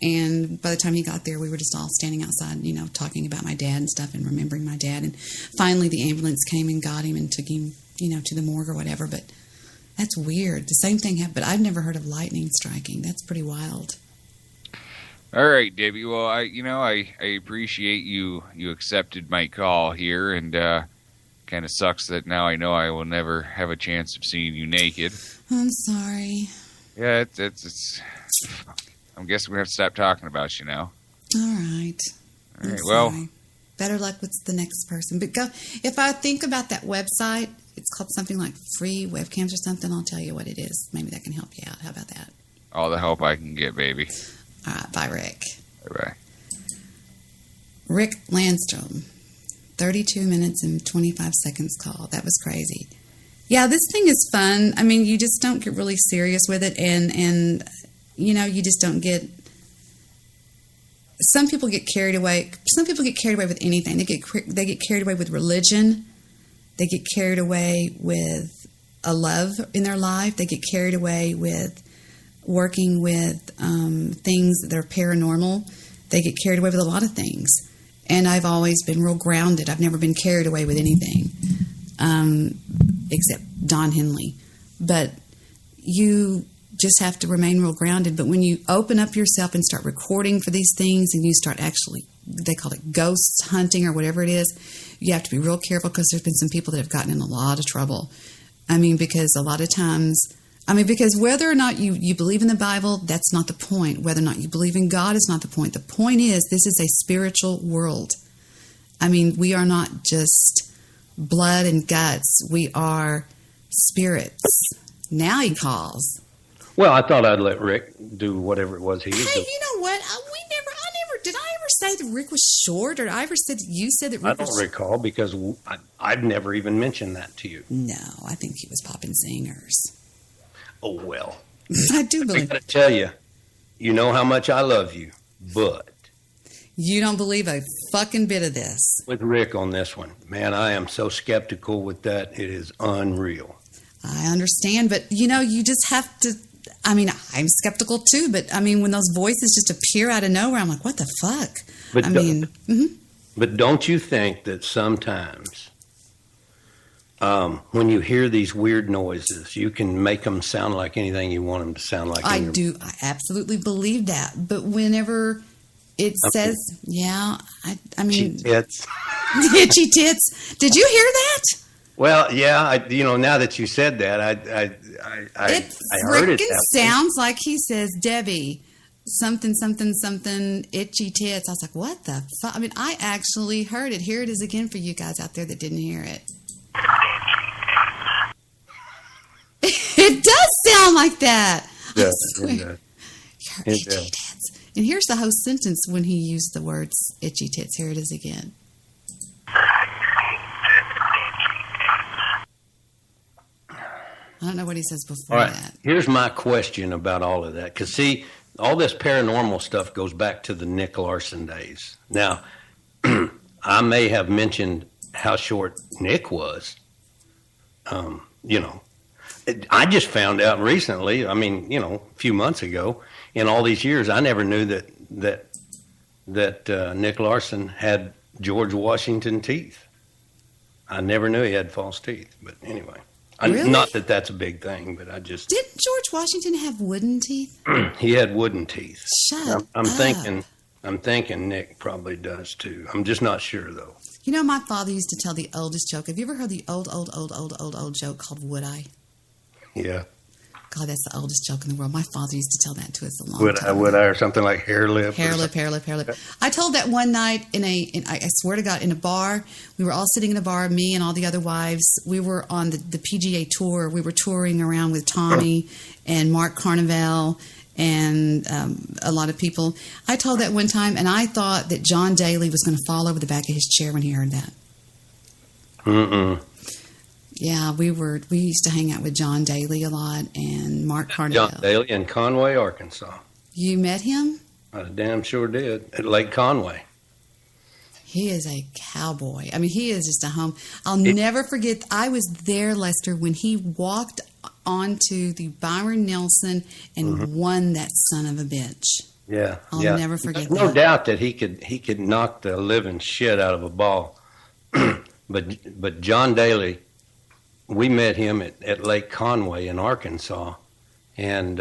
Speaker 4: And by the time he got there, we were just all standing outside, talking about my dad and stuff and remembering my dad. And finally the ambulance came and got him and took him, to the morgue or whatever. But that's weird. The same thing happened, but I've never heard of lightning striking. That's pretty wild.
Speaker 14: All right, Debbie. Well, I appreciate you accepted my call here, and kind of sucks that now I know I will never have a chance of seeing you naked.
Speaker 4: I'm sorry.
Speaker 14: Yeah, it's I'm guessing we have to stop talking about you now.
Speaker 4: All right.
Speaker 14: All right. Well,
Speaker 4: better luck with the next person. But if I think about that website, it's called something like Free Webcams or something. I'll tell you what it is. Maybe that can help you out. How about that?
Speaker 14: All the help I can get, baby.
Speaker 4: All right, bye, Rick.
Speaker 14: Bye-bye.
Speaker 4: Rick Landstrom, 32 minutes and 25 seconds call. That was crazy. Yeah, this thing is fun. I mean, you just don't get really serious with it, and you just don't get... Some people get carried away. Some people get carried away with anything. They get carried away with religion. They get carried away with a love in their life. They get carried away with working with things that are paranormal. They get carried away with a lot of things. And I've always been real grounded. I've never been carried away with anything, except Don Henley. But you just have to remain real grounded. But when you open up yourself and start recording for these things, and you start actually, they call it ghost hunting or whatever it is, you have to be real careful, because there's been some people that have gotten in a lot of trouble. Because a lot of times... because whether or not you believe in the Bible, that's not the point. Whether or not you believe in God is not the point. The point is, this is a spiritual world. We are not just blood and guts. We are spirits. Now he calls.
Speaker 15: Well, I thought I'd let Rick do whatever it was he was doing.
Speaker 4: Hey, you know what? Did I ever say that Rick was short? Or did I ever say that you said that Rick was...
Speaker 15: I don't recall, because I'd never even mentioned that to you.
Speaker 4: No, I think he was popping zingers.
Speaker 15: Oh, well.
Speaker 4: I do believe...
Speaker 15: I gotta tell you, you know how much I love you, but...
Speaker 4: You don't believe a fucking bit of this.
Speaker 15: With Rick on this one, man, I am so skeptical with that. It is unreal.
Speaker 4: I understand, but, you just have to... I'm skeptical too, but, when those voices just appear out of nowhere, I'm like, what the fuck?
Speaker 15: But But don't you think that sometimes... when you hear these weird noises, you can make them sound like anything you want them to sound like.
Speaker 4: I do. I absolutely believe that. But whenever it says,
Speaker 15: itchy tits.
Speaker 4: Itchy tits. Did you hear that?
Speaker 15: Well, yeah. Now that you said that, I heard it.
Speaker 4: It freaking sounds like he says, Debbie, something, something, something, itchy tits. I was like, what the fuck? I mean, I actually heard it. Here it is again for you guys out there that didn't hear it. It does sound like that.
Speaker 15: Yeah,
Speaker 4: I swear.
Speaker 15: it does.
Speaker 4: Your
Speaker 15: It
Speaker 4: itchy
Speaker 15: does.
Speaker 4: tits. And here's the whole sentence when he used the words itchy tits. Here it is again. I don't know what he says before
Speaker 15: All right.
Speaker 4: that.
Speaker 15: Here's my question about all of that. Because, see, all this paranormal stuff goes back to the Nick Larson days. Now, I may have mentioned how short Nick was. You know, I just found out recently, I mean, you know, a few months ago, in all these years, I never knew that Nick Larson had George Washington teeth. I never knew he had false teeth. But anyway.
Speaker 4: Really?
Speaker 15: Not that that's a big thing, but I just...
Speaker 4: Didn't George Washington have wooden teeth?
Speaker 15: He had wooden teeth.
Speaker 4: Shut
Speaker 15: I'm
Speaker 4: up.
Speaker 15: thinking Nick probably does too. I'm just not sure though.
Speaker 4: You know, my father used to tell the oldest joke. Have you ever heard the old joke called Would I?
Speaker 15: Yeah.
Speaker 4: God, that's the oldest joke in the world. My father used to tell that to us a long time.
Speaker 15: Would I, or something like hair lip?
Speaker 4: Hair lip. I told that one night I swear to God, in a bar. We were all sitting in a bar, me and all the other wives. We were on the PGA tour. We were touring around with Tommy and Mark Carnival and a lot of people. I told that one time, and I thought that John Daly was going to fall over the back of his chair when he heard that.
Speaker 15: Mm-mm.
Speaker 4: Yeah, we used to hang out with John Daly a lot and Mark Carnival.
Speaker 15: John Daly in Conway, Arkansas.
Speaker 4: You met him?
Speaker 15: I damn sure did at Lake Conway.
Speaker 4: He is a cowboy. I mean, he is just a home. I'll never forget. I was there, Lester, when he walked onto the Byron Nelson and won that son of a bitch.
Speaker 15: Yeah,
Speaker 4: I'll never forget
Speaker 15: No
Speaker 4: that.
Speaker 15: doubt that he could knock the living shit out of a ball. but John Daly, we met him at Lake Conway in Arkansas, and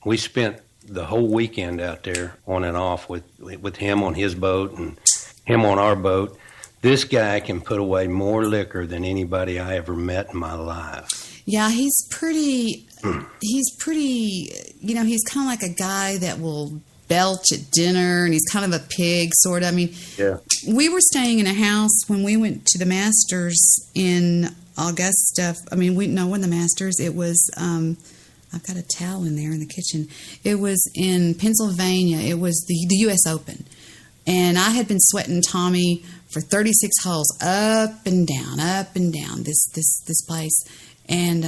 Speaker 15: we spent the whole weekend out there on and off with him on his boat and him on our boat. This guy can put away more liquor than anybody I ever met in my life.
Speaker 4: Yeah, he's pretty, he's kind of like a guy that will belch at dinner, and he's kind of a pig, sort of. I mean,
Speaker 15: Yeah.
Speaker 4: we were staying in a house when we went to the Masters in Augusta. I mean, wasn't the Masters. It was, I've got a towel in there in the kitchen. It was in Pennsylvania. It was the U.S. Open. And I had been sweating Tommy for 36 holes up and down this place. And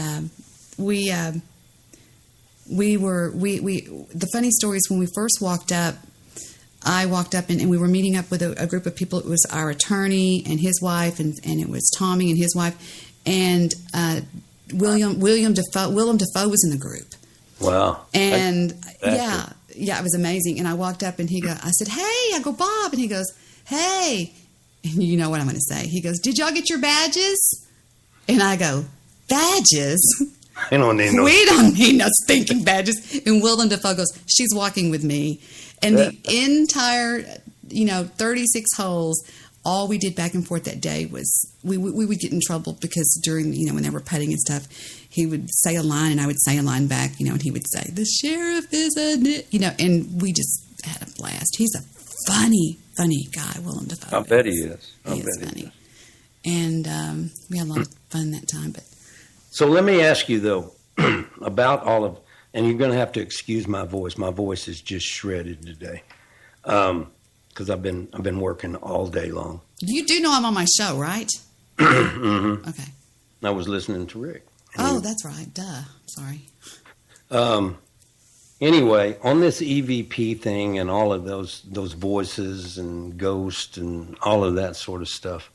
Speaker 4: the funny story is when we first walked up, I walked up and we were meeting up with a group of people. It was our attorney and his wife, and it was Tommy and his wife, and Willem Dafoe was in the group.
Speaker 15: Wow.
Speaker 4: And yeah, it was amazing. And I walked up and I said, "Hey," I go, "Bob," and he goes, "Hey," and you know what I'm going to say. He goes, "Did y'all get your badges?" And I go, "Badges?
Speaker 15: We don't need no.
Speaker 4: We don't need no stinking badges." And Willem Dafoe goes, "She's walking with me." And the entire, 36 holes, all we did back and forth that day was we would get in trouble because during, when they were putting and stuff, he would say a line and I would say a line back, and he would say, "The sheriff is and we just had a blast. He's a funny guy, Willem Dafoe.
Speaker 15: I bet he is.
Speaker 4: He is funny. And we had a lot of fun that time. But
Speaker 15: So let me ask you though about all of, and you're going to have to excuse my voice. My voice is just shredded today because I've been working all day long.
Speaker 4: you do know I'm on my show, right?
Speaker 15: Mm-hmm.
Speaker 4: Okay.
Speaker 15: I was listening to Rick.
Speaker 4: Oh, that's right. Duh. Sorry.
Speaker 15: Anyway, on this EVP thing and all of those voices and ghosts and all of that sort of stuff,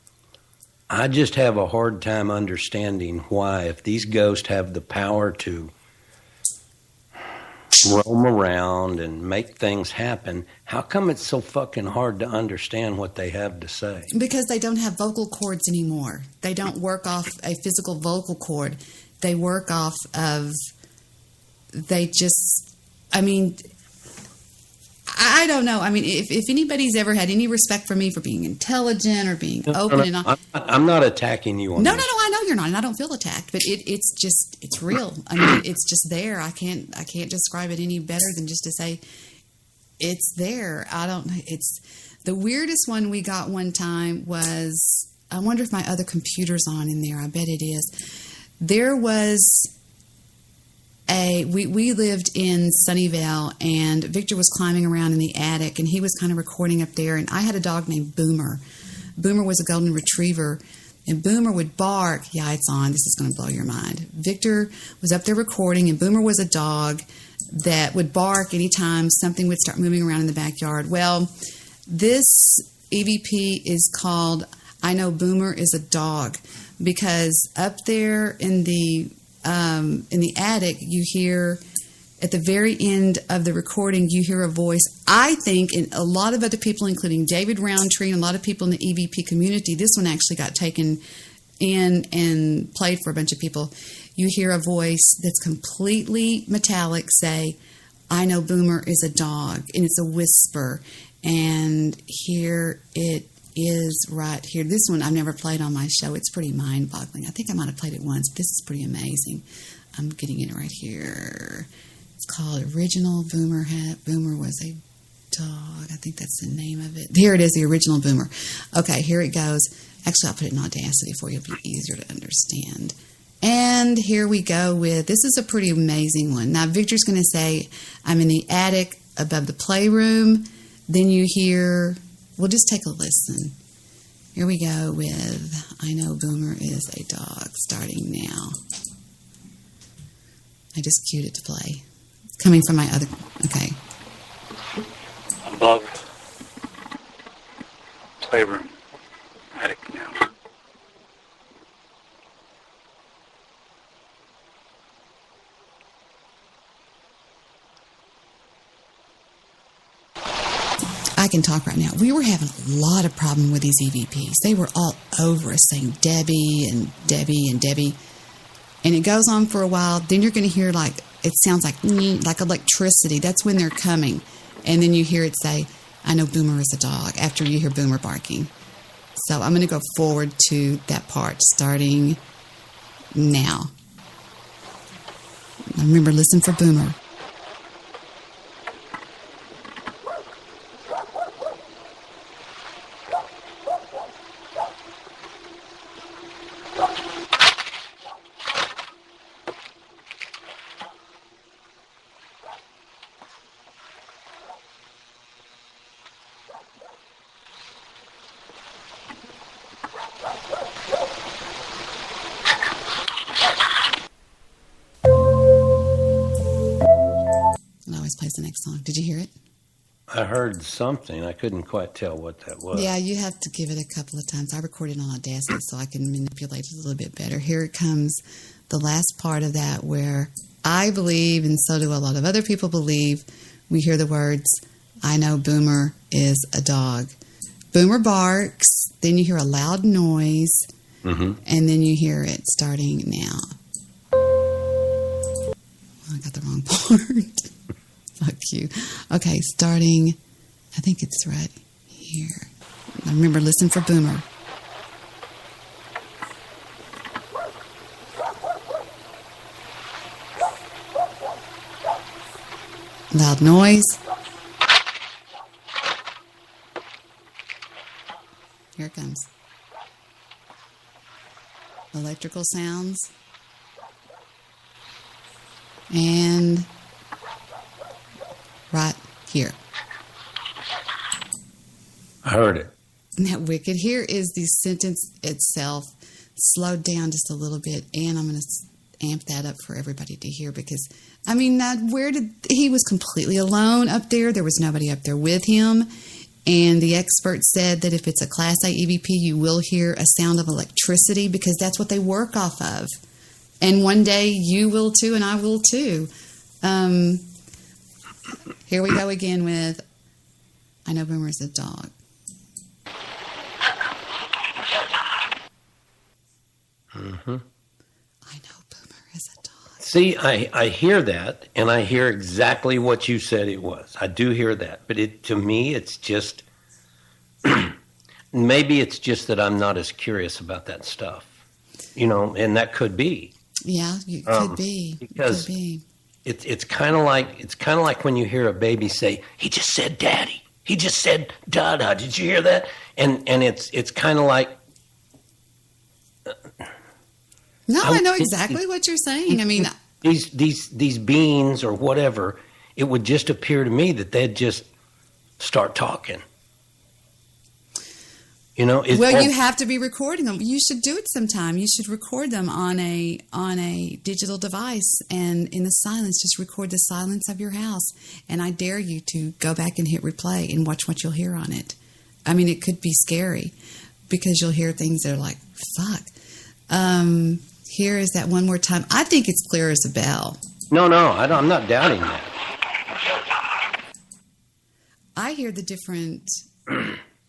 Speaker 15: I just have a hard time understanding why, if these ghosts have the power to roam around and make things happen, how come it's so fucking hard to understand what they have to say?
Speaker 4: Because they don't have vocal cords anymore. They don't work off a physical vocal cord. They work off of, I don't know. I mean, if anybody's ever had any respect for me for being intelligent or being open and all.
Speaker 15: I'm not attacking you on
Speaker 4: No,
Speaker 15: this.
Speaker 4: no, I know you're not, and I don't feel attacked, but it's real. I mean, it's just there. I can't describe it any better than just to say it's there. I don't know. It's the weirdest one we got one time was, I wonder if my other computer's on in there. I bet it is. There was we lived in Sunnyvale, and Victor was climbing around in the attic, and he was kind of recording up there, and I had a dog named Boomer. Boomer was a golden retriever, and Boomer would bark. Yeah, it's on. This is going to blow your mind. Victor was up there recording, and Boomer was a dog that would bark anytime something would start moving around in the backyard. Well, this EVP is called I Know Boomer is a Dog, because up there in the attic, you hear at the very end of the recording, you hear a voice. I think, and a lot of other people, including David Roundtree and a lot of people in the EVP community, this one actually got taken in and played for a bunch of people. You hear a voice that's completely metallic say, I know Boomer is a dog, and it's a whisper. And here it is right here. This one I've never played on my show. It's pretty mind-boggling. I think I might have played it once. This is pretty amazing. I'm getting it right here. It's called Original Boomer Hat. Boomer was a dog. I think that's the name of it. Here it is, the original Boomer. Okay, here it goes. Actually, I'll put it in Audacity for you. It'll be easier to understand. And here we go with, this is a pretty amazing one. Now, Victor's going to say, I'm in the attic above the playroom. Then you hear, we'll just take a listen. Here we go with I Know Boomer is a Dog, starting now. I just cued it to play. It's coming from my other, okay.
Speaker 16: Above playroom, attic now.
Speaker 4: I can talk right now. We were having a lot of problem with these EVPs. They were all over us saying Debbie and Debbie and Debbie. And it goes on for a while. Then you're going to hear like, it sounds like electricity. That's when they're coming. And then you hear it say, I know Boomer is a dog, after you hear Boomer barking. So I'm going to go forward to that part starting now. Remember, listen for Boomer. The next song. Did you hear it?
Speaker 15: I heard something. I couldn't quite tell what that was.
Speaker 4: Yeah, you have to give it a couple of times. I recorded on Audacity so I can manipulate it a little bit better. Here it comes, the last part of that, where I believe, and so do a lot of other people believe, we hear the words, I know Boomer is a dog. Boomer barks, then you hear a loud noise, and then you hear it starting now. Oh, I got the wrong part. Fuck you. Okay, starting, I think it's right here. Now remember, listen for Boomer. Loud noise. Here it comes. Electrical sounds. And right here.
Speaker 15: I heard it.
Speaker 4: Now, wicked. Here is the sentence itself, slowed down just a little bit, and I'm going to amp that up for everybody to hear because, I mean, he was completely alone up there. There was nobody up there with him, and the expert said that if it's a Class A EVP, you will hear a sound of electricity because that's what they work off of. And one day you will too, and I will too. Here we go again with I Know Boomer is a Dog.
Speaker 15: Mm-hmm.
Speaker 4: I know Boomer is a dog.
Speaker 15: See, I hear that, and I hear exactly what you said it was. I do hear that. But to me, it's just, maybe it's just that I'm not as curious about that stuff. And that could be.
Speaker 4: Yeah, it could be.
Speaker 15: Because
Speaker 4: it could be.
Speaker 15: it's kind of like when you hear a baby say, "He just said daddy. He just said dada." Did you hear that? And it's kind of like.
Speaker 4: No, I know exactly what you're saying. I mean,
Speaker 15: these beings or whatever, it would just appear to me that they'd just start talking. You know,
Speaker 4: you have to be recording them. You should do it sometime. You should record them on a digital device, and in the silence, just record the silence of your house. And I dare you to go back and hit replay and watch what you'll hear on it. I mean, it could be scary because you'll hear things that are like, "Fuck." Here is that one more time. I think it's clear as a bell.
Speaker 15: No, I'm not doubting that.
Speaker 4: I hear the different.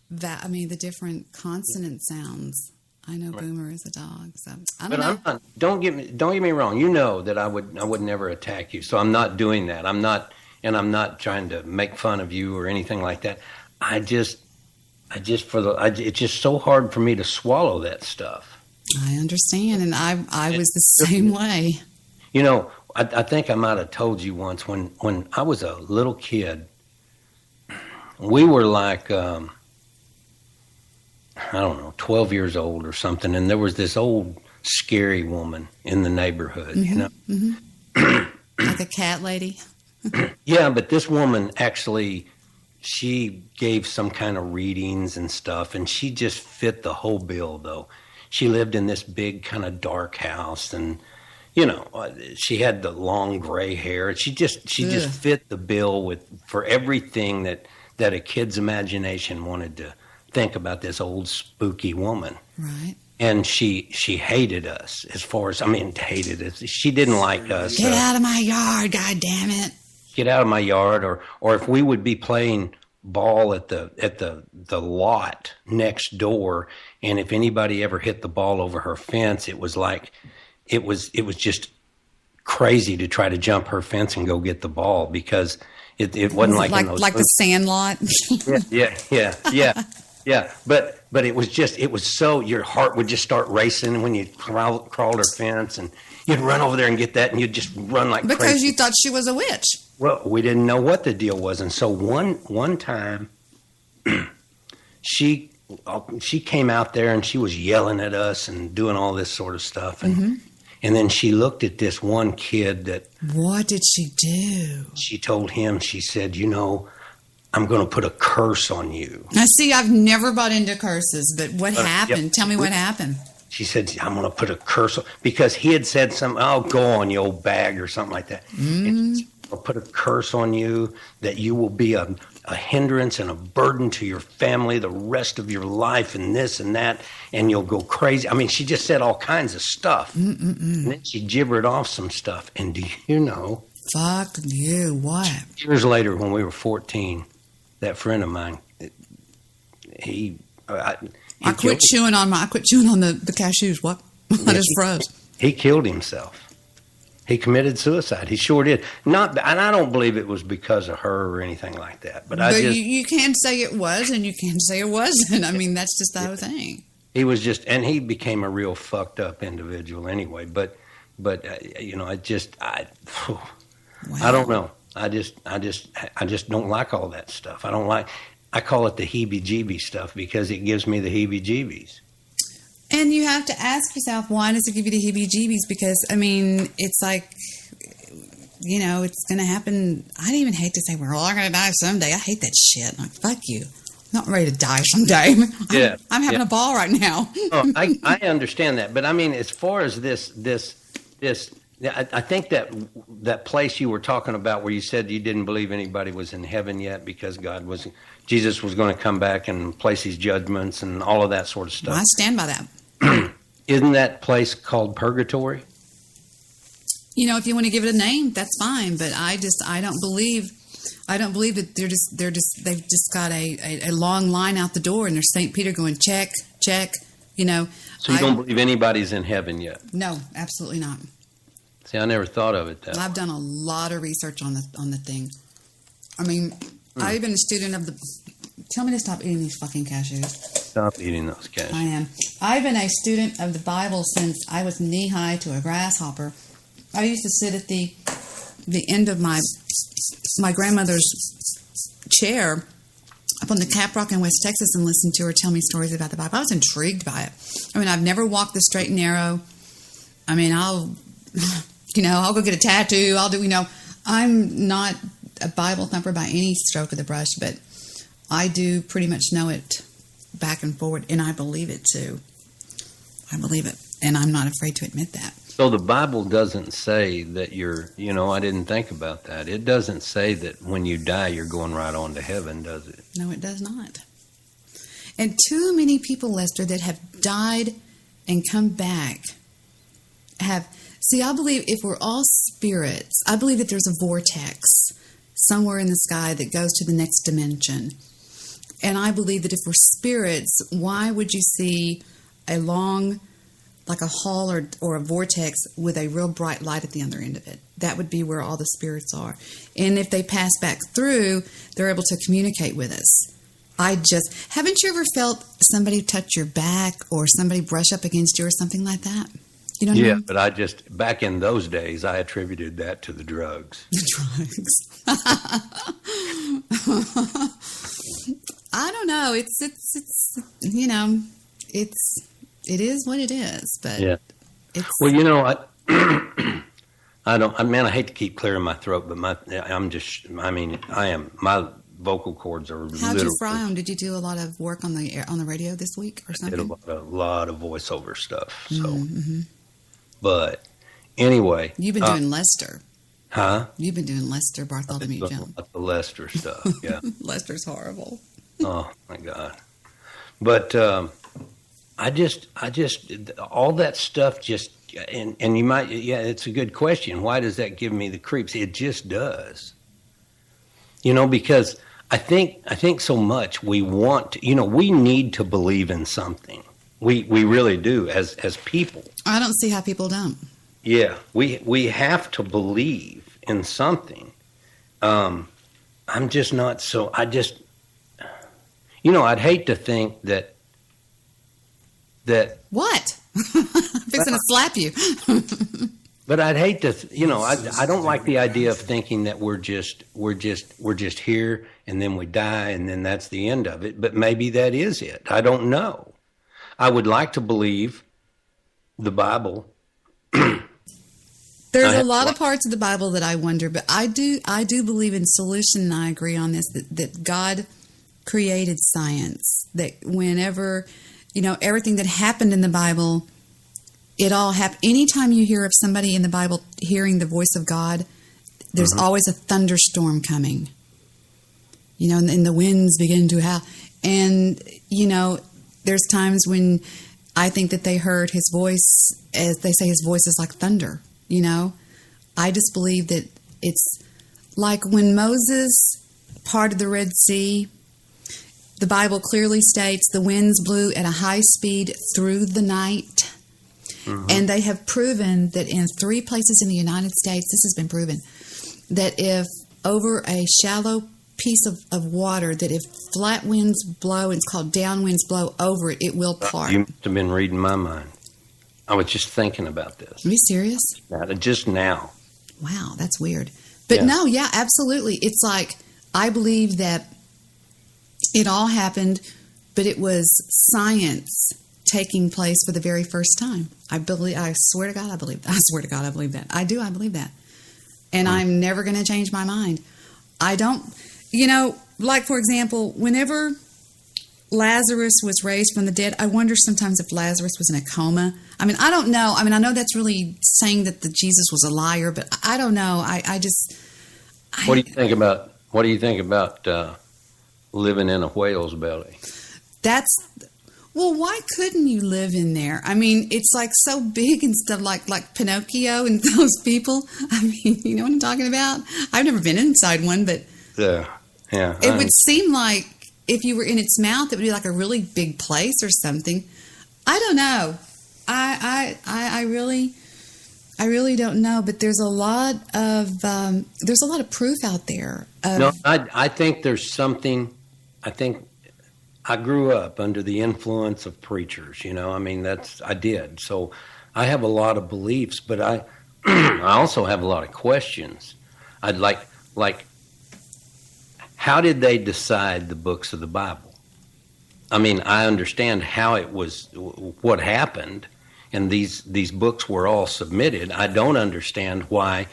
Speaker 4: The different consonant sounds. I know Boomer is a dog, so I don't know.
Speaker 15: I'm not. Don't get me wrong. You know that I would never attack you, so I'm not doing that. I'm not trying to make fun of you or anything like that. It's just so hard for me to swallow that stuff.
Speaker 4: I understand, and I was the same way.
Speaker 15: You know, I think I might have told you once when I was a little kid. We were like. I don't know, 12 years old or something, and there was this old scary woman in the neighborhood, you know?
Speaker 4: Mm-hmm. Like a cat lady?
Speaker 15: Yeah, but this woman actually, she gave some kind of readings and stuff, and she just fit the whole bill, though. She lived in this big kind of dark house, and, you know, she had the long gray hair. She just fit the bill for everything that a kid's imagination wanted to think about this old spooky woman.
Speaker 4: Right.
Speaker 15: And she hated us hated us. She didn't like us.
Speaker 4: Get out of my yard, God damn it.
Speaker 15: Get out of my yard. Or if we would be playing ball at the lot next door, and if anybody ever hit the ball over her fence, it was like, it was just crazy to try to jump her fence and go get the ball because it wasn't like in those
Speaker 4: the Sandlot.
Speaker 15: Yeah, but it was so, your heart would just start racing when you crawled her fence, and you'd run over there and get that, and you'd just run like crazy.
Speaker 4: Because you thought she was a witch.
Speaker 15: Well, we didn't know what the deal was, and so one time, she came out there and she was yelling at us and doing all this sort of stuff, and then she looked at this one kid that.
Speaker 4: What did she do?
Speaker 15: She told him, she said, "You know, I'm going to put a curse on you."
Speaker 4: Now, see, I've never bought into curses, but what happened?
Speaker 15: Yep.
Speaker 4: Tell me what happened.
Speaker 15: She said, "I'm going to put a curse on," because he had said something, "Oh, go on, you old bag," or something like that. And she said, "I'll put a curse on you that you will be a hindrance and a burden to your family the rest of your life, and this and that, and you'll go crazy." I mean, she just said all kinds of stuff. And then she gibbered off some stuff. And do you know?
Speaker 4: Fuck you, what?
Speaker 15: Years later, when we were 14, that friend of mine, I
Speaker 4: quit chewing on the cashews. What? I just froze.
Speaker 15: He killed himself. He committed suicide. He sure did. And I don't believe it was because of her or anything like that. But
Speaker 4: you can't say it was, and you can't say it wasn't. I mean, that's just the whole thing.
Speaker 15: He was and he became a real fucked up individual anyway. But you know, I don't know. I just don't like all that stuff. I call it the heebie-jeebie stuff because it gives me the heebie-jeebies.
Speaker 4: And you have to ask yourself, why does it give you the heebie-jeebies? Because, I mean, it's like, you know, it's going to happen. I don't even hate to say we're all going to die someday. I hate that shit. I'm like, fuck you. I'm not ready to die someday. I'm having a ball right now.
Speaker 15: Oh, I understand that. But, I mean, as far as this, I think that place you were talking about where you said you didn't believe anybody was in heaven yet because Jesus was going to come back and place his judgments and all of that sort of stuff.
Speaker 4: Well, I stand by that.
Speaker 15: Isn't that place called purgatory?
Speaker 4: You know, if you want to give it a name, that's fine. But I don't believe that they've just got a long line out the door and there's St. Peter going check, check. You know.
Speaker 15: So you don't believe anybody's in heaven yet?
Speaker 4: No, absolutely not.
Speaker 15: See, I never thought of it that way.
Speaker 4: I've done a lot of research on the thing. I mean, I've been a student of the. Tell me to stop eating these fucking cashews.
Speaker 15: Stop eating those cashews.
Speaker 4: I am. I've been a student of the Bible since I was knee high to a grasshopper. I used to sit at the the end of my grandmother's chair up on the Caprock in West Texas and listened to her tell me stories about the Bible. I was intrigued by it. I mean, I've never walked the straight and narrow. I mean, I'll go get a tattoo. I'm not a Bible thumper by any stroke of the brush, but I do pretty much know it back and forward, and I believe it too. I believe it, and I'm not afraid to admit that.
Speaker 15: So the Bible doesn't say that I didn't think about that. It doesn't say that when you die, you're going right on to heaven, does it?
Speaker 4: No, it does not. And too many people, Lester, that have died and come back I believe if we're all spirits, I believe that there's a vortex somewhere in the sky that goes to the next dimension. And I believe that if we're spirits, why would you see a long, like a hall or a vortex with a real bright light at the other end of it? That would be where all the spirits are. And if they pass back through, they're able to communicate with us. Haven't you ever felt somebody touch your back or somebody brush up against you or something like that? You know what I mean?
Speaker 15: But back in those days, I attributed that to the drugs.
Speaker 4: The drugs. I don't know. It is what it is, but
Speaker 15: yeah.
Speaker 4: It's
Speaker 15: I hate to keep clearing my throat, but my vocal cords are
Speaker 4: How'd you fry them? Did you do a lot of work on the radio this week or something?
Speaker 15: I did a lot of voiceover stuff. So,
Speaker 4: mm-hmm.
Speaker 15: But anyway,
Speaker 4: you've been doing Lester,
Speaker 15: huh?
Speaker 4: You've been doing Lester Bartholomew Jones.
Speaker 15: The Lester stuff, yeah.
Speaker 4: Lester's horrible.
Speaker 15: Oh my God! But I just all that stuff just and you might it's a good question. Why does that give me the creeps? It just does. Because I think so much we want to, we need to believe in something. We really do as people.
Speaker 4: I don't see how people don't.
Speaker 15: Yeah, we have to believe in something. I'm just not so. I'd hate to think that.
Speaker 4: What? I'm fixing to slap you.
Speaker 15: But I'd hate to, I don't like the idea of thinking that we're just here and then we die and then that's the end of it. But maybe that is it. I don't know. I would like to believe the Bible.
Speaker 4: There's a lot of parts of the Bible that I wonder, but I do believe in solution, and I agree on this, that God created science, that whenever, everything that happened in the Bible, it all happened. Anytime you hear of somebody in the Bible hearing the voice of God, there's always a thunderstorm coming. And the winds begin to howl. And, there's times when I think that they heard his voice, as they say, his voice is like thunder. I just believe that it's like when Moses parted the Red Sea, the Bible clearly states the winds blew at a high speed through the night. And they have proven that in 3 places in the United States, this has been proven, that if over a shallow piece of water, that if flat winds blow, and it's called downwinds blow over it, it will part.
Speaker 15: You must have been reading my mind. I was just thinking about this.
Speaker 4: Are you serious?
Speaker 15: Just now.
Speaker 4: Wow, that's weird. But yeah, absolutely. It's like, I believe that it all happened, but it was science taking place for the very first time. I swear to God, I believe that. I swear to God, I believe that. I believe that. And I'm never going to change my mind. I don't, like, for example, whenever Lazarus was raised from the dead, I wonder sometimes if Lazarus was in a coma. I mean, I don't know. I mean, I know that's really saying that Jesus was a liar, but I don't know.
Speaker 15: What do you think about living in a whale's belly?
Speaker 4: Well, why couldn't you live in there? I mean, it's like so big and stuff, like Pinocchio and those people. I mean, you know what I'm talking about? I've never been inside one, but
Speaker 15: yeah.
Speaker 4: It would seem like if you were in its mouth, it would be like a really big place or something. I don't know. I really don't know. But there's a lot of proof out there.
Speaker 15: No, I think there's something. I think I grew up under the influence of preachers. I did. So I have a lot of beliefs, but I also have a lot of questions. I'd like, how did they decide the books of the Bible? I mean, I understand how it was, what happened, and these books were all submitted. I don't understand why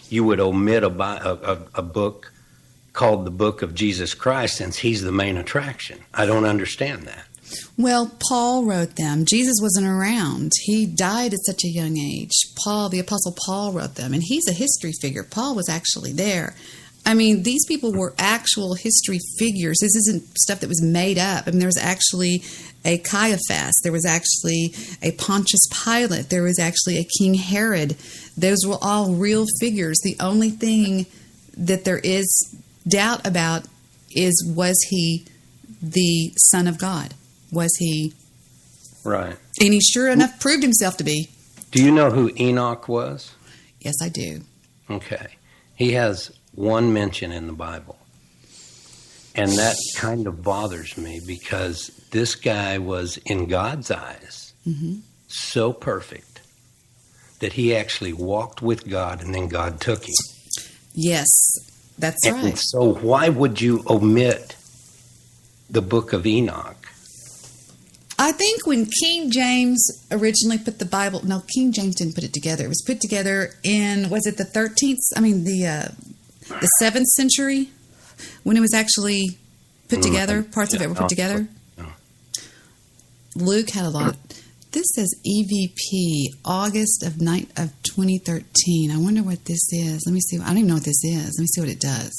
Speaker 15: you would omit a book called the Book of Jesus Christ, since he's the main attraction. I don't understand that.
Speaker 4: Well, Paul wrote them. Jesus wasn't around. He died at such a young age. Paul, the Apostle Paul, wrote them, and he's a history figure. Paul was actually there. I mean, these people were actual history figures. This isn't stuff that was made up. I mean, there was actually a Caiaphas. There was actually a Pontius Pilate. There was actually a King Herod. Those were all real figures. The only thing that there is doubt about is, was he the Son of God? Was he?
Speaker 15: Right.
Speaker 4: And he sure enough proved himself to be.
Speaker 15: Do you know who Enoch was?
Speaker 4: Yes, I do.
Speaker 15: Okay. He has one mention in the Bible. And that kind of bothers me, because this guy was, in God's eyes, so perfect that he actually walked with God, and then God took him.
Speaker 4: Yes, that's
Speaker 15: and
Speaker 4: right.
Speaker 15: So why would you omit the book of Enoch?
Speaker 4: I think when King James originally put the Bible, no, King James didn't put it together. It was put together in, was it the 13th? I mean, the 7th century, when it was actually put together. Parts of it were put together. Luke had a lot. This says EVP, August of 2013. I wonder what this is. Let me see. I don't even know what this is. Let me see what it does.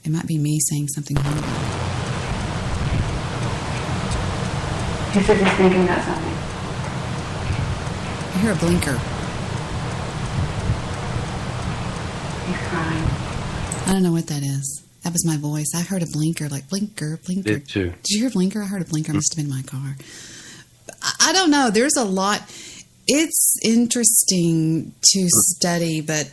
Speaker 4: It might be me saying something horrible.
Speaker 13: He said he's thinking about something.
Speaker 4: I hear a blinker.
Speaker 13: He's crying.
Speaker 4: I don't know what that is. That was my voice. I heard a blinker, like blinker, blinker.
Speaker 15: Did too.
Speaker 4: Did you hear a blinker? I heard a blinker. It must have been my car. I don't know. There's a lot. It's interesting to study, but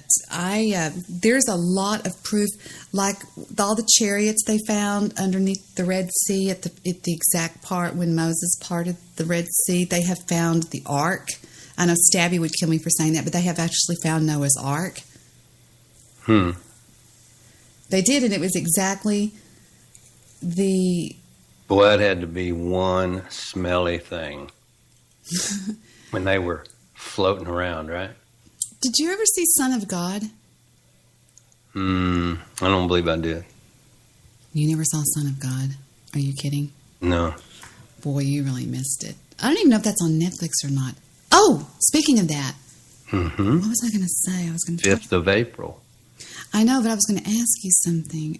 Speaker 4: there's a lot of proof, like all the chariots they found underneath the Red Sea at the exact part when Moses parted the Red Sea. They have found the Ark. I know Stabby would kill me for saying that, but they have actually found Noah's Ark. They did, and it was exactly the...
Speaker 15: Boy, that had to be one smelly thing when they were floating around, right?
Speaker 4: Did you ever see Son of God?
Speaker 15: I don't believe I did.
Speaker 4: You never saw Son of God? Are you kidding?
Speaker 15: No.
Speaker 4: Boy, you really missed it. I don't even know if that's on Netflix or not. Oh, speaking of that, what was I going to say? I was going to
Speaker 15: 5th of April.
Speaker 4: I know, but I was going to ask you something.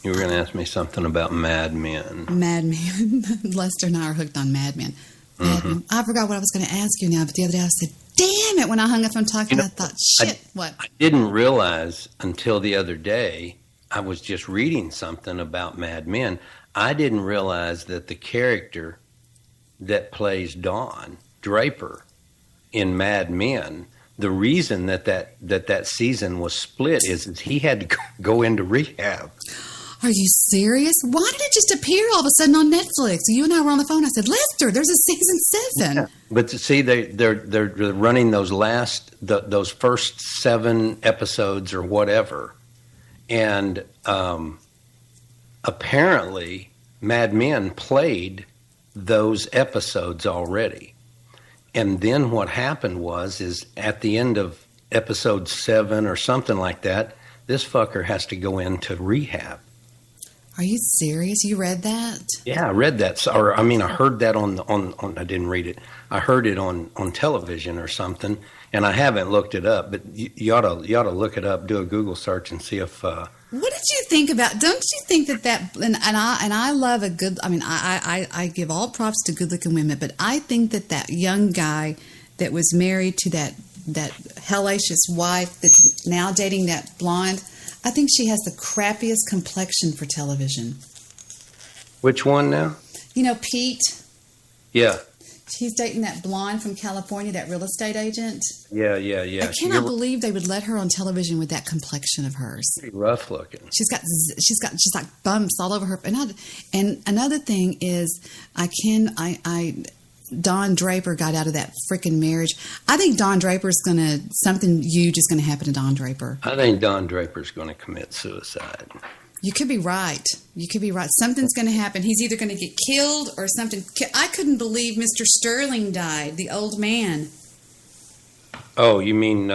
Speaker 15: You were going to ask me something about Mad Men.
Speaker 4: Mad Men. Lester and I are hooked on Mad Men. Mad Men. I forgot what I was going to ask you now, but the other day I said, damn it, when I hung up on talking, I thought, shit, what?
Speaker 15: I didn't realize until the other day, I was just reading something about Mad Men. I didn't realize that the character that plays Don Draper in Mad Men, the reason that season was split is he had to go into rehab.
Speaker 4: Are you serious? Why did it just appear all of a sudden on Netflix? You and I were on the phone. I said, Lester, there's a season 7.
Speaker 15: Yeah. But see, they're running those first 7 episodes or whatever, and apparently Mad Men played those episodes already. And then what happened is at the end of episode 7 or something like that, this fucker has to go into rehab.
Speaker 4: Are you serious? You read that?
Speaker 15: Yeah, I read that. Or I mean, I heard that on I didn't read it. I heard it on television or something, and I haven't looked it up. But you ought to look it up. Do a Google search and see if.
Speaker 4: What did you think about? Don't you think that and I love a good. I mean, I give all props to good-looking women, but I think that young guy that was married to that hellacious wife that's now dating that blonde, I think she has the crappiest complexion for television.
Speaker 15: Which one now?
Speaker 4: You know, Pete.
Speaker 15: Yeah.
Speaker 4: He's dating that blonde from California, that real estate agent.
Speaker 15: Yeah.
Speaker 4: I cannot believe they would let her on television with that complexion of hers.
Speaker 15: Pretty rough looking.
Speaker 4: She's got just like bumps all over her. And another thing is, Don Draper got out of that freaking marriage. I think Don Draper's something huge is going to happen to Don Draper.
Speaker 15: I think Don Draper's going to commit suicide.
Speaker 4: You could be right. You could be right. Something's going to happen. He's either going to get killed or something. I couldn't believe Mr. Sterling died, the old man.
Speaker 15: Oh, you mean...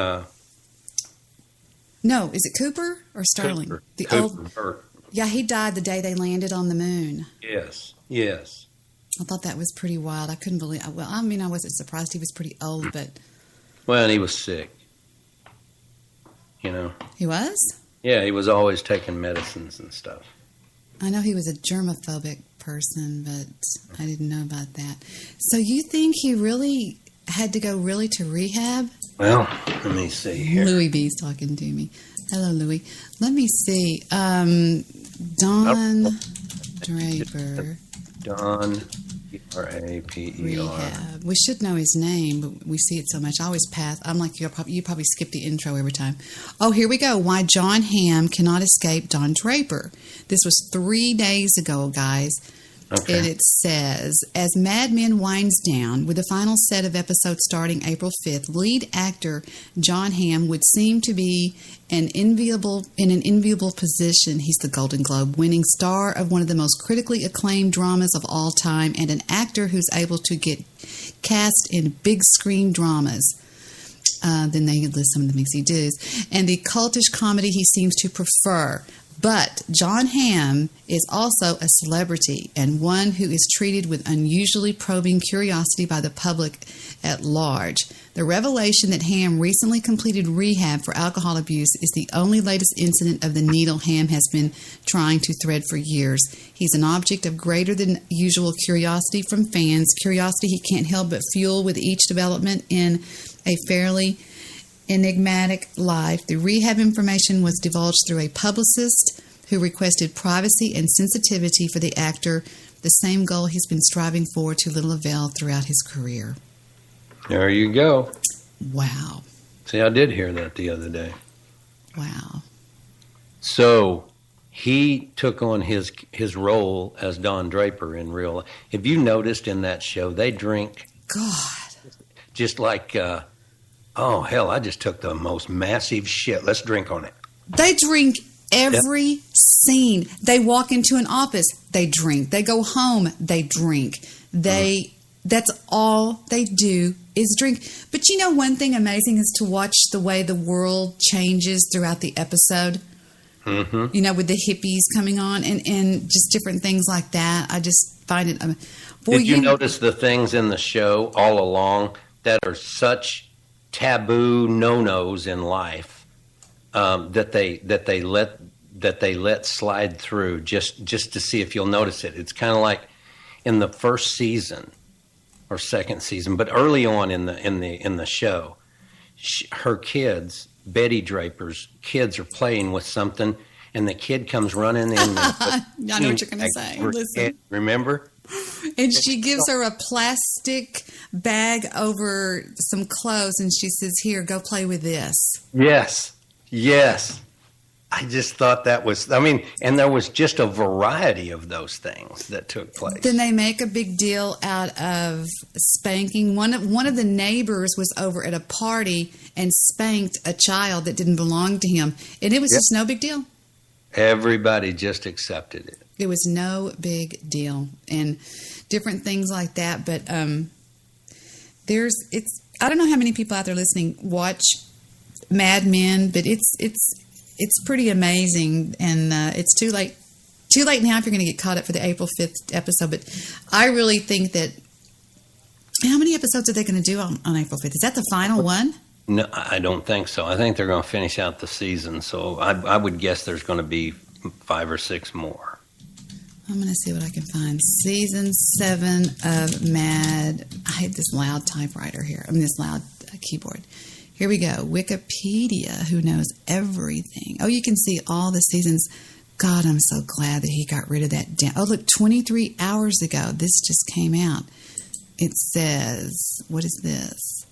Speaker 4: No, is it Cooper or Sterling?
Speaker 15: Cooper.
Speaker 4: The
Speaker 15: Cooper.
Speaker 4: old. Yeah, he died the day they landed on the moon.
Speaker 15: Yes.
Speaker 4: I thought that was pretty wild. I couldn't believe. Well, I mean, I wasn't surprised. He was pretty old, but
Speaker 15: Well, and he was sick.
Speaker 4: he was.
Speaker 15: Yeah, he was always taking medicines and stuff.
Speaker 4: I know he was a germophobic person, but I didn't know about that. So you think he really had to go to rehab?
Speaker 15: Well, let me see here.
Speaker 4: Louis B's talking to me. Hello, Louis. Let me see. Don Draper.
Speaker 15: Don, Draper.
Speaker 4: Rehab. We should know his name, but we see it so much. I always pass. I'm like, you probably skip the intro every time. Oh, here we go. Why John Hamm cannot escape Don Draper. This was 3 days ago, guys.
Speaker 15: Okay.
Speaker 4: And it says, as Mad Men winds down, with the final set of episodes starting April 5th, lead actor John Hamm would seem to be in an enviable position. He's the Golden Globe winning star of one of the most critically acclaimed dramas of all time, and an actor who's able to get cast in big screen dramas. Then they list some of the things he does. And the cultish comedy he seems to prefer. But John Hamm is also a celebrity and one who is treated with unusually probing curiosity by the public at large. The revelation that Hamm recently completed rehab for alcohol abuse is the only latest incident of the needle Hamm has been trying to thread for years. He's an object of greater than usual curiosity from fans, curiosity he can't help but fuel with each development in a fairly enigmatic life. The rehab information was divulged through a publicist who requested privacy and sensitivity for the actor, the same goal he's been striving for to little avail throughout his career.
Speaker 15: There you go.
Speaker 4: Wow.
Speaker 15: See, I did hear that the other day.
Speaker 4: Wow.
Speaker 15: So he took on his role as Don Draper in real life. Have you noticed in that show they drink?
Speaker 4: God.
Speaker 15: Just like... oh, hell, I just took the most massive shit. Let's drink on it.
Speaker 4: They drink every scene. They walk into an office, they drink. They go home, they drink. That's all they do is drink. But you know, one thing amazing is to watch the way the world changes throughout the episode.
Speaker 15: Mm-hmm.
Speaker 4: You know, with the hippies coming on and just different things like that. I just find it...
Speaker 15: Did you notice the things in the show all along that are such... taboo no-nos in life that they let slide through just to see if you'll notice it. It's kind of like in the first season or second season, but early on in the show, her kids, Betty Draper's kids, are playing with something, and the kid comes running in.
Speaker 4: I know what you're going to say. Listen.
Speaker 15: Remember?
Speaker 4: And she gives her a plastic bag over some clothes, and she says, here, go play with this.
Speaker 15: Yes. I just thought that was, and there was just a variety of those things that took place.
Speaker 4: Then they make a big deal out of spanking. One of the neighbors was over at a party and spanked a child that didn't belong to him, and it was just no big deal.
Speaker 15: Everybody just accepted it.
Speaker 4: It was no big deal, and different things like that. But I don't know how many people out there listening watch Mad Men, but it's pretty amazing, and it's too late now if you're going to get caught up for the April 5th episode. But I really think that how many episodes are they going to do on April 5th? Is that the final one?
Speaker 15: No, I don't think so. I think they're going to finish out the season, so I would guess there's going to be 5 or 6 more.
Speaker 4: I'm going to see what I can find. Season 7 of Mad... I hate this loud typewriter here. This loud keyboard. Here we go. Wikipedia, who knows everything. Oh, you can see all the seasons. God, I'm so glad that he got rid of that. Oh, look, 23 hours ago. This just came out. It says... What is this?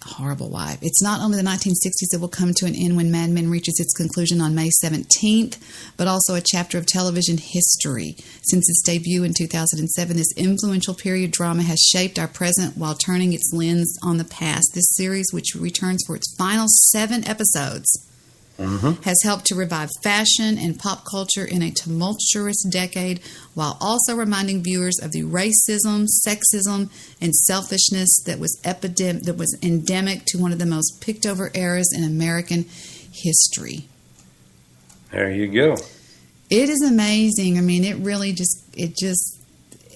Speaker 4: horrible wife. It's not only the 1960s that will come to an end when Mad Men reaches its conclusion on May 17th, but also a chapter of television history. Since its debut in 2007, this influential period drama has shaped our present while turning its lens on the past. This series, which returns for its final 7 episodes, has helped to revive fashion and pop culture in a tumultuous decade, while also reminding viewers of the racism, sexism, and selfishness that was endemic to one of the most picked-over eras in American history.
Speaker 15: There you go.
Speaker 4: It is amazing. I mean, it really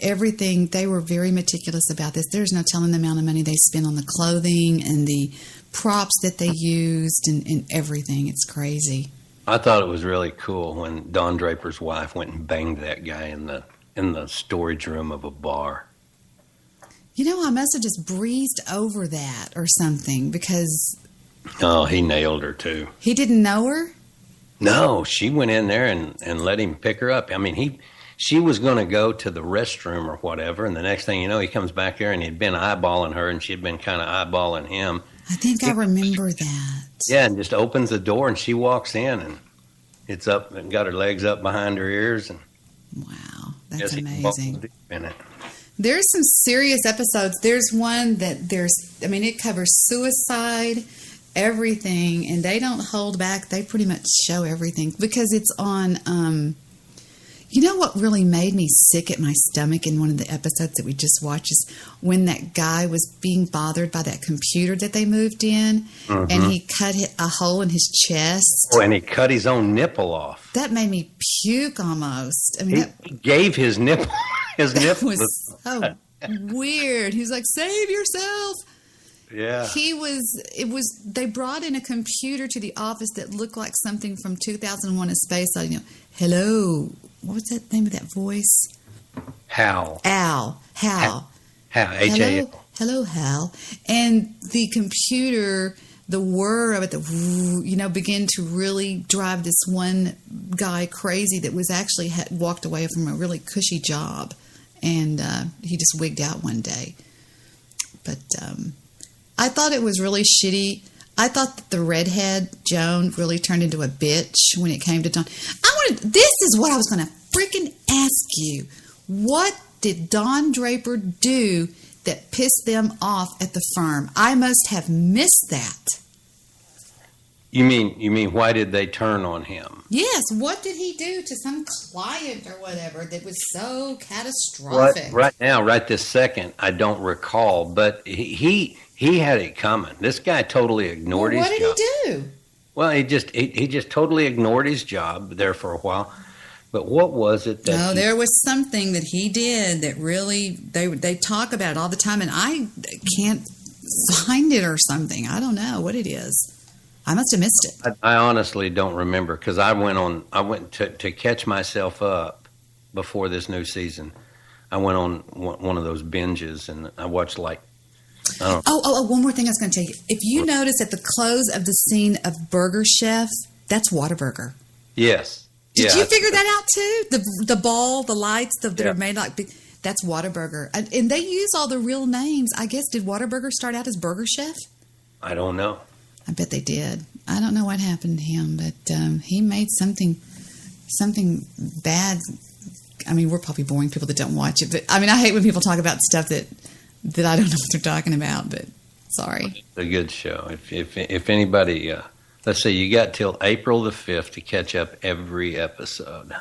Speaker 4: everything. They were very meticulous about this. There's no telling the amount of money they spent on the clothing and the props that they used and everything. It's crazy.
Speaker 15: I thought it was really cool when Don Draper's wife went and banged that guy in the storage room of a bar.
Speaker 4: You know, I must have just breezed over that or something because...
Speaker 15: Oh, he nailed her too.
Speaker 4: He didn't know her?
Speaker 15: No, she went in there and let him pick her up. I mean, she was going to go to the restroom or whatever, and the next thing you know, he comes back there and he'd been eyeballing her and she'd been kind of eyeballing him.
Speaker 4: I think I remember that.
Speaker 15: Yeah, and just opens the door and she walks in and it's up and got her legs up behind her ears. And
Speaker 4: wow, that's amazing.
Speaker 15: In it.
Speaker 4: There's some serious episodes. There's one that it covers suicide, everything, and they don't hold back. They pretty much show everything because it's on... You know what really made me sick at my stomach in one of the episodes that we just watched is when that guy was being bothered by that computer that they moved in, and he cut a hole in his chest.
Speaker 15: Oh, and he cut his own nipple off.
Speaker 4: That made me puke almost. I mean,
Speaker 15: he gave his nipple.
Speaker 4: That was so weird. He was like, "Save yourself."
Speaker 15: Yeah.
Speaker 4: They brought in a computer to the office that looked like something from 2001: A Space Odyssey. Hello. What was that name of that voice?
Speaker 15: Hal.
Speaker 4: Hal.
Speaker 15: H-A-L.
Speaker 4: Hello, Hal. And the computer, the whir of it, began to really drive this one guy crazy that was actually walked away from a really cushy job. And he just wigged out one day. But I thought it was really shitty. I thought that the redhead, Joan, really turned into a bitch when it came to Don. This is what I was going to freaking ask you. What did Don Draper do that pissed them off at the firm? I must have missed that.
Speaker 15: You mean why did they turn on him?
Speaker 4: Yes, what did he do to some client or whatever that was so catastrophic?
Speaker 15: Right this second, I don't recall, but he had it coming. This guy totally ignored his job.
Speaker 4: What did he do?
Speaker 15: Well, he just totally ignored his job there for a while. But what was it that...
Speaker 4: No, there was something that he did that really... They talk about it all the time, and I can't find it or something. I don't know what it is. I must have missed it.
Speaker 15: I honestly don't remember because I went to catch myself up before this new season. I went on one of those binges, and I watched like... one more thing I was going to tell you. If you notice at the close of the scene of Burger Chef, that's Whataburger. Yes. Did you figure that out too? The ball, the lights that are made like that's Whataburger, and they use all the real names. I guess did Whataburger start out as Burger Chef? I don't know. I bet they did. I don't know what happened to him, but he made something bad. I mean, we're probably boring people that don't watch it, but I mean, I hate when people talk about stuff that I don't know what they're talking about. But sorry, it's a good show. If anybody. Let's see, you got till April the 5th to catch up every episode.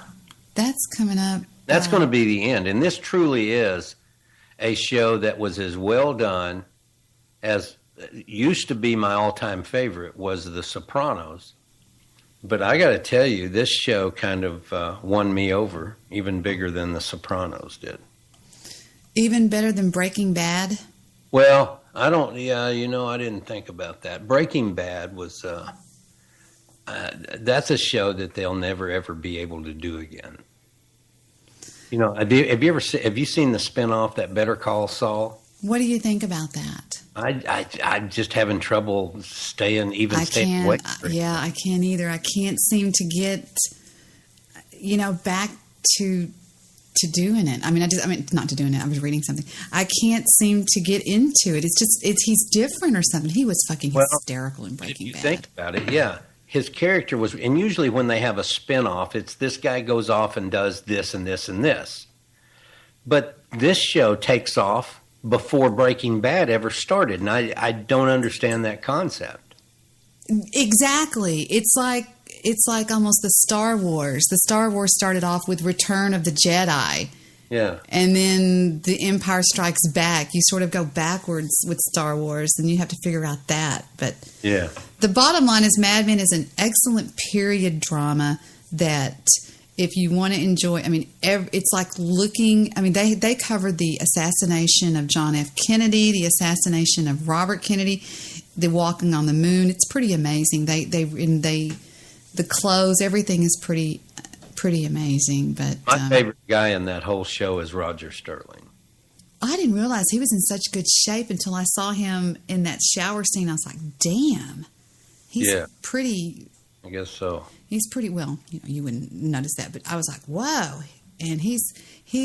Speaker 15: That's coming up. That's going to be the end. And this truly is a show that was as well done as used to be my all-time favorite was The Sopranos. But I got to tell you, this show kind of won me over, even bigger than The Sopranos did. Even better than Breaking Bad? Well, I didn't think about that. Breaking Bad was... that's a show that they'll never ever be able to do again. Have you seen the spinoff that Better Call Saul? What do you think about that? I'm just having trouble staying awake. Yeah, I can't either. I can't seem to get back to
Speaker 4: to doing it. I mean, not to doing it. I was reading something. I can't seem to get into it. He's different or something. He was fucking hysterical in Breaking Bad.
Speaker 15: Think about it, yeah. His character was, and usually when they have a spinoff, it's this guy goes off and does this and this and this. But this show takes off before Breaking Bad ever started, and I don't understand that concept.
Speaker 4: Exactly. It's like almost the Star Wars. The Star Wars started off with Return of the Jedi.
Speaker 15: Yeah.
Speaker 4: And then The Empire Strikes Back. You sort of go backwards with Star Wars, and you have to figure out that. But
Speaker 15: yeah,
Speaker 4: the bottom line is Mad Men is an excellent period drama that if you want to enjoy, I mean, it's like looking, I mean, they covered the assassination of John F. Kennedy, the assassination of Robert Kennedy, the walking on the moon. It's pretty amazing. The clothes, everything is pretty amazing. But
Speaker 15: my favorite guy in that whole show is Roger Sterling.
Speaker 4: I didn't realize he was in such good shape until I saw him in that shower scene. I was like, damn, he's pretty.
Speaker 15: I guess so.
Speaker 4: He's pretty well. You wouldn't notice that, but I was like, whoa. And he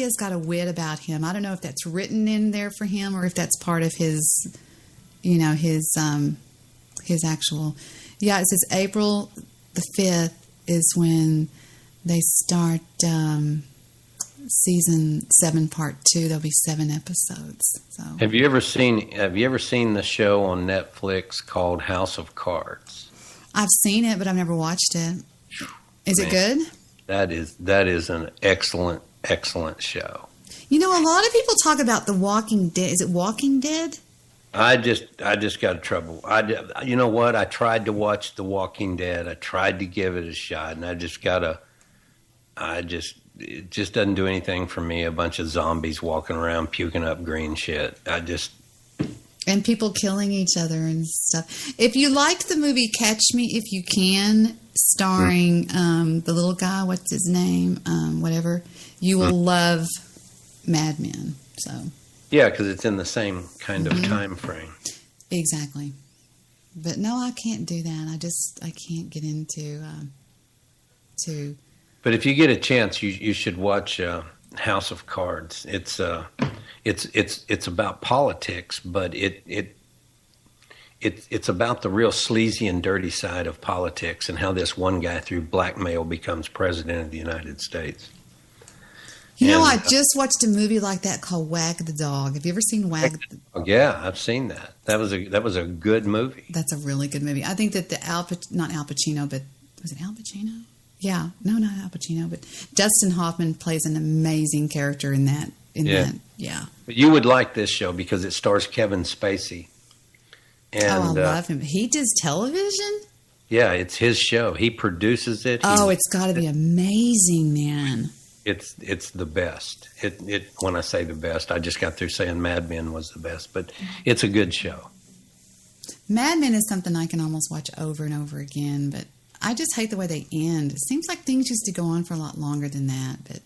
Speaker 4: has got a wit about him. I don't know if that's written in there for him or if that's part of his, his actual. Yeah, it says April the 5th is when they start season 7, part 2. There'll be 7 episodes. So,
Speaker 15: have you ever seen the show on Netflix called House of Cards?
Speaker 4: I've seen it, but I've never watched it. Is it good?
Speaker 15: That is an excellent show.
Speaker 4: A lot of people talk about The Walking Dead. Is it Walking Dead?
Speaker 15: I just got trouble. You know what? I tried to watch The Walking Dead. I tried to give it a shot, and it just doesn't do anything for me. A bunch of zombies walking around puking up green shit.
Speaker 4: And people killing each other and stuff. If you liked the movie Catch Me If You Can, starring the little guy, what's his name? Whatever. You will love Mad Men. So.
Speaker 15: Yeah, because it's in the same kind of time frame.
Speaker 4: Exactly. But no, I can't do that. I can't get into
Speaker 15: But if you get a chance, you should watch House of Cards. It's about politics, but it's about the real sleazy and dirty side of politics and how this one guy through blackmail becomes president of the United States.
Speaker 4: I just watched a movie like that called Wag the Dog. Have you ever seen Wag the Dog?
Speaker 15: Yeah, I've seen that. That was a good movie.
Speaker 4: That's a really good movie. I think that not Al Pacino, but was it Al Pacino? Yeah, no, not Al Pacino, but Dustin Hoffman plays an amazing character in that. Yeah.
Speaker 15: But you would like this show because it stars Kevin Spacey. And,
Speaker 4: I love him. He does television?
Speaker 15: Yeah, it's his show. He produces it.
Speaker 4: It's got to be amazing, man.
Speaker 15: It's the best. When I say the best, I just got through saying Mad Men was the best, but it's a good show.
Speaker 4: Mad Men is something I can almost watch over and over again, but I just hate the way they end. It seems like things used to go on for a lot longer than that, but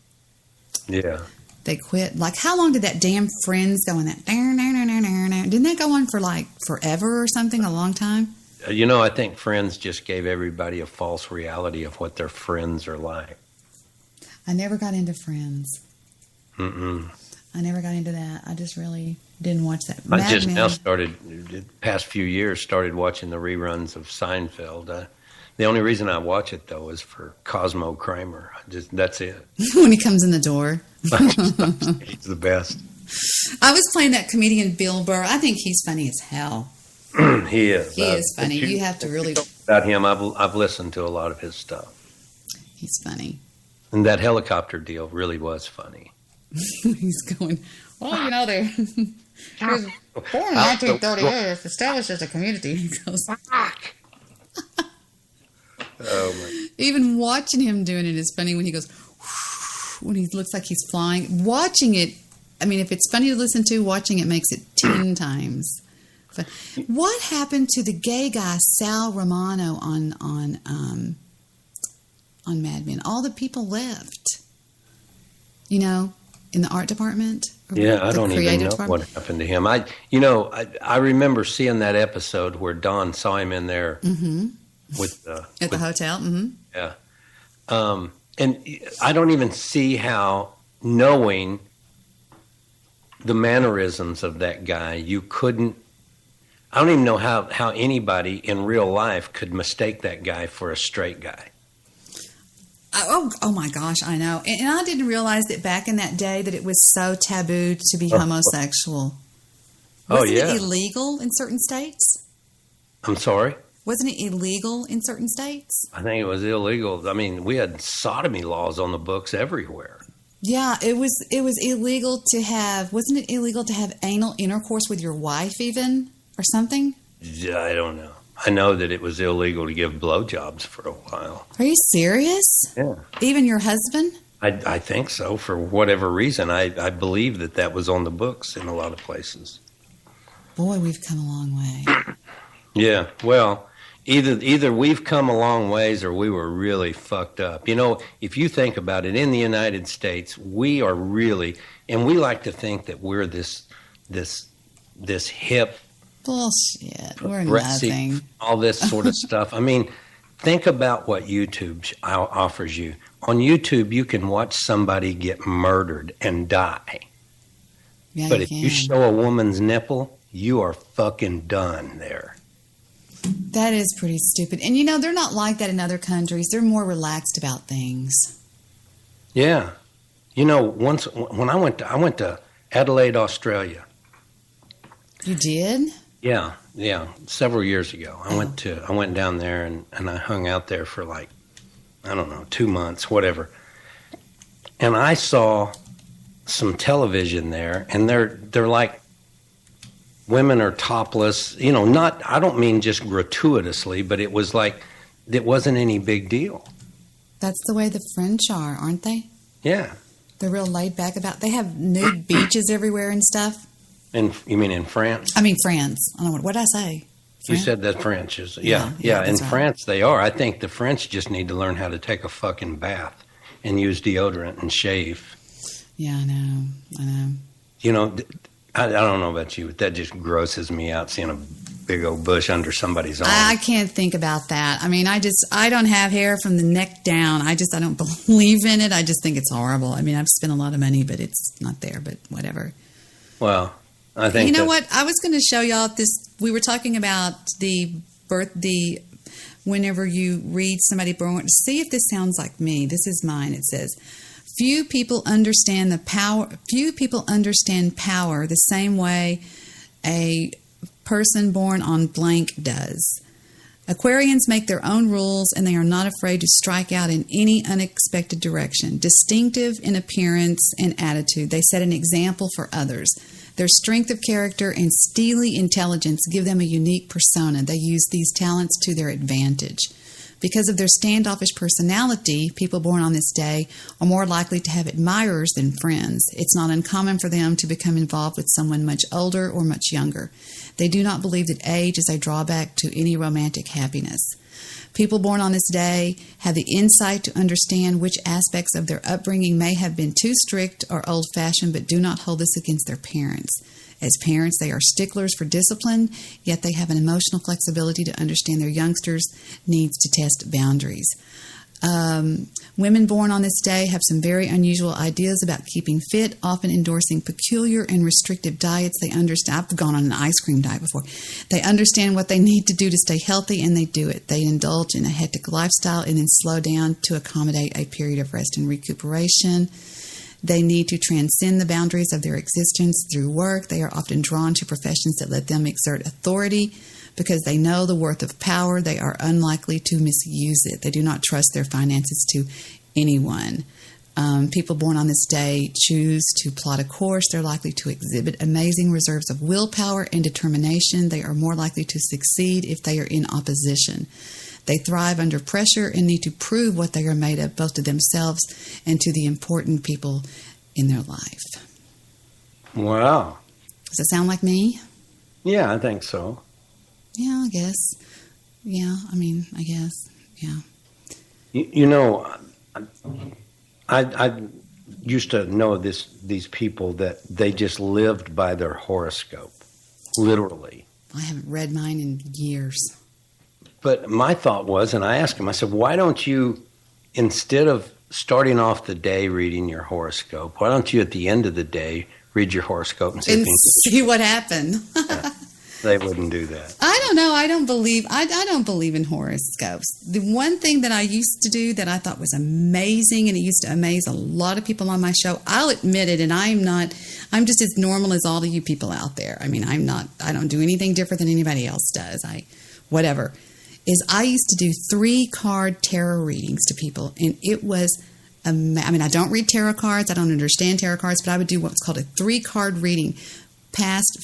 Speaker 15: yeah,
Speaker 4: they quit. Like, how long did that damn Friends go in that? Didn't that go on for like forever or something? A long time.
Speaker 15: I think Friends just gave everybody a false reality of what their friends are like.
Speaker 4: I never got into Friends.
Speaker 15: Mm-mm.
Speaker 4: I never got into that. I just really didn't watch that.
Speaker 15: I just now started, the past few years, started watching the reruns of Seinfeld. The only reason I watch it, though, is for Cosmo Kramer. That's it.
Speaker 4: When he comes in the door.
Speaker 15: He's the best.
Speaker 4: I was playing that comedian Bill Burr. I think he's funny as hell.
Speaker 15: He is.
Speaker 4: He is funny. You have to really...
Speaker 15: About him, I've listened to a lot of his stuff.
Speaker 4: He's funny.
Speaker 15: And that helicopter deal really was funny.
Speaker 4: He's going, well, they're... Born in 1938, established as a community. He goes...
Speaker 15: Oh my.
Speaker 4: Even watching him doing it is funny when he goes, when he looks like he's flying. Watching it, I mean, if it's funny to listen to, watching it makes it 10 times. But what happened to the gay guy Sal Romano on Mad Men? All the people left, in the art department.
Speaker 15: Yeah, I don't even know what happened to him. I remember seeing that episode where Don saw him in there.
Speaker 4: Mm-hmm.
Speaker 15: At
Speaker 4: the hotel. Mm-hmm.
Speaker 15: Yeah. And I don't even see how knowing the mannerisms of that guy, you couldn't. I don't even know how anybody in real life could mistake that guy for a straight guy.
Speaker 4: Oh my gosh, I know. And I didn't realize that back in that day that it was so taboo to be homosexual. Wasn't it illegal in certain states?
Speaker 15: I'm sorry?
Speaker 4: Wasn't it illegal in certain states?
Speaker 15: I think it was illegal. I mean, we had sodomy laws on the books everywhere.
Speaker 4: Yeah, it was illegal to have, wasn't it illegal to have anal intercourse with your wife even or something?
Speaker 15: Yeah, I don't know. I know that it was illegal to give blowjobs for a while.
Speaker 4: Are you serious?
Speaker 15: Yeah.
Speaker 4: Even your husband?
Speaker 15: I think so. For whatever reason, I believe that was on the books in a lot of places.
Speaker 4: Boy, we've come a long way.
Speaker 15: Yeah, well, either we've come a long ways or we were really fucked up. You know, if you think about it, in the United States, we are really, and we like to think that we're this hip,
Speaker 4: bullshit. We're
Speaker 15: progressive,
Speaker 4: nothing.
Speaker 15: all this sort of stuff. I mean, think about what YouTube offers you. On YouTube, you can watch somebody get murdered and die.
Speaker 4: Yeah,
Speaker 15: but if you show a woman's nipple, you are fucking done there.
Speaker 4: That is pretty stupid. And you know, they're not like that in other countries. They're more relaxed about things.
Speaker 15: Yeah. You know, once when I went to Adelaide, Australia.
Speaker 4: You did?
Speaker 15: Yeah. Several years ago. I went down there and I hung out there for like, I don't know, 2 months, whatever. And I saw some television there, and they're like, women are topless, you know, I don't mean just gratuitously, but it was like, it wasn't any big deal.
Speaker 4: That's the way the French are, aren't they?
Speaker 15: Yeah.
Speaker 4: They're real laid back they have nude beaches everywhere and stuff.
Speaker 15: And you mean in France?
Speaker 4: I mean France. I don't know, what did I say?
Speaker 15: You said that French is,
Speaker 4: Yeah,
Speaker 15: in
Speaker 4: right.
Speaker 15: France they are. I think the French just need to learn how to take a fucking bath and use deodorant and shave.
Speaker 4: Yeah, I know.
Speaker 15: You know, I don't know about you, but that just grosses me out, seeing a big old bush under somebody's arm.
Speaker 4: I can't think about that. I mean, I don't have hair from the neck down. I don't believe in it. I just think it's horrible. I mean, I've spent a lot of money, but it's not there, but whatever.
Speaker 15: Well, I think
Speaker 4: you know what? I was going to show y'all this. We were talking about whenever you read somebody born, see if this sounds like me. This is mine. It says, few people understand power the same way a person born on blank does. Aquarians make their own rules, and they are not afraid to strike out in any unexpected direction. Distinctive in appearance and attitude, they set an example for others. Their strength of character and steely intelligence give them a unique persona. They use these talents to their advantage. Because of their standoffish personality, people born on this day are more likely to have admirers than friends. It's not uncommon for them to become involved with someone much older or much younger. They do not believe that age is a drawback to any romantic happiness. People born on this day have the insight to understand which aspects of their upbringing may have been too strict or old-fashioned, but do not hold this against their parents. As parents, they are sticklers for discipline, yet they have an emotional flexibility to understand their youngsters' needs to test boundaries. Women born on this day have some very unusual ideas about keeping fit, often endorsing peculiar and restrictive diets. They understand. I've gone on an ice cream diet before. They understand what they need to do to stay healthy, and they do it. They indulge in a hectic lifestyle and then slow down to accommodate a period of rest and recuperation. They need to transcend the boundaries of their existence through work. They are often drawn to professions that let them exert authority. Because they know the worth of power, they are unlikely to misuse it. They do not trust their finances to anyone. People born on this day choose to plot a course. They're likely to exhibit amazing reserves of willpower and determination. They are more likely to succeed if they are in opposition. They thrive under pressure and need to prove what they are made of, both to themselves and to the important people in their life.
Speaker 15: Wow.
Speaker 4: Does that sound like me?
Speaker 15: Yeah, I think so.
Speaker 4: Yeah, I guess. Yeah, I guess. Yeah.
Speaker 15: You know, I used to know these people that they just lived by their horoscope, literally.
Speaker 4: I haven't read mine in years.
Speaker 15: But my thought was, and I asked him, I said, why don't you, instead of starting off the day reading your horoscope. Why don't you, at the end of the day, read your horoscope and
Speaker 4: And see what happened.
Speaker 15: They wouldn't do that.
Speaker 4: I don't know. I don't believe in horoscopes. The one thing that I used to do that I thought was amazing, and it used to amaze a lot of people on my show, I'll admit it, and I'm just as normal as all of you people out there. I mean, I don't do anything different than anybody else does. I used to do 3-card tarot readings to people, and it was I don't read tarot cards. I don't understand tarot cards, but I would do what's called a 3-card reading. Past,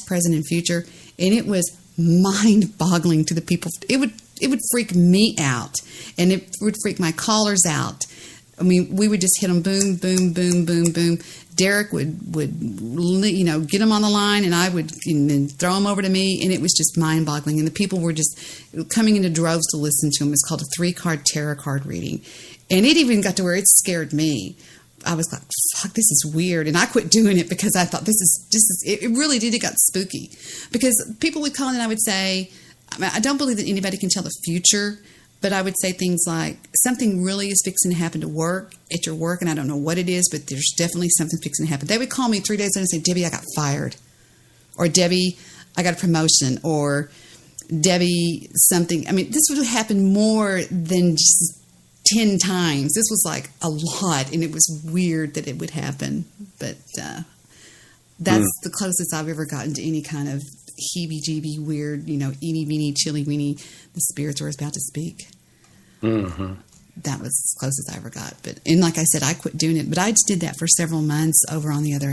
Speaker 4: present, and future, and it was mind-boggling to the people. It would freak me out, and it would freak my callers out. I mean, we would just hit them, boom, boom, boom, boom, boom. Derek would get them on the line, and I would then throw them over to me, and it was just mind-boggling. And the people were just coming into droves to listen to them. It's called a 3-card tarot card reading, and it even got to where it scared me. I was like, fuck, this is weird. And I quit doing it because I thought it really did. It got spooky because people would call in and I would say, I don't believe that anybody can tell the future, but I would say things like, something really is fixing to happen at your work, and I don't know what it is, but there's definitely something fixing to happen. They would call me 3 days later and say, Debbie, I got fired. Or Debbie, I got a promotion. Or Debbie, something. I mean, this would happen more than just 10 times. This was like a lot, and it was weird that it would happen. But that's the closest I've ever gotten to any kind of heebie-jeebie, weird, eeny-meeny, chilly-weeny, the spirits were about to speak. Mm-hmm. That was as close as I ever got. And like I said, I quit doing it. But I just did that for several months over on the other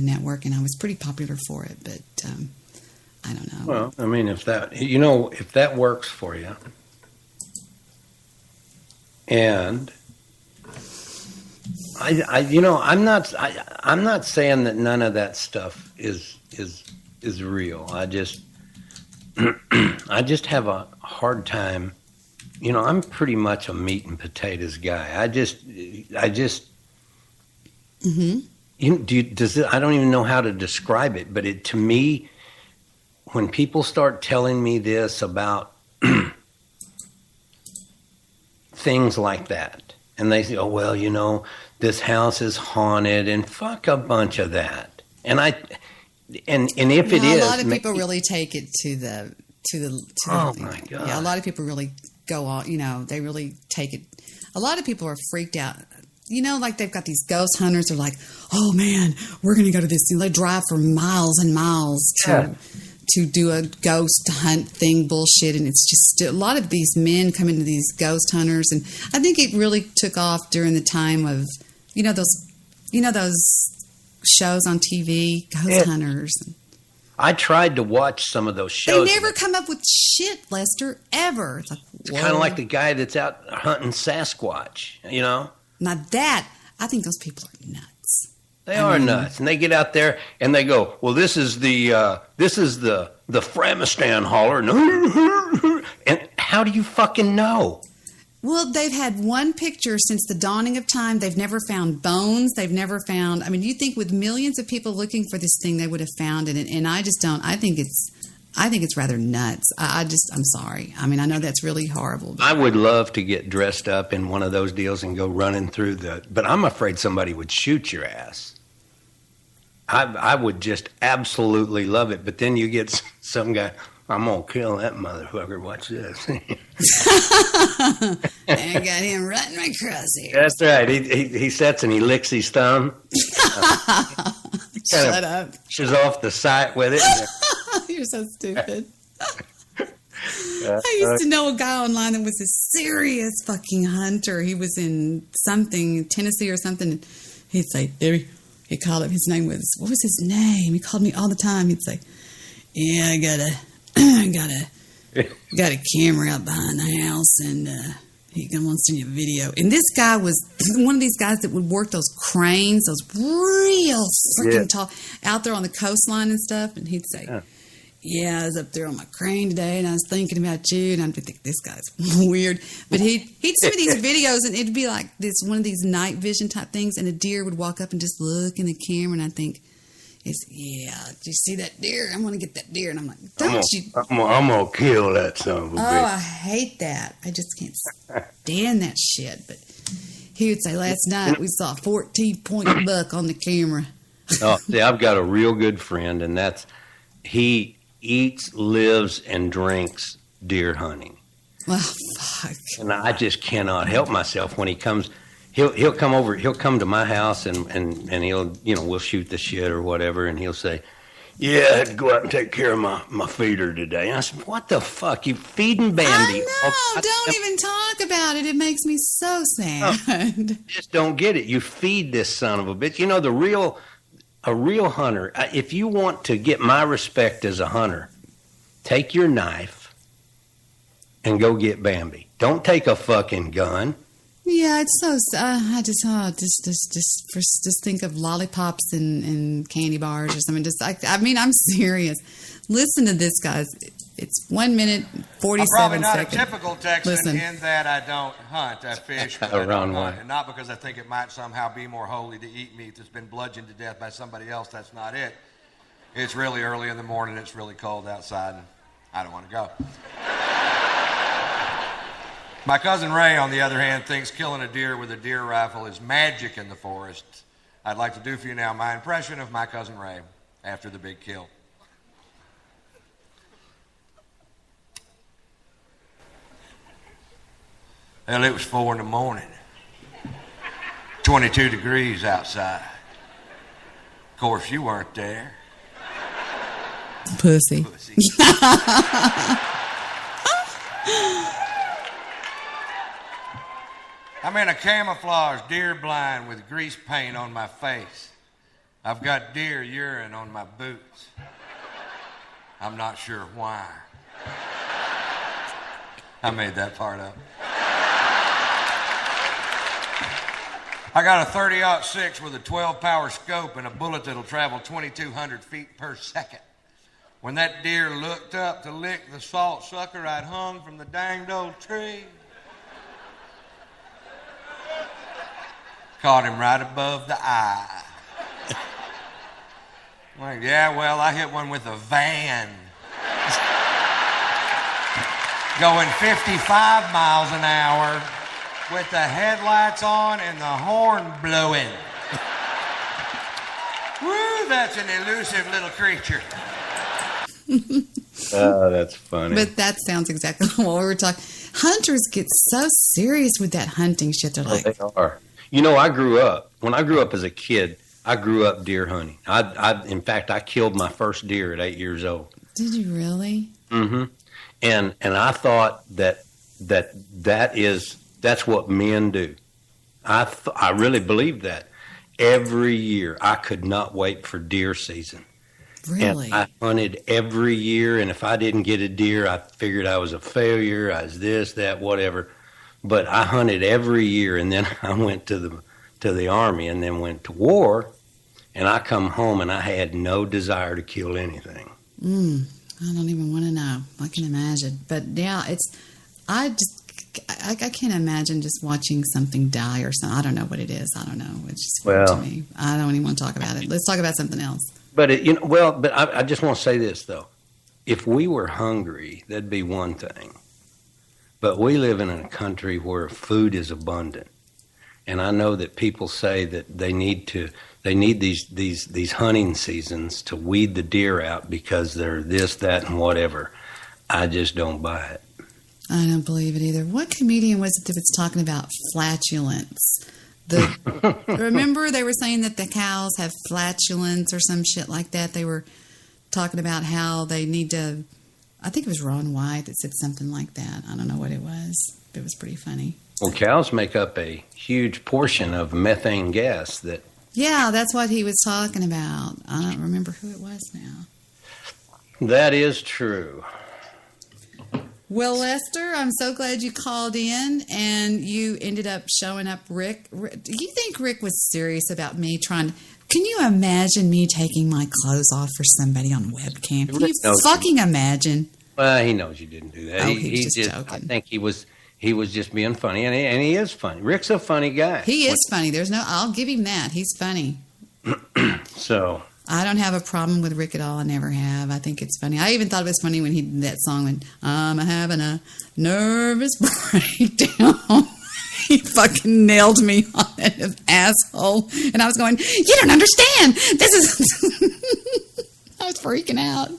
Speaker 4: network, and I was pretty popular for it. But I don't know.
Speaker 15: Well, I mean, if that works for you. And I'm not saying that none of that stuff is real. I just have a hard time. I'm pretty much a meat and potatoes guy. I don't even know how to describe it, but to me, when people start telling me this about things like that, and they say, oh, well, this house is haunted, and fuck a bunch of that. And if it is,
Speaker 4: a lot of people really take it to the
Speaker 15: oh my God.
Speaker 4: Yeah, a lot of people really go on, they really take it. A lot of people are freaked out. Like they've got these ghost hunters. They're like, oh man, we're going to go to this thing. They drive for miles and miles to do a ghost hunt thing bullshit. And it's just a lot of these men come into these ghost hunters. And I think it really took off during the time of, those shows on TV, Ghost Hunters.
Speaker 15: I tried to watch some of those shows.
Speaker 4: They never come up with shit, Lester, ever.
Speaker 15: It's kind of like the guy that's out hunting Sasquatch,
Speaker 4: Now that, I think those people are nuts.
Speaker 15: They are nuts, and they get out there and they go, well, this is the Framistan holler, and how do you fucking know?
Speaker 4: Well, they've had one picture since the dawning of time. They've never found bones. They've never found. I mean, you think with millions of people looking for this thing, they would have found it, and I just don't. I think it's rather nuts. I'm sorry. I mean, I know that's really horrible.
Speaker 15: I would love to get dressed up in one of those deals and go running through but I'm afraid somebody would shoot your ass. I would just absolutely love it. But then you get some guy, I'm going to kill that motherfucker. Watch this.
Speaker 4: I got him right in my crosshair.
Speaker 15: That's right. He sits and he licks his thumb.
Speaker 4: Shut up.
Speaker 15: She's off the site with it.
Speaker 4: You're so stupid. I used to know a guy online that was a serious fucking hunter. He was in Tennessee or something. He'd say, Debbie, he'd call up, his name was, what was his name? He called me all the time. He'd say, yeah, I got a camera out behind the house, and he wants to send you a video. And this guy was one of these guys that would work those cranes, those real freaking tall, out there on the coastline and stuff. And he'd say, yeah, I was up there on my crane today, and I was thinking about you. And I'd be thinking, this guy's weird. But he'd send me these videos, and it'd be like one of these night vision type things, and a deer would walk up and just look in the camera, and I'd think, do you see that deer? I'm going to get that deer. And I'm like,
Speaker 15: I'm going to kill that son of a bitch.
Speaker 4: Oh, I hate that. I just can't stand that shit. But He would say, last night we saw a 14-point buck on the camera.
Speaker 15: Oh, see, I've got a real good friend, and he eats, lives, and drinks deer hunting.
Speaker 4: Oh, fuck.
Speaker 15: And I just cannot help myself when he comes. He'll come over. He'll come to my house, and he'll, we'll shoot the shit or whatever, and he'll say, "Yeah, I had to go out and take care of my feeder today." And I said, "What the fuck? You feeding Bambi?"
Speaker 4: I know. Don't even talk about it. It makes me so sad.
Speaker 15: Just don't get it. You feed this son of a bitch. A real hunter. If you want to get my respect as a hunter, take your knife and go get Bambi. Don't take a fucking gun.
Speaker 4: Yeah, it's so. I just think of lollipops and candy bars or something. I'm serious. Listen to this, guys. It's 1 minute 47 seconds.
Speaker 17: I'm probably not a typical Texan
Speaker 4: Listen.
Speaker 17: in that I don't hunt. I fish, but I don't hunt. And not because I think it might somehow be more holy to eat meat that's been bludgeoned to death by somebody else. That's not it. It's really early in the morning. It's really cold outside, and I don't want to go. My cousin Ray, on the other hand, thinks killing a deer with a deer rifle is magic in the forest. I'd like to do for you now my impression of my cousin Ray after the big kill. Well, it was 4 in the morning. 22 degrees outside. Of course, you weren't there.
Speaker 4: Pussy.
Speaker 17: I'm in a camouflage deer blind with grease paint on my face. I've got deer urine on my boots. I'm not sure why. I made that part up. I got a 30-06 with a 12-power scope and a bullet that'll travel 2,200 feet per second. When that deer looked up to lick the salt sucker I'd hung from the danged old tree, caught him right above the eye. Like, yeah, well, I hit one with a van. Going 55 miles an hour with the headlights on and the horn blowing. Woo, that's an elusive little creature.
Speaker 15: Oh, that's funny.
Speaker 4: But that sounds exactly what we were talking. Hunters get so serious with that hunting shit. They're like,
Speaker 15: they are. When I grew up as a kid, I grew up deer hunting. In fact, I killed my first deer at 8 years old.
Speaker 4: Did you really?
Speaker 15: Mm-hmm. And I thought that's what men do. I really believed that. Every year, I could not wait for deer season.
Speaker 4: Really?
Speaker 15: And I hunted every year, and if I didn't get a deer, I figured I was a failure. I was this, that, whatever. But I hunted every year, and then I went to the Army and then went to war, and I come home, and I had no desire to kill anything.
Speaker 4: I don't even want to know. I can imagine. But yeah, I can't imagine just watching something die or something. I don't know what it is. I don't know. It's just weird to me. I don't even want to talk about it. Let's talk about something else.
Speaker 15: But I just want to say this though: if we were hungry, that'd be one thing. But we live in a country where food is abundant, and I know that people say that they need these hunting seasons to weed the deer out because they're this, that, and whatever. I just don't buy it.
Speaker 4: I don't believe it either. What comedian was it that was talking about flatulence? Remember they were saying that the cows have flatulence or some shit like that? They were talking about how they need to, I think it was Ron White that said something like that. I don't know what it was. It was pretty funny.
Speaker 15: Well, cows make up a huge portion of methane gas that...
Speaker 4: Yeah, that's what he was talking about. I don't remember who it was now.
Speaker 15: That is true.
Speaker 4: Well, Lester, I'm so glad you called in and you ended up showing up Rick. Do you think Rick was serious about me trying to... Can you imagine me taking my clothes off for somebody on webcam? Can you fucking imagine?
Speaker 15: Well, he knows you didn't do that.
Speaker 4: Oh, he was just joking.
Speaker 15: I think he was just being funny, and he is funny. Rick's a funny guy.
Speaker 4: He is funny. I'll give him that. He's funny.
Speaker 15: So...
Speaker 4: I don't have a problem with Rick at all. I never have. I think it's funny. I even thought it was funny when he did that song when I'm having a nervous breakdown. He fucking nailed me on it, asshole. And I was going, you don't understand. This is... I was freaking out.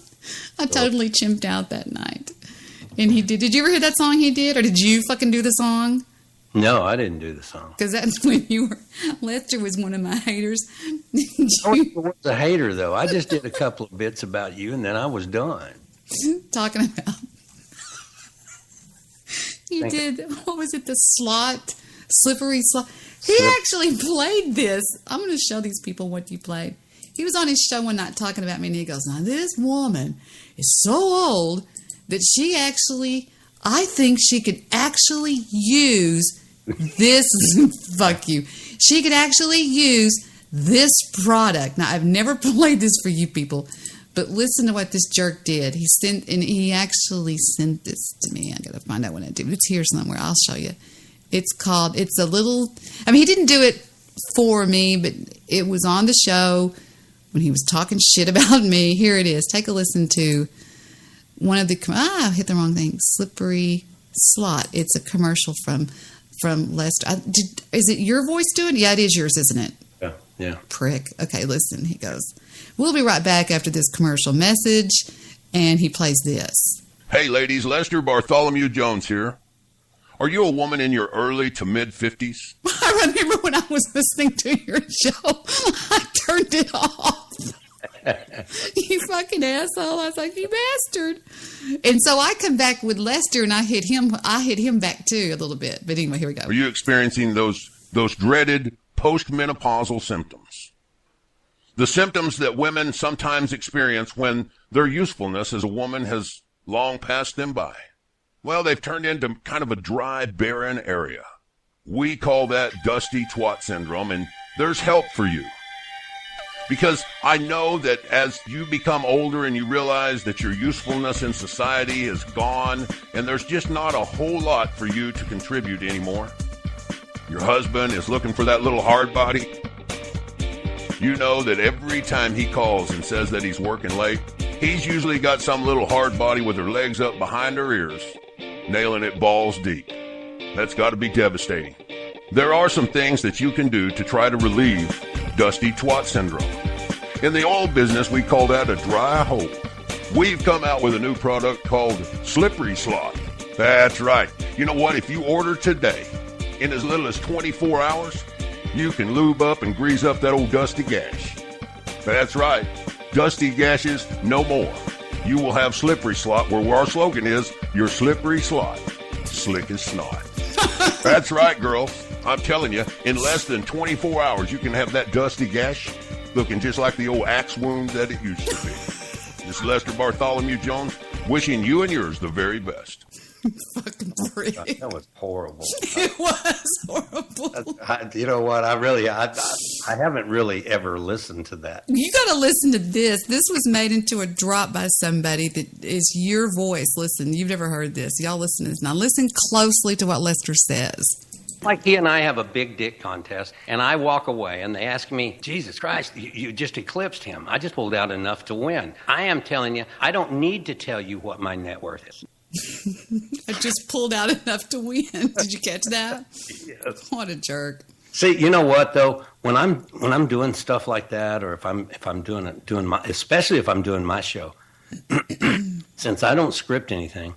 Speaker 4: I totally chimped out that night. And he did. Did you ever hear that song he did? Or did you fucking do the song?
Speaker 15: No, I didn't do the song.
Speaker 4: Because that's when you were... Lester was one of my haters.
Speaker 15: I was a hater, though. I just did a couple of bits about you, and then I was done.
Speaker 4: Talking about... You did, what was it, the slot, slippery slot? He actually played this. I'm going to show these people what you played. He was on his show one night talking about me, and he goes, now this woman is so old that she actually, I think she could actually use this, fuck you, she could actually use this product. Now, I've never played this for you people, but listen to what this jerk did. He actually sent this to me. I got to find out when I did. It's here somewhere. I'll show you. It's a little, I mean, he didn't do it for me, but it was on the show when he was talking shit about me. Here it is. Take a listen to one of the, I hit the wrong thing. Slippery Slot. It's a commercial from Lester. Is it your voice doing it? Yeah, it is yours, isn't it?
Speaker 15: Yeah.
Speaker 4: Prick. Okay, listen. He goes, we'll be right back after this commercial message, and he plays this.
Speaker 18: Hey, ladies, Lester Bartholomew Jones here. Are you a woman in your early to mid-50s?
Speaker 4: I remember when I was listening to your show, I turned it off. You fucking asshole. I was like, you bastard. And so I come back with Lester, and I hit him back too a little bit. But anyway, here we go.
Speaker 18: Are you experiencing those dreaded postmenopausal symptoms? The symptoms that women sometimes experience when their usefulness as a woman has long passed them by. Well, they've turned into kind of a dry, barren area. We call that dusty twat syndrome, and there's help for you. Because I know that as you become older and you realize that your usefulness in society is gone, and there's just not a whole lot for you to contribute anymore. Your husband is looking for that little hard body. You know that every time he calls and says that he's working late, he's usually got some little hard body with her legs up behind her ears, nailing it balls deep. That's got to be devastating. There are some things that you can do to try to relieve dusty twat syndrome. In the oil business, we call that a dry hole. We've come out with a new product called Slippery Slot. That's right. You know what? If you order today, in as little as 24 hours, you can lube up and grease up that old dusty gash. That's right. Dusty gashes, no more. You will have Slippery Slot, where our slogan is, your slippery slot, slick as snot. That's right, girls. I'm telling you, in less than 24 hours, you can have that dusty gash looking just like the old axe wound that it used to be. This is Lester Bartholomew Jones, wishing you and yours the very best.
Speaker 4: Fucking prick.
Speaker 15: That was horrible.
Speaker 4: It was horrible.
Speaker 15: You know what? I haven't really ever listened to that.
Speaker 4: You got to listen to this. This was made into a drop by somebody that is your voice. Listen, you've never heard this. Y'all listen to this. Now listen closely to what Lester says.
Speaker 15: Like he and I have a big dick contest, and I walk away, and they ask me, Jesus Christ, you just eclipsed him. I just pulled out enough to win. I am telling you, I don't need to tell you what my net worth is.
Speaker 4: I just pulled out enough to win. Did you catch that?
Speaker 15: Yes.
Speaker 4: What a jerk.
Speaker 15: See, you know what though? When I'm doing stuff like that, or if I'm doing my, especially if I'm doing my show, since I don't script anything,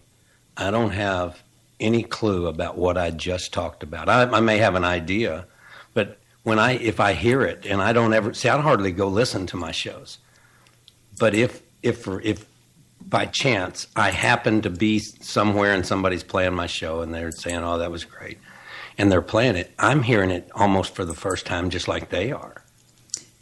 Speaker 15: I don't have any clue about what I just talked about. I may have an idea, but if I hear it, and I don't ever see, I hardly go listen to my shows. But if by chance I happen to be somewhere and somebody's playing my show and they're saying, "Oh, that was great," and they're playing it, I'm hearing it almost for the first time, just like they are.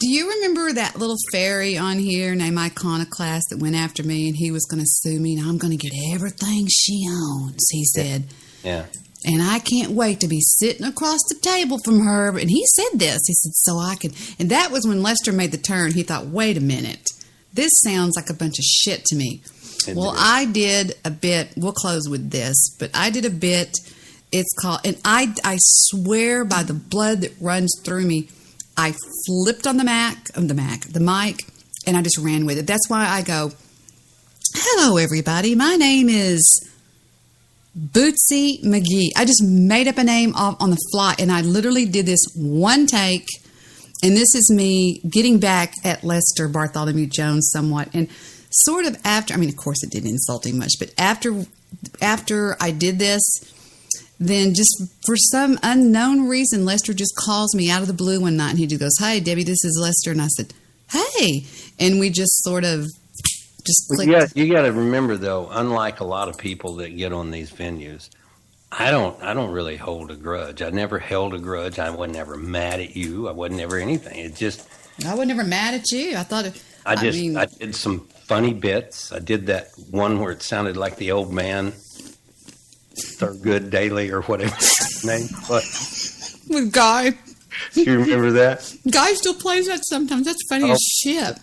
Speaker 4: Do you remember that little fairy on here named Iconoclast that went after me and he was going to sue me and I'm going to get everything she owns, he said.
Speaker 15: Yeah.
Speaker 4: And I can't wait to be sitting across the table from her. And he said this. He said, so I can. And that was when Lester made the turn. He thought, wait a minute. This sounds like a bunch of shit to me. Well, I did a bit. We'll close with this. But I did a bit. It's called, and I swear by the blood that runs through me, I flipped on the mic, and I just ran with it. That's why I go, hello, everybody. My name is Bootsy McGee. I just made up a name on the fly, and I literally did this one take. And this is me getting back at Lester Bartholomew Jones somewhat. And sort of after, I mean, of course it didn't insult him much, but after I did this, then just for some unknown reason, Lester just calls me out of the blue one night and he just goes, "Hey, Debbie, this is Lester." And I said, "Hey." And we just sort of just clicked.
Speaker 15: Yeah, you got to remember though, unlike a lot of people that get on these venues, I don't really hold a grudge. I never held a grudge. I wasn't ever mad at you. I wasn't ever anything. It just
Speaker 4: I was never mad at you. I thought it.
Speaker 15: I did some funny bits. I did that one where it sounded like the old man, Thurgood Daly or whatever his name was.
Speaker 4: With Guy.
Speaker 15: Do you remember that?
Speaker 4: Guy still plays that sometimes. That's funny as shit.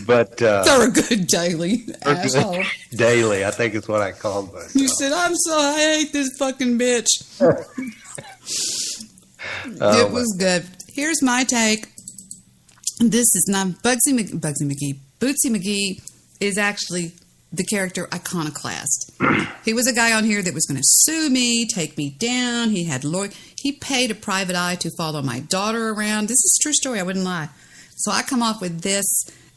Speaker 15: But
Speaker 4: Thurgood Daly, asshole.
Speaker 15: Daly, I think is what I called myself.
Speaker 4: You said, I hate this fucking bitch. It was good. Here's my take. This is not Bugsy McGee. Bootsy McGee is actually the character Iconoclast. He was a guy on here that was going to sue me, take me down. He had he paid a private eye to follow my daughter around. This is a true story. I wouldn't lie. So I come off with this.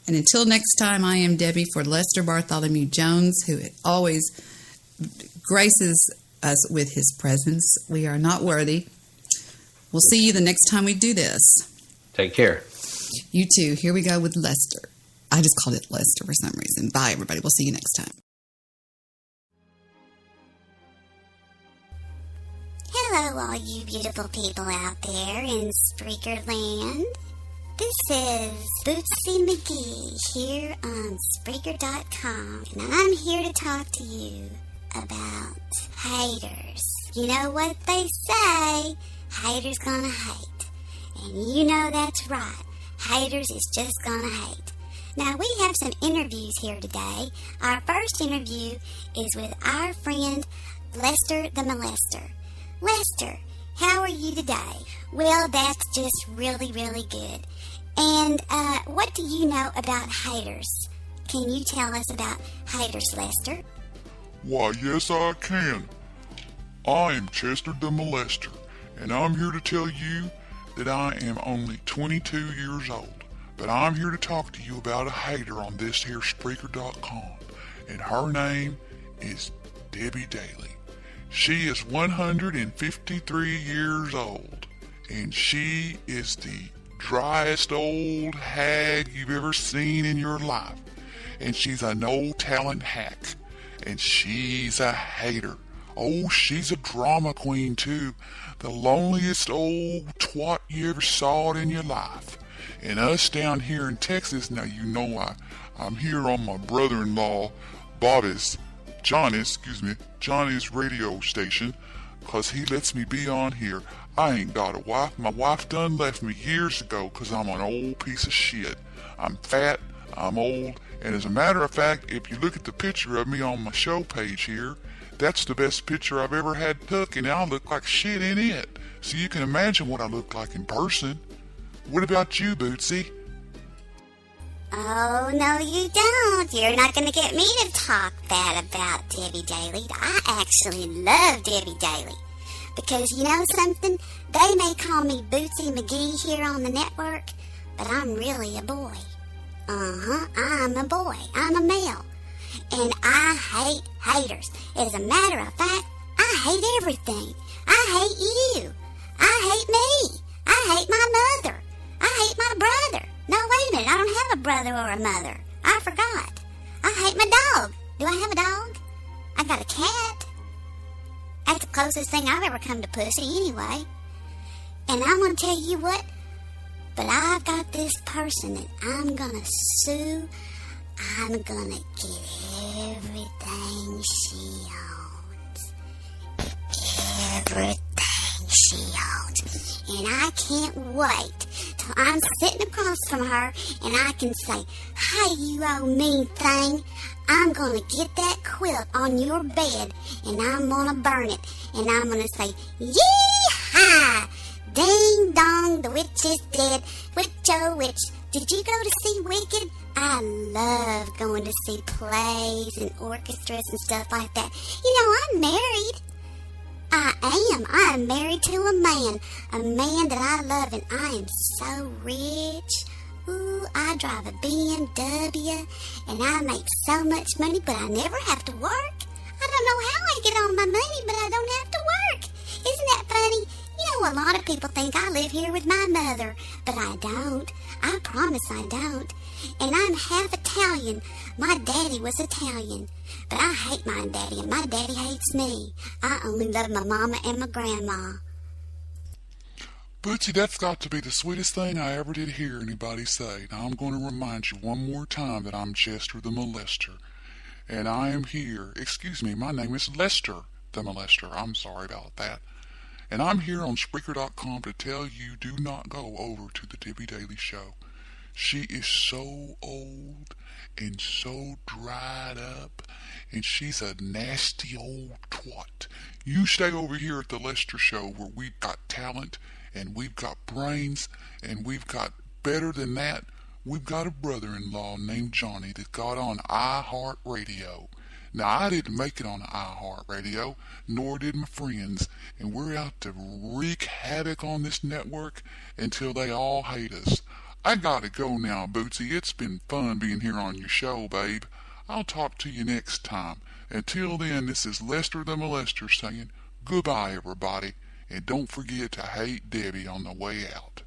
Speaker 4: And until next time, I am Debbie for Lester Bartholomew Jones, who always graces us with his presence. We are not worthy. We'll see you the next time we do this.
Speaker 15: Take care.
Speaker 4: You too. Here we go with Lester. I just called it Lester for some reason. Bye, everybody. We'll see you next time.
Speaker 19: Hello, all you beautiful people out there in Spreaker Land. This is Bootsy McGee here on Spreaker.com, and I'm here to talk to you about haters. You know what they say, haters gonna hate. And you know that's right, haters is just gonna hate. Now, we have some interviews here today. Our first interview is with our friend Lester the Molester. Lester, how are you today? Well, that's just really, really good. And what do you know about haters? Can you tell us about haters, Lester?
Speaker 20: Why, yes, I can. I am Chester the Molester, and I'm here to tell you that I am only 22 years old. But I'm here to talk to you about a hater on this here Spreaker.com, and her name is Debbie Daly. She is 153 years old, and she is the driest old hag you've ever seen in your life. And she's a no-talent hack, and she's a hater. Oh, she's a drama queen, too. The loneliest old twat you ever saw in your life. And us down here in Texas, now you know I'm here on my brother-in-law, Johnny's radio station, 'cause he lets me be on here. I ain't got a wife. My wife done left me years ago 'cause I'm an old piece of shit. I'm fat, I'm old, and as a matter of fact, if you look at the picture of me on my show page here, that's the best picture I've ever had took, and I look like shit in it. So you can imagine what I look like in person. What about you, Bootsy?
Speaker 19: Oh, no, you don't. You're not going to get me to talk bad about Debbie Daly. I actually love Debbie Daly. Because you know something? They may call me Bootsy McGee here on the network, but I'm really a boy. I'm a boy. I'm a male. And I hate haters. As a matter of fact, I hate everything. I hate you. I hate me. I hate my mother. I hate my brother. No, wait a minute. I don't have a brother or a mother. I forgot. I hate my dog. Do I have a dog? I got a cat. That's the closest thing I've ever come to pussy anyway. And I'm going to tell you what, but I've got this person that I'm going to sue. I'm going to get everything she owns. Everything she owns. And I can't wait till I'm sitting across from her and I can say, "Hey, you old mean thing, I'm going to get that quilt on your bed and I'm going to burn it. And I'm going to say, yee-haw! Ding dong, the witch is dead. Witch, oh witch, Did you go to see Wicked? I love going to see plays and orchestras and stuff like that. You know, I'm married. I am married to a man that I love, and I am so rich. Ooh, I drive a BMW, and I make so much money, but I never have to work. I don't know how I get all my money, but I don't have to work. Isn't that funny? You know, a lot of people think I live here with my mother, but I don't. I promise I don't. And I'm half Italian. My daddy was Italian. But I hate my daddy, and my daddy hates me. I only love my mama and my grandma.
Speaker 20: Bootsy, that's got to be the sweetest thing I ever did hear anybody say. Now, I'm going to remind you one more time that I'm Chester the Molester. And I am here. Excuse me, my name is Lester the Molester. I'm sorry about that. And I'm here on Spreaker.com to tell you, do not go over to the Debbie Daily Show. She is so old and so dried up, and she's a nasty old twat. You stay over here at the Lester Show, where we've got talent, and we've got brains, and we've got, better than that, we've got a brother-in-law named Johnny that got on iHeartRadio. Now, I didn't make it on iHeartRadio, nor did my friends, and we're out to wreak havoc on this network until they all hate us. I gotta go now, Bootsy. It's been fun being here on your show, babe. I'll talk to you next time. Until then, this is Lester the Molester saying goodbye, everybody, and don't forget to hate Debbie on the way out.